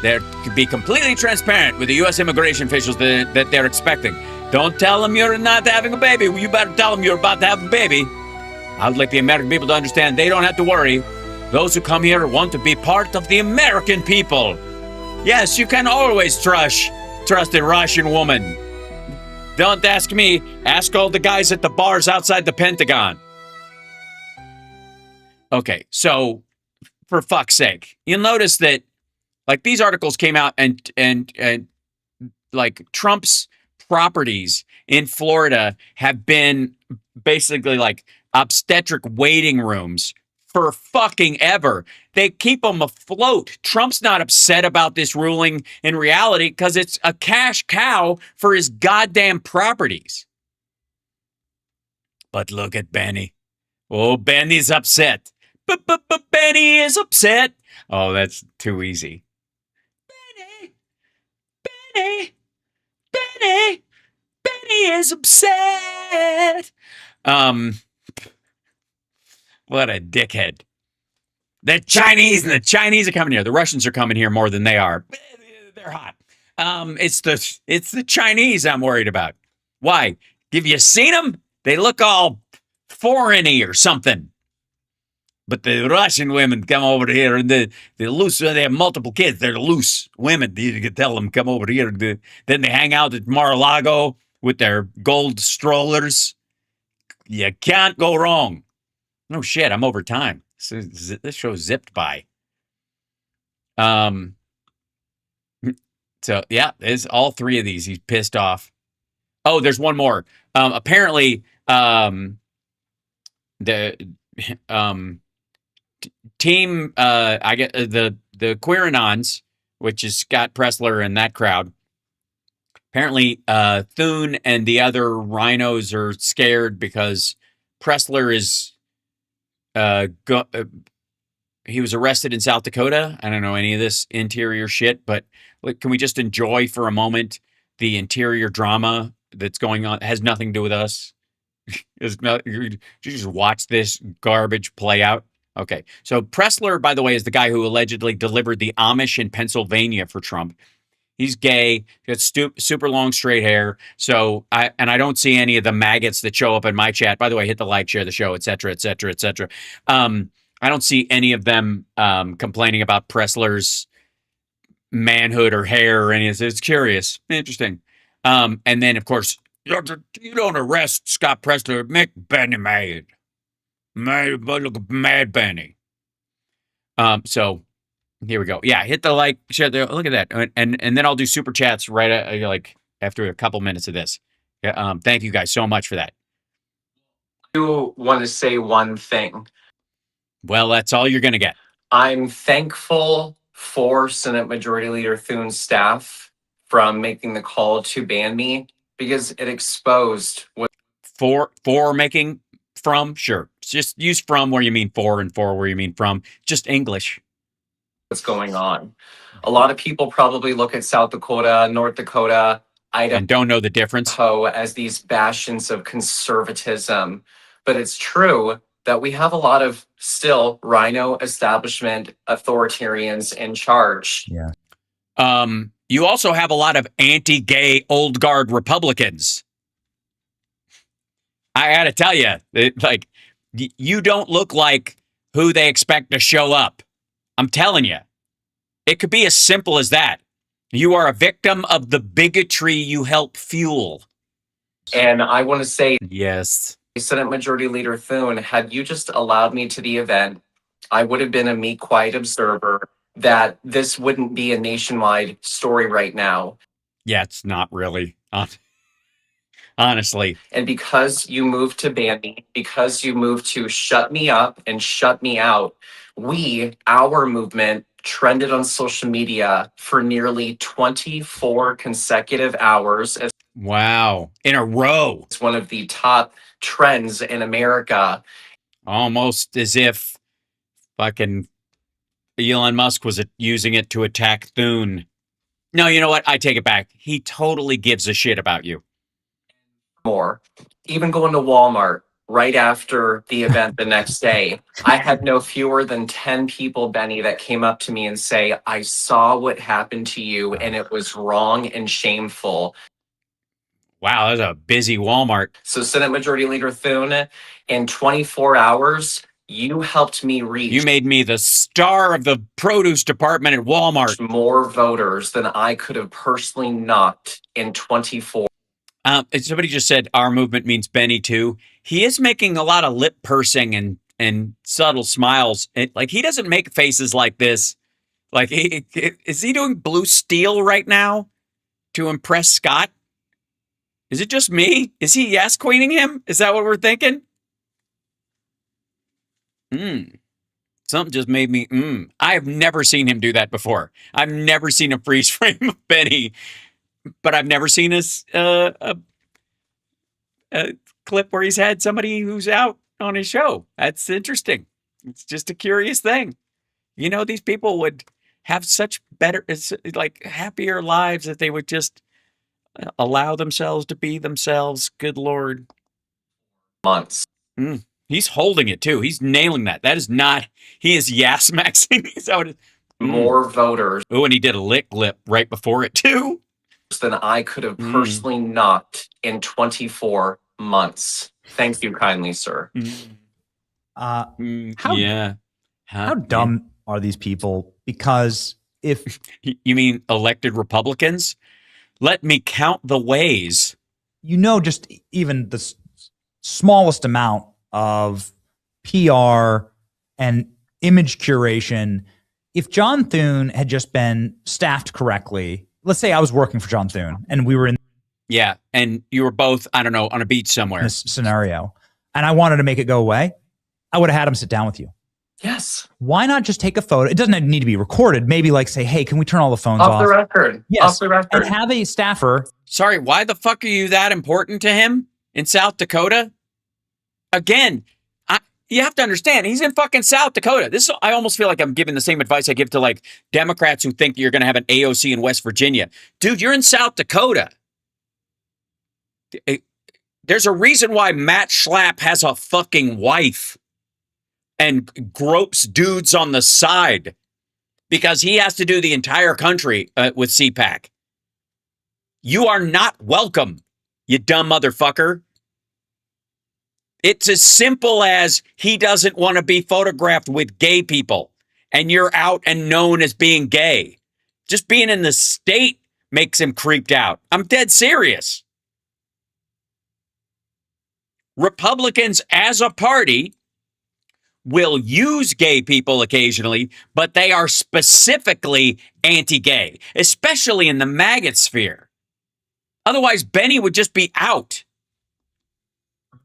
They're to be completely transparent with the U.S. immigration officials that they're expecting. Don't tell them you're not having a baby. You better tell them you're about to have a baby. I would like the American people to understand they don't have to worry. Those who come here want to be part of the American people. Yes, you can always trust a Russian woman. Don't ask me. Ask all the guys at the bars outside the Pentagon. Okay, so for fuck's sake, you'll notice that like these articles came out and like Trump's properties in Florida have been basically like obstetric waiting rooms for fucking ever. They keep them afloat. Trump's not upset about this ruling in reality because it's a cash cow for his goddamn properties. But look at Benny. Oh, Benny's upset. But Benny is upset. Oh, that's too easy. Benny is upset. What a dickhead. The Chinese are coming here. The Russians are coming here more than they are. They're hot. It's the Chinese I'm worried about. Why? Have you seen them? They look all foreign-y or something. But the Russian women come over here and they're loose. They have multiple kids. They're loose women. You can tell them come over here. Then they hang out at Mar-a-Lago with their gold strollers. You can't go wrong. No shit, I'm over time. This show zipped by. So yeah, there's all three of these. He's pissed off. Oh, there's one more. Apparently, the team, I get the Queeranons, which is Scott Pressler and that crowd. Apparently, Thune and the other rhinos are scared because Pressler is he was arrested in South Dakota. I don't know any of this interior shit, but can we just enjoy for a moment the interior drama that's going on? It has nothing to do with us. You just watch this garbage play out. Okay, so Pressler, by the way, is the guy who allegedly delivered the Amish in Pennsylvania for Trump. He's gay. He's got super long straight hair. So I don't see any of the maggots that show up in my chat. By the way, hit the like, share the show, etc., etc., etc. I don't see any of them complaining about Pressler's manhood or hair or any of this. It's curious, interesting. And then, of course, you don't arrest Scott Pressler. Make Benny mad. Look at Mad Benny. So. Here we go. Yeah, hit the like, share the, look at that. And then I'll do super chats right like after a couple minutes of this. Thank you guys so much for that. I do want to say one thing. Well, that's all you're going to get. I'm thankful for Senate Majority Leader Thune's staff from making the call to ban me because it exposed what for making from, sure. Just use from where you mean for and for where you mean from. Just English. What's going on. A lot of people probably look at South Dakota, North Dakota, Idaho, and don't know the difference as these bastions of conservatism. But it's true that we have a lot of still rhino establishment authoritarians in charge. Yeah. You also have a lot of anti-gay old guard Republicans. I got to tell you, like, you don't look like who they expect to show up. I'm telling you, it could be as simple as that. You are a victim of the bigotry you help fuel. And I want to say, yes, Senate Majority Leader Thune, had you just allowed me to the event, I would have been a meek, quiet observer, that this wouldn't be a nationwide story right now. Yeah, it's not really. Honestly. And because you moved to ban me, because you moved to shut me up and shut me out, our movement, trended on social media for nearly 24 consecutive hours. Wow. In a row. It's one of the top trends in America. Almost as if fucking Elon Musk was using it to attack Thune. No, you know what? I take it back. He totally gives a shit about you. More. Even going to Walmart right after the event the next day, I had no fewer than 10 people, Benny, that came up to me and say, I saw what happened to you and it was wrong and shameful. Wow, that's a busy Walmart. So Senate Majority Leader Thune, in 24 hours, you helped me reach. You made me the star of the produce department at Walmart. More voters than I could have personally knocked in 24. Somebody just said our movement means Benny too. He is making a lot of lip pursing and subtle smiles. Like he doesn't make faces like this. Like is he doing blue steel right now to impress Scott? Is it just me? Is he yes queening him? Is that what we're thinking? Something just made me I have never seen him do that before. I've never seen a freeze frame of Benny, but I've never seen a clip where he's had somebody who's out on his show. That's interesting. It's just a curious thing. You know, these people would have such better, like happier lives if they would just allow themselves to be themselves. Good Lord. Months. He's holding it too. He's nailing that. That is not, he is yes maxing. More voters. Oh, and he did a lick lip right before it too. than I could have personally knocked in 24 months. Thank you kindly, sir. How yeah. how dumb are these people? Because if You mean elected Republicans? Let me count the ways. you know just even the smallest amount of PR and image curation, if John Thune had just been staffed correctly, let's say I was working for John Thune and we were in Yeah, and you were both, I don't know, on a beach somewhere. this scenario and I wanted to make it go away, I would have had him sit down with you. Yes. Why not just take a photo? It doesn't need to be recorded. Maybe like say, hey, can we turn all the phones off? Off the record. Yes. Off the record. And have a staffer. Sorry, why the fuck are you that important to him in South Dakota? Again, you have to understand, he's in fucking South Dakota. I almost feel like I'm giving the same advice I give to like Democrats who think you're going to have an AOC in West Virginia. Dude, you're in South Dakota. There's a reason why Matt Schlapp has a fucking wife and gropes dudes on the side, because he has to do the entire country with CPAC. You are not welcome, you dumb motherfucker. It's as simple as he doesn't want to be photographed with gay people, and you're out and known as being gay. Just being in the state makes him creeped out. I'm dead serious. Republicans as a party will use gay people occasionally, but they are specifically anti-gay, especially in the maggot sphere. Otherwise, Benny would just be out.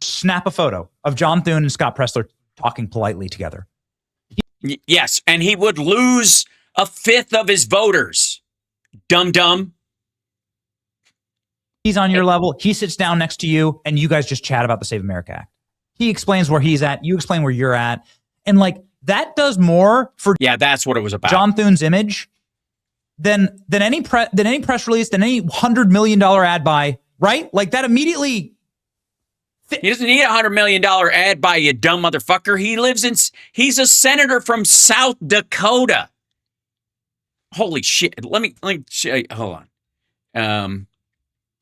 Snap a photo of John Thune and Scott Presler talking politely together. Yes, and he would lose a fifth of his voters. Dum-dum. He's on your level. He sits down next to you, and you guys just chat about the Save America Act. He explains where he's at. You explain where you're at. And like that does more for that's what it was about. John Thune's image than any press release, than any $100 million ad buy, right? Like that immediately. He doesn't need a $100 million ad buy, you dumb motherfucker. He's a senator from South Dakota. Holy shit. Let me hold on.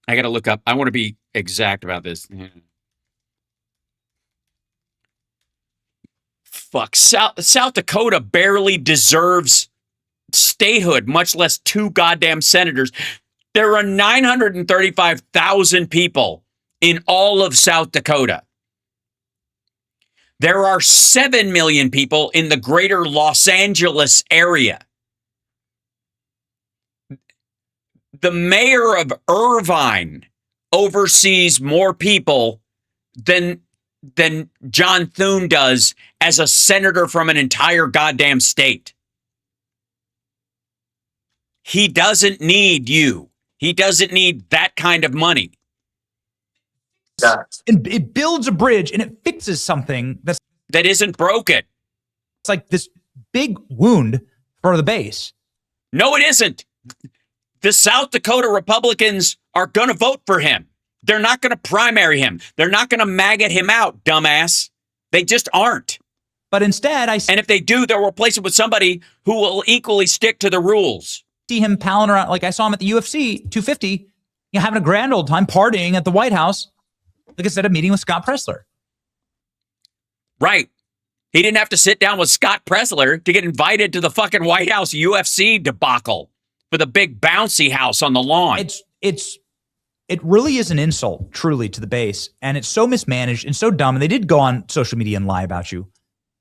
I got to look up. I want to be exact about this. Fuck. South Dakota barely deserves statehood, much less 2 goddamn senators. There are 935,000 people in all of South Dakota. There are 7 million people in the greater Los Angeles area. The mayor of Irvine oversees more people than John Thune does as a senator from an entire goddamn state. He doesn't need you. He doesn't need that kind of money. And it builds a bridge and it fixes something that isn't broken. It's like this big wound for the base. No, it isn't. The South Dakota Republicans are going to vote for him. They're not going to primary him. They're not going to maggot him out, dumbass. They just aren't. But instead, and if they do, they'll replace it with somebody who will equally stick to the rules. See him palling around. Like I saw him at the UFC 250, having a grand old time partying at the White House. Like I said, a meeting with Scott Presler. Right. He didn't have to sit down with Scott Presler to get invited to the fucking White House UFC debacle for the big bouncy house on the lawn. It really is an insult, truly, to the base, and it's so mismanaged and so dumb. And they did go on social media and lie about you.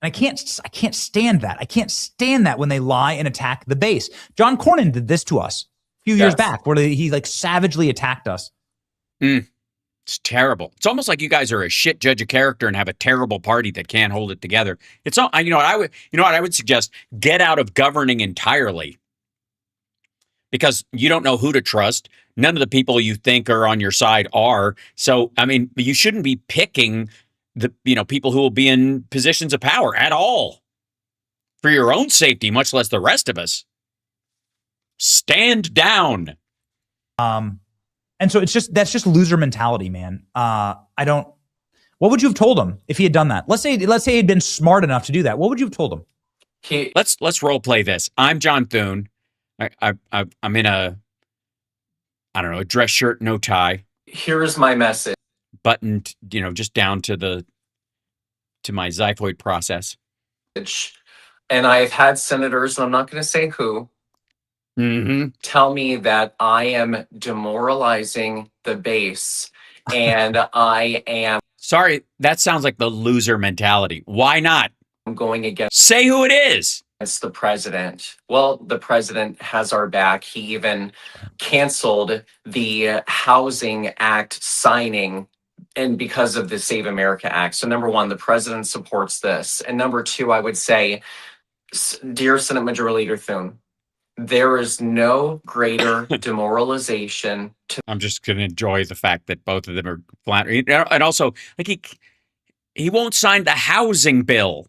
And I can't stand that. I can't stand that when they lie and attack the base. John Cornyn did this to us a few years back, where he like savagely attacked us. It's terrible. It's almost like you guys are a shit judge of character and have a terrible party that can't hold it together. It's all, you know what I would suggest, get out of governing entirely, because you don't know who to trust. None of the people you think are on your side are. So, I mean, you shouldn't be picking the people who will be in positions of power at all for your own safety, much less the rest of us. Stand down. And so that's just loser mentality, man. What would you have told him if he had done that? Let's say he'd been smart enough to do that. What would you have told him? Let's role play this. I'm John Thune. I'm I don't know, a dress shirt, no tie. Here's my message. Buttoned, just down to my xiphoid process. And I've had senators, and I'm not going to say who, tell me that I am demoralizing the base and I am. Sorry, that sounds like the loser mentality. Why not? I'm going against. Say who it is. It's the president. Well, the president has our back. He even canceled the Housing Act signing and because of the Save America Act. So number one, the president supports this. And number two, I would say, dear Senate Majority Leader Thune, there is no greater demoralization to. I'm just going to enjoy the fact that both of them are flattering. And also, like he won't sign the housing bill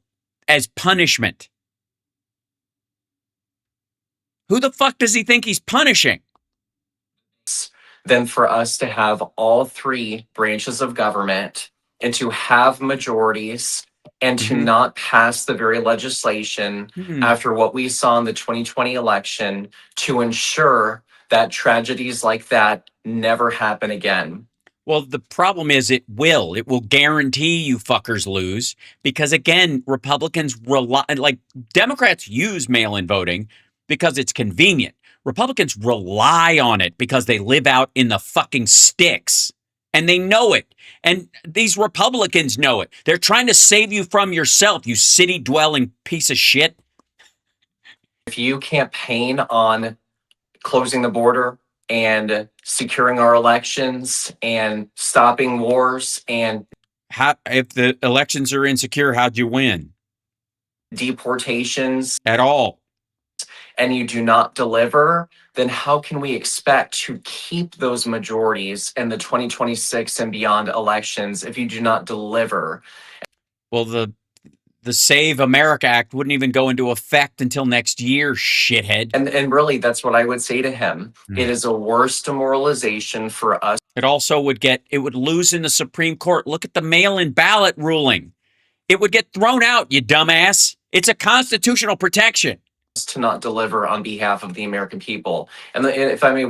as punishment. Who the fuck does he think he's punishing? Than for us to have all three branches of government and to have majorities and to not pass the very legislation after what we saw in the 2020 election to ensure that tragedies like that never happen again. Well, the problem is it will. It will guarantee you fuckers lose because, again, Republicans rely, like Democrats use mail-in voting because it's convenient. Republicans rely on it because they live out in the fucking sticks and they know it. And these Republicans know it. They're trying to save you from yourself, you city-dwelling piece of shit. If you campaign on closing the border and securing our elections and stopping wars and if the elections are insecure, how'd you win? Deportations at all. And you do not deliver, then how can we expect to keep those majorities in the 2026 and beyond elections if you do not deliver? Well, the Save America Act wouldn't even go into effect until next year, shithead. And really, that's what I would say to him. It is a worse demoralization for us. It also would lose in the Supreme Court. Look at the mail-in ballot ruling. It would get thrown out, you dumbass. It's a constitutional protection. To not deliver on behalf of the American people. And if I may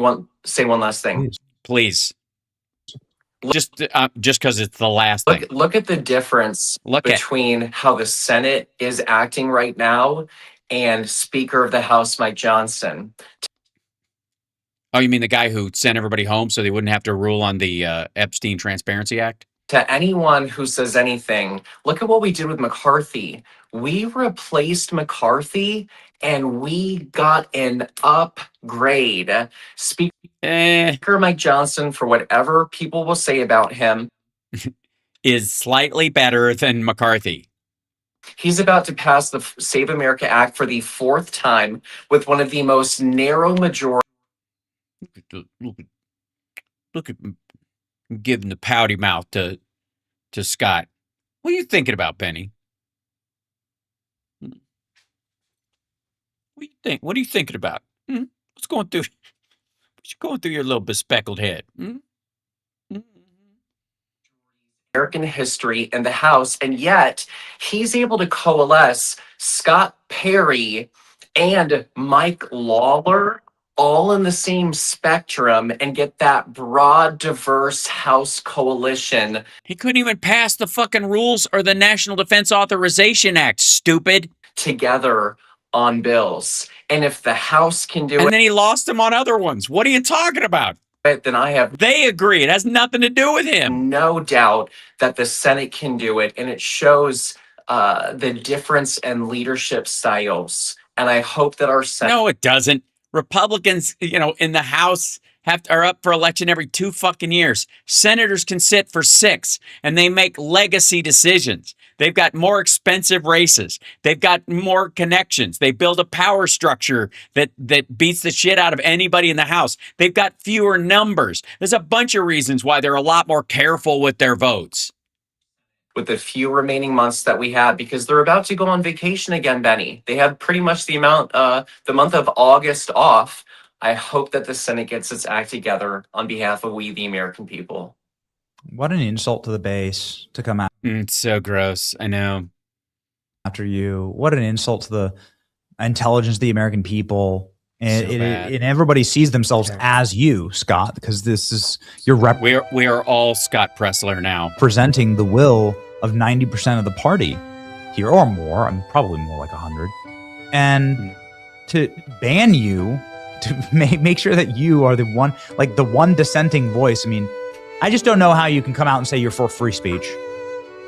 say one last thing. Please. Just because it's the last thing. Look at the difference between how the Senate is acting right now and Speaker of the House Mike Johnson. Oh, you mean the guy who sent everybody home so they wouldn't have to rule on the Epstein Transparency Act? To anyone who says anything, look at what we did with McCarthy. We replaced McCarthy and we got an upgrade. Speaker Mike Johnson, for whatever people will say about him, is slightly better than McCarthy. He's about to pass the Save America Act for the fourth time with one of the most narrow majority. Look at giving the pouty mouth to Scott. What are you thinking about, Benny? What do you think? What are you thinking about? What's going through your little bespeckled head? American history in the House, and yet he's able to coalesce Scott Perry and Mike Lawler all in the same spectrum and get that broad, diverse House coalition. He couldn't even pass the fucking rules or the National Defense Authorization Act, stupid. Together on bills. And if the House can do it. And then he lost them on other ones. What are you talking about? Then I have. They agree. It has nothing to do with him. No doubt that the Senate can do it. And it shows the difference in leadership styles. And I hope that our Senate. No, it doesn't. Republicans, in the House are up for election every 2 fucking years. Senators can sit for 6 and they make legacy decisions. They've got more expensive races. They've got more connections. They build a power structure that beats the shit out of anybody in the House. They've got fewer numbers. There's a bunch of reasons why they're a lot more careful with their votes. With the few remaining months that we have, because they're about to go on vacation again, Benny. They have pretty much the month of August off. I hope that the Senate gets its act together on behalf of we, the American people. What an insult to the base to come out. It's so gross. I know. After you. What an insult to the intelligence of the American people And, So bad. and everybody sees themselves as you, Scott, because this is you're we are all Scott Pressler now, representing the will of 90% of the party here, or more. I'm probably more like 100. And to ban you, to make sure that you are the one dissenting voice. I mean, I just don't know how you can come out and say you're for free speech.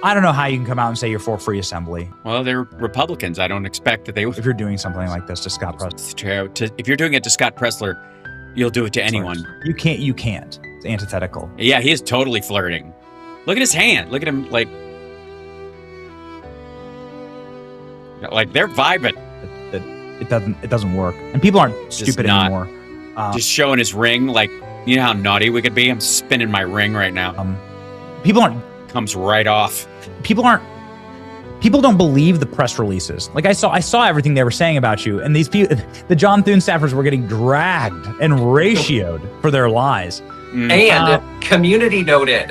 I don't know how you can come out and say you're for free assembly. Well, they're Republicans. I don't expect that they would. If you're doing something like this to Scott Pressler. If you're doing it to Scott Pressler, you'll do it to anyone. You can't. It's antithetical. Yeah, he is totally flirting. Look at his hand. Look at him like they're vibing. It doesn't work. And people aren't stupid anymore. Just showing his ring, like, you know how naughty we could be? I'm spinning my ring right now. People aren't comes right off. People don't believe the press releases. Like I saw everything they were saying about you, and these people, the John Thune staffers, were getting dragged and ratioed for their lies. And community noted.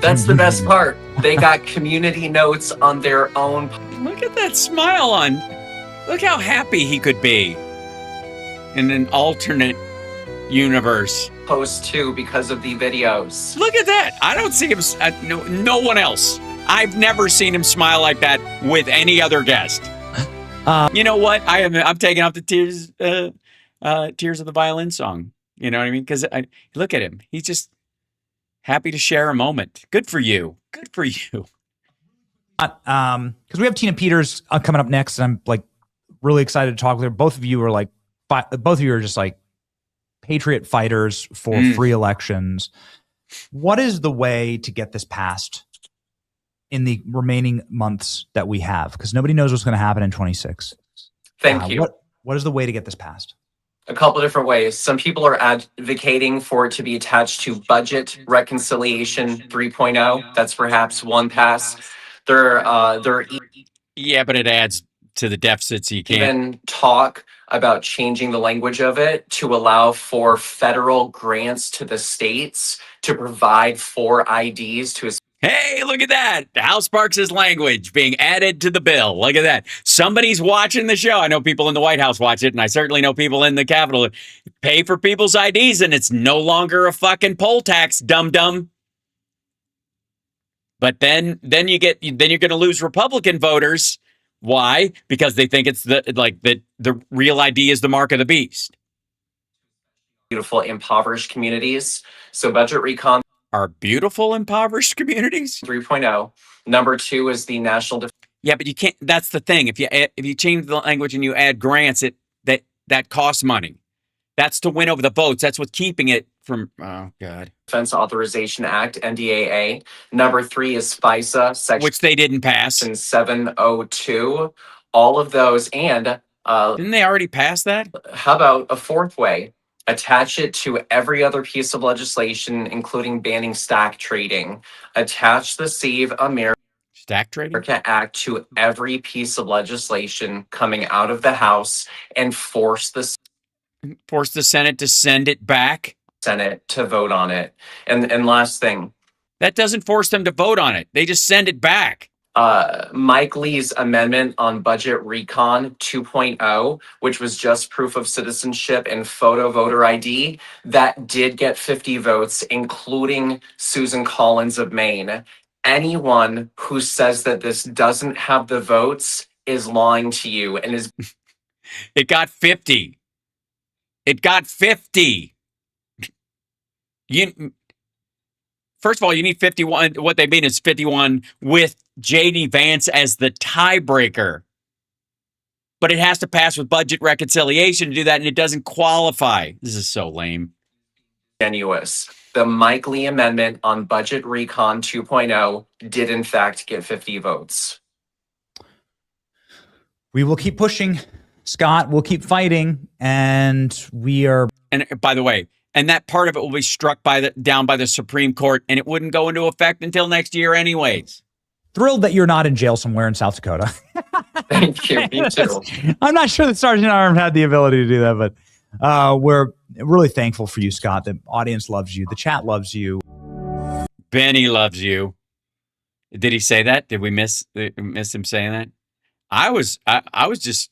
That's the best part. They got community notes on their own. Look at that smile on. Look how happy he could be in an alternate universe. Post too because of the videos. Look at that. I don't see him. No one else. I've never seen him smile like that with any other guest. You know what? I'm taking off the tears of the violin song. You know what I mean? Because look at him. He's just happy to share a moment. Good for you. Good for you. Because we have Tina Peters coming up next, and I'm like really excited to talk with her. Both of you are just like patriot fighters for free elections. What is the way to get this passed in the remaining months that we have? Because nobody knows what's going to happen in 26. Thank you. What is the way to get this passed? A couple of different ways. Some people are advocating for it to be attached to budget reconciliation 3.0. That's perhaps one pass. Yeah, but it adds to the deficits. You can't even talk about changing the language of it to allow for federal grants to the states to provide for IDs to. Hey, look at that. House Sparks' language being added to the bill. Look at that. Somebody's watching the show. I know people in the White House watch it, and I certainly know people in the Capitol pay for people's IDs, and it's no longer a fucking poll tax, dum-dum. But then you're going to lose Republican voters. Why? Because they think it's the real ID is the mark of the beast. Beautiful impoverished communities. So budget recon. Are beautiful impoverished communities? 3.0. Number 2 is the national. Yeah, but you can't. That's the thing. If you change the language and you add grants, that costs money. That's to win over the votes. That's what's keeping it from. Oh God. Defense Authorization Act (NDAA). Number 3 is FISA, section which they didn't pass. 702. All of those, and didn't they already pass that? How about a fourth way? Attach it to every other piece of legislation, including banning stock trading. Attach the Save America Stack Trading Act to every piece of legislation coming out of the House and force the Senate to send it back. Senate to vote on it. And last thing. That doesn't force them to vote on it. They just send it back. Mike Lee's amendment on budget recon 2.0, which was just proof of citizenship and photo voter ID, that did get 50 votes, including Susan Collins of Maine. Anyone who says that this doesn't have the votes is lying to you and is. It got 50. It got 50. First of all, you need 51. What they mean is 51 with J.D. Vance as the tiebreaker. But it has to pass with budget reconciliation to do that, and it doesn't qualify. This is so lame. Tenuous. The Mike Lee amendment on budget recon 2.0 did, in fact, get 50 votes. We will keep pushing, Scott. We'll keep fighting, and we are. And by the way, and that part of it will be struck down by the Supreme Court, and it wouldn't go into effect until next year anyways. Thrilled that you're not in jail somewhere in South Dakota. Thank you. Me too. I'm not sure that Sergeant Arm had the ability to do that, but we're really thankful for you, Scott. The audience loves you. The chat loves you. Benny loves you. Did he say that? Did we miss him saying that? I was just.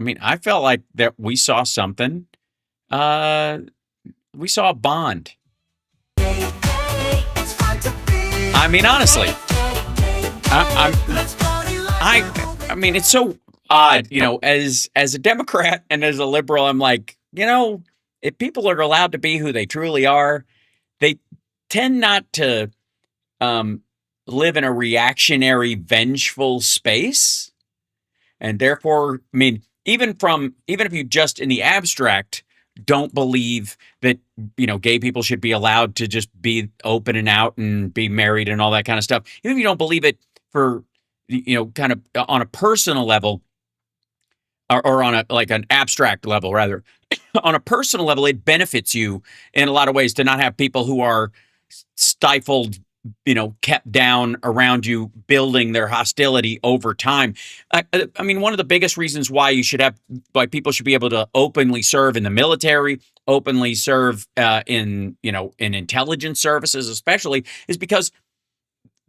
I mean, I felt like that we saw something we saw Bond. I mean, honestly, I mean, it's so odd, as a Democrat and as a liberal, I'm like, if people are allowed to be who they truly are, they tend not to live in a reactionary, vengeful space. And therefore, I mean, even if you just in the abstract don't believe that, gay people should be allowed to just be open and out and be married and all that kind of stuff, even if you don't believe it for, kind of on a personal level or on an abstract level, rather, on a personal level, it benefits you in a lot of ways to not have people who are stifled, kept down around you, building their hostility over time. I mean, one of the biggest reasons why people should be able to openly serve in the military, openly serve in intelligence services, especially, is because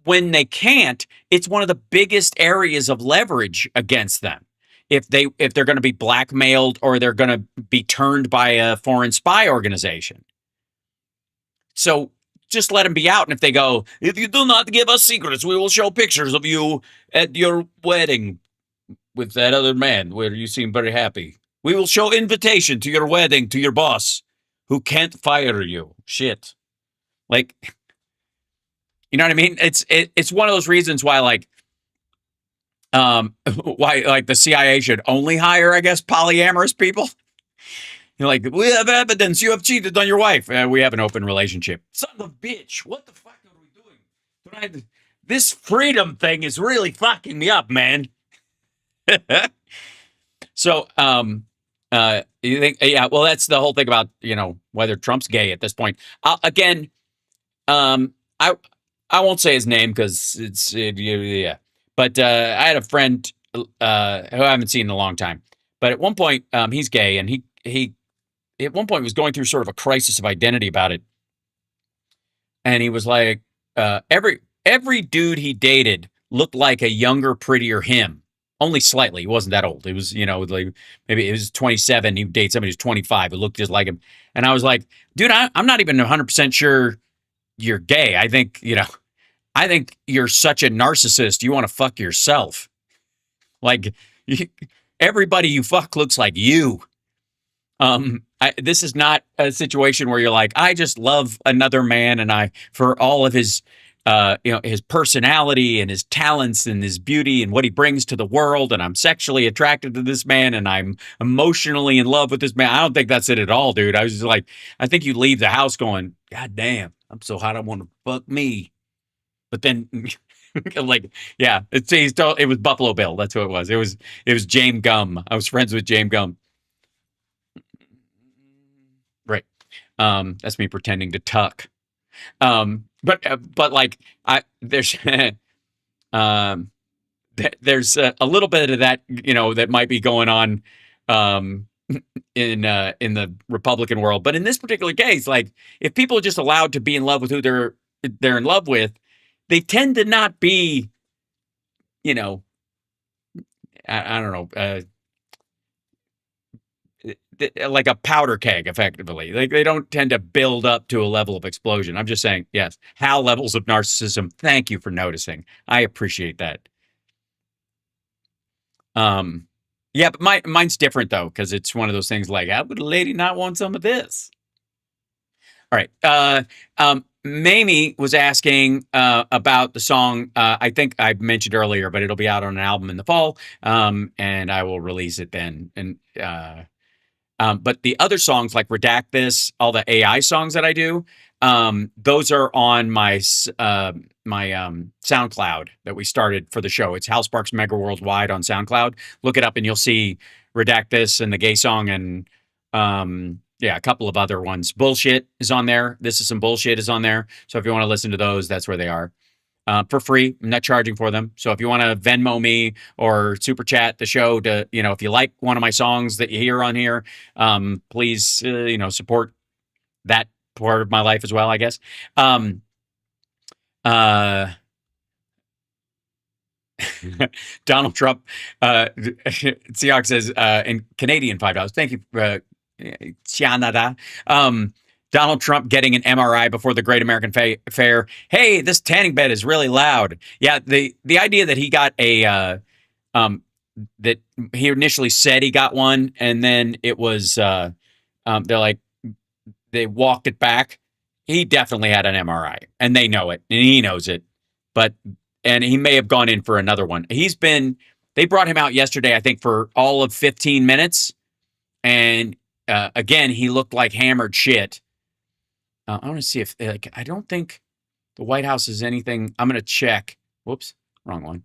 when they can't, it's one of the biggest areas of leverage against them. If they're going to be blackmailed or they're going to be turned by a foreign spy organization. So just let them be out. And if they go, if you do not give us secrets, we will show pictures of you at your wedding with that other man where you seem very happy. We will show invitation to your wedding to your boss who can't fire you. Shit. Like, you know what I mean? It's one of those reasons why, why the CIA should only hire, I guess, polyamorous people. You're like, we have evidence you have cheated on your wife. We have an open relationship. Son of a bitch. What the fuck are we doing? This freedom thing is really fucking me up, man. So, you think, yeah, well, that's the whole thing about, whether Trump's gay at this point. Again, I won't say his name because yeah. But I had a friend who I haven't seen in a long time. But at one point, he's gay, and he at one point was going through sort of a crisis of identity about it. And he was like, every dude he dated looked like a younger, prettier him. Only slightly. He wasn't that old. It was, like maybe it was 27. He would date somebody who's 25 who looked just like him. And I was like, dude, I'm not even 100% sure you're gay. I think you're such a narcissist. You want to fuck yourself. Like, everybody you fuck looks like you. This is not a situation where you're like, I just love another man, and for all of his, his personality and his talents and his beauty and what he brings to the world, and I'm sexually attracted to this man, and I'm emotionally in love with this man. I don't think that's it at all, dude. I was just like, I think you leave the house going, God damn, I'm so hot, I want to fuck me. But then, like, yeah, it was Buffalo Bill. That's who it was. It was James Gum. I was friends with James Gum. Right. That's me pretending to tuck. But like, there's there's a little bit of that, that might be going on, in the Republican world. But in this particular case, like, if people are just allowed to be in love with who they're in love with, they tend to not be, I don't know, like a powder keg, effectively. Like, they don't tend to build up to a level of explosion. I'm just saying, yes, Hal levels of narcissism. Thank you for noticing. I appreciate that. Yeah, but mine's different though, because it's one of those things like, how would a lady not want some of this? All right. Mamie was asking about the song. I think I mentioned earlier, but it'll be out on an album in the fall, and I will release it then. And but the other songs like Redact This, all the AI songs that I do, those are on my SoundCloud that we started for the show. It's Hal Sparks Mega Worldwide on SoundCloud. Look it up and you'll see Redact This and the gay song, and yeah, a couple of other ones. Bullshit is on there. This is some bullshit is on there. So if you want to listen to those, that's where they are. For free. I'm not charging for them. So if you want to Venmo me or super chat the show to, if you like one of my songs that you hear on here, please, support that part of my life as well, I guess. Donald Trump, Seahawks says, in Canadian $5. Thank you, Canada. Donald Trump getting an MRI before the Great American Fair. Hey, this tanning bed is really loud. Yeah, the idea that he got a that he initially said he got one, and then it was they're like they walked it back. He definitely had an MRI, and they know it, and he knows it. And he may have gone in for another one. They brought him out yesterday, I think, for all of 15 minutes, and again, he looked like hammered shit. I want to see if I don't think the White House is anything. I'm going to check. Whoops, wrong one.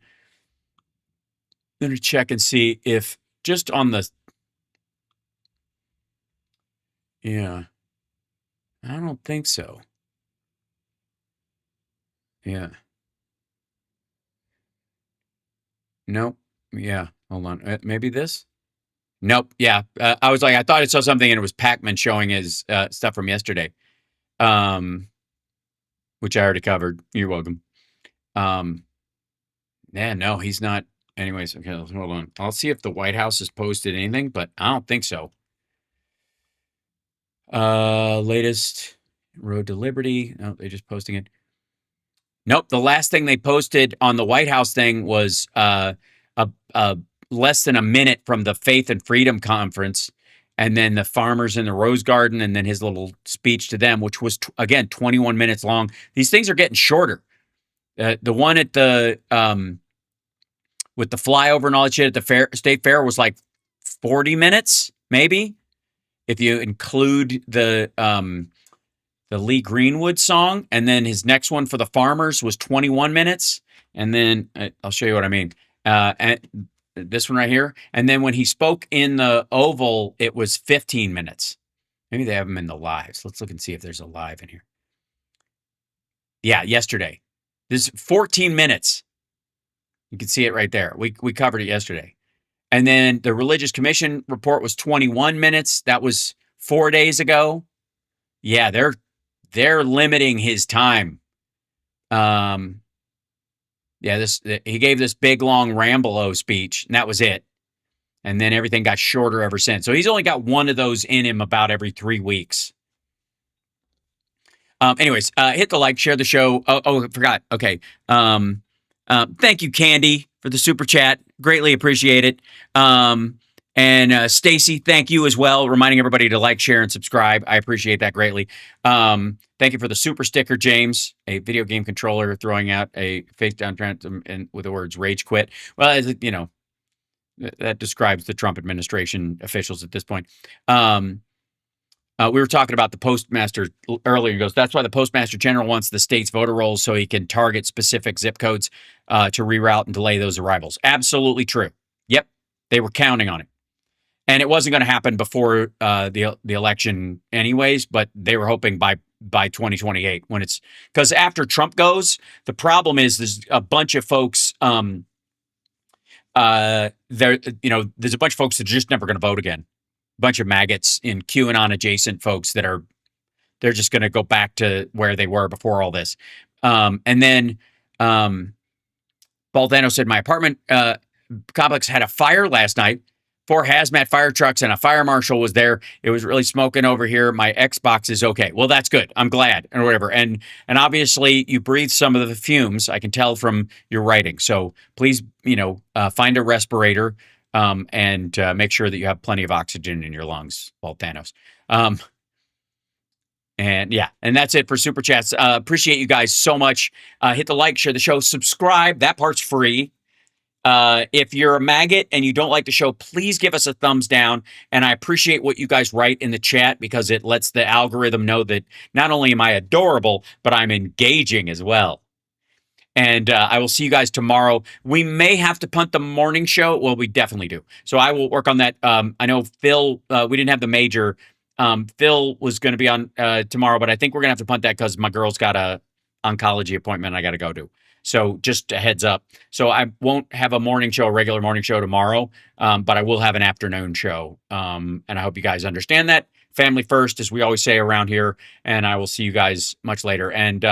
I'm going to check and see if just on the. Yeah. I don't think so. Yeah. Nope. Yeah. Hold on. Maybe this? Nope. Yeah. I was like, I thought I saw something and it was Pac-Man showing his stuff from yesterday. Which I already covered. You're welcome. Yeah, no, he's not. Anyways, okay, hold on. I'll see if the White House has posted anything, but I don't think so. Latest Road to Liberty. No, they're just posting it. Nope. The last thing they posted on the White House thing was a less than a minute from the Faith and Freedom Conference, and then the farmers in the Rose Garden, and then his little speech to them, which was again 21 minutes long. These things are getting shorter. The one at the with the flyover and all that shit at the state fair was like 40 minutes, maybe, if you include the Lee Greenwood song. And then his next one for the farmers was 21 minutes. And then I'll show you what I mean. And this one right here. And then when he spoke in the Oval, it was 15 minutes. Maybe they have him in the lives. Let's look and see if there's a live in here. Yeah, yesterday. This is 14 minutes. You can see it right there. We covered it yesterday. And then the Religious Commission report was 21 minutes. That was 4 days ago. Yeah, they're limiting his time. Yeah, he gave this big long Rambo speech, and that was it. And then everything got shorter ever since. So he's only got one of those in him about every 3 weeks. Anyways, hit the like, share the show. Oh, I forgot. Okay. Thank you, Candy, for the super chat. Greatly appreciate it. And Stacy, thank you as well, reminding everybody to like, share, and subscribe. I appreciate that greatly. Thank you for the super sticker, James, a video game controller throwing out a face down and with the words "rage quit." Well, that describes the Trump administration officials at this point. We were talking about the postmaster earlier. He goes, that's why the postmaster general wants the state's voter rolls so he can target specific zip codes to reroute and delay those arrivals. Absolutely true. Yep, they were counting on it. And it wasn't going to happen before the election anyways, but they were hoping by 2028 when it's because after Trump goes, the problem is there's a bunch of folks there's a bunch of folks that are just never going to vote again. Bunch of maggots in QAnon adjacent folks they're just going to go back to where they were before all this. And then Baldano said, my apartment complex had a fire last night. 4 hazmat fire trucks and a fire marshal was there. It was really smoking over here. My Xbox is okay. Well, that's good. I'm glad, or whatever. And obviously you breathe some of the fumes. I can tell from your writing. So please, find a respirator and make sure that you have plenty of oxygen in your lungs, Walt Thanos. And that's it for Super Chats. Appreciate you guys so much. Hit the like, share the show, subscribe. That part's free. If you're a maggot and you don't like the show, please give us a thumbs down. And I appreciate what you guys write in the chat because it lets the algorithm know that not only am I adorable, but I'm engaging as well. And I will see you guys tomorrow. We may have to punt the morning show. Well, we definitely do. So I will work on that. I know Phil, we didn't have the major. Phil was going to be on tomorrow, but I think we're going to have to punt that because my girl's got a oncology appointment I got to go to. So just a heads up. So I won't have a regular morning show tomorrow, but I will have an afternoon show. And I hope you guys understand that. Family first, as we always say around here. And I will see you guys much later. And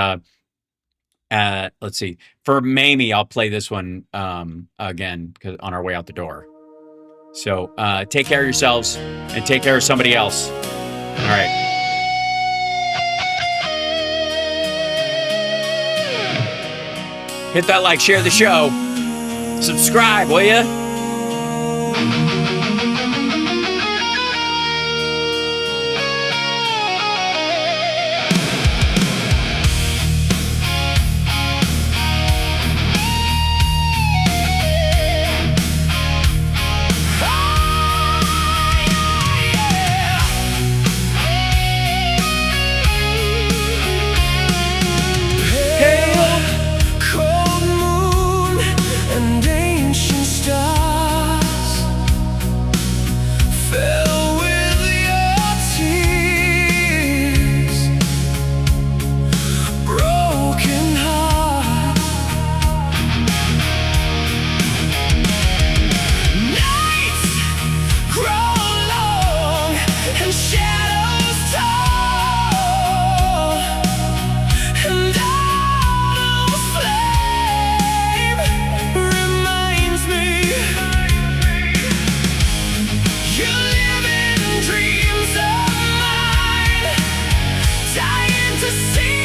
let's see. For Mamie, I'll play this one again on our way out the door. So take care of yourselves and take care of somebody else. All right. Hit that like, share the show. Subscribe, will ya? To see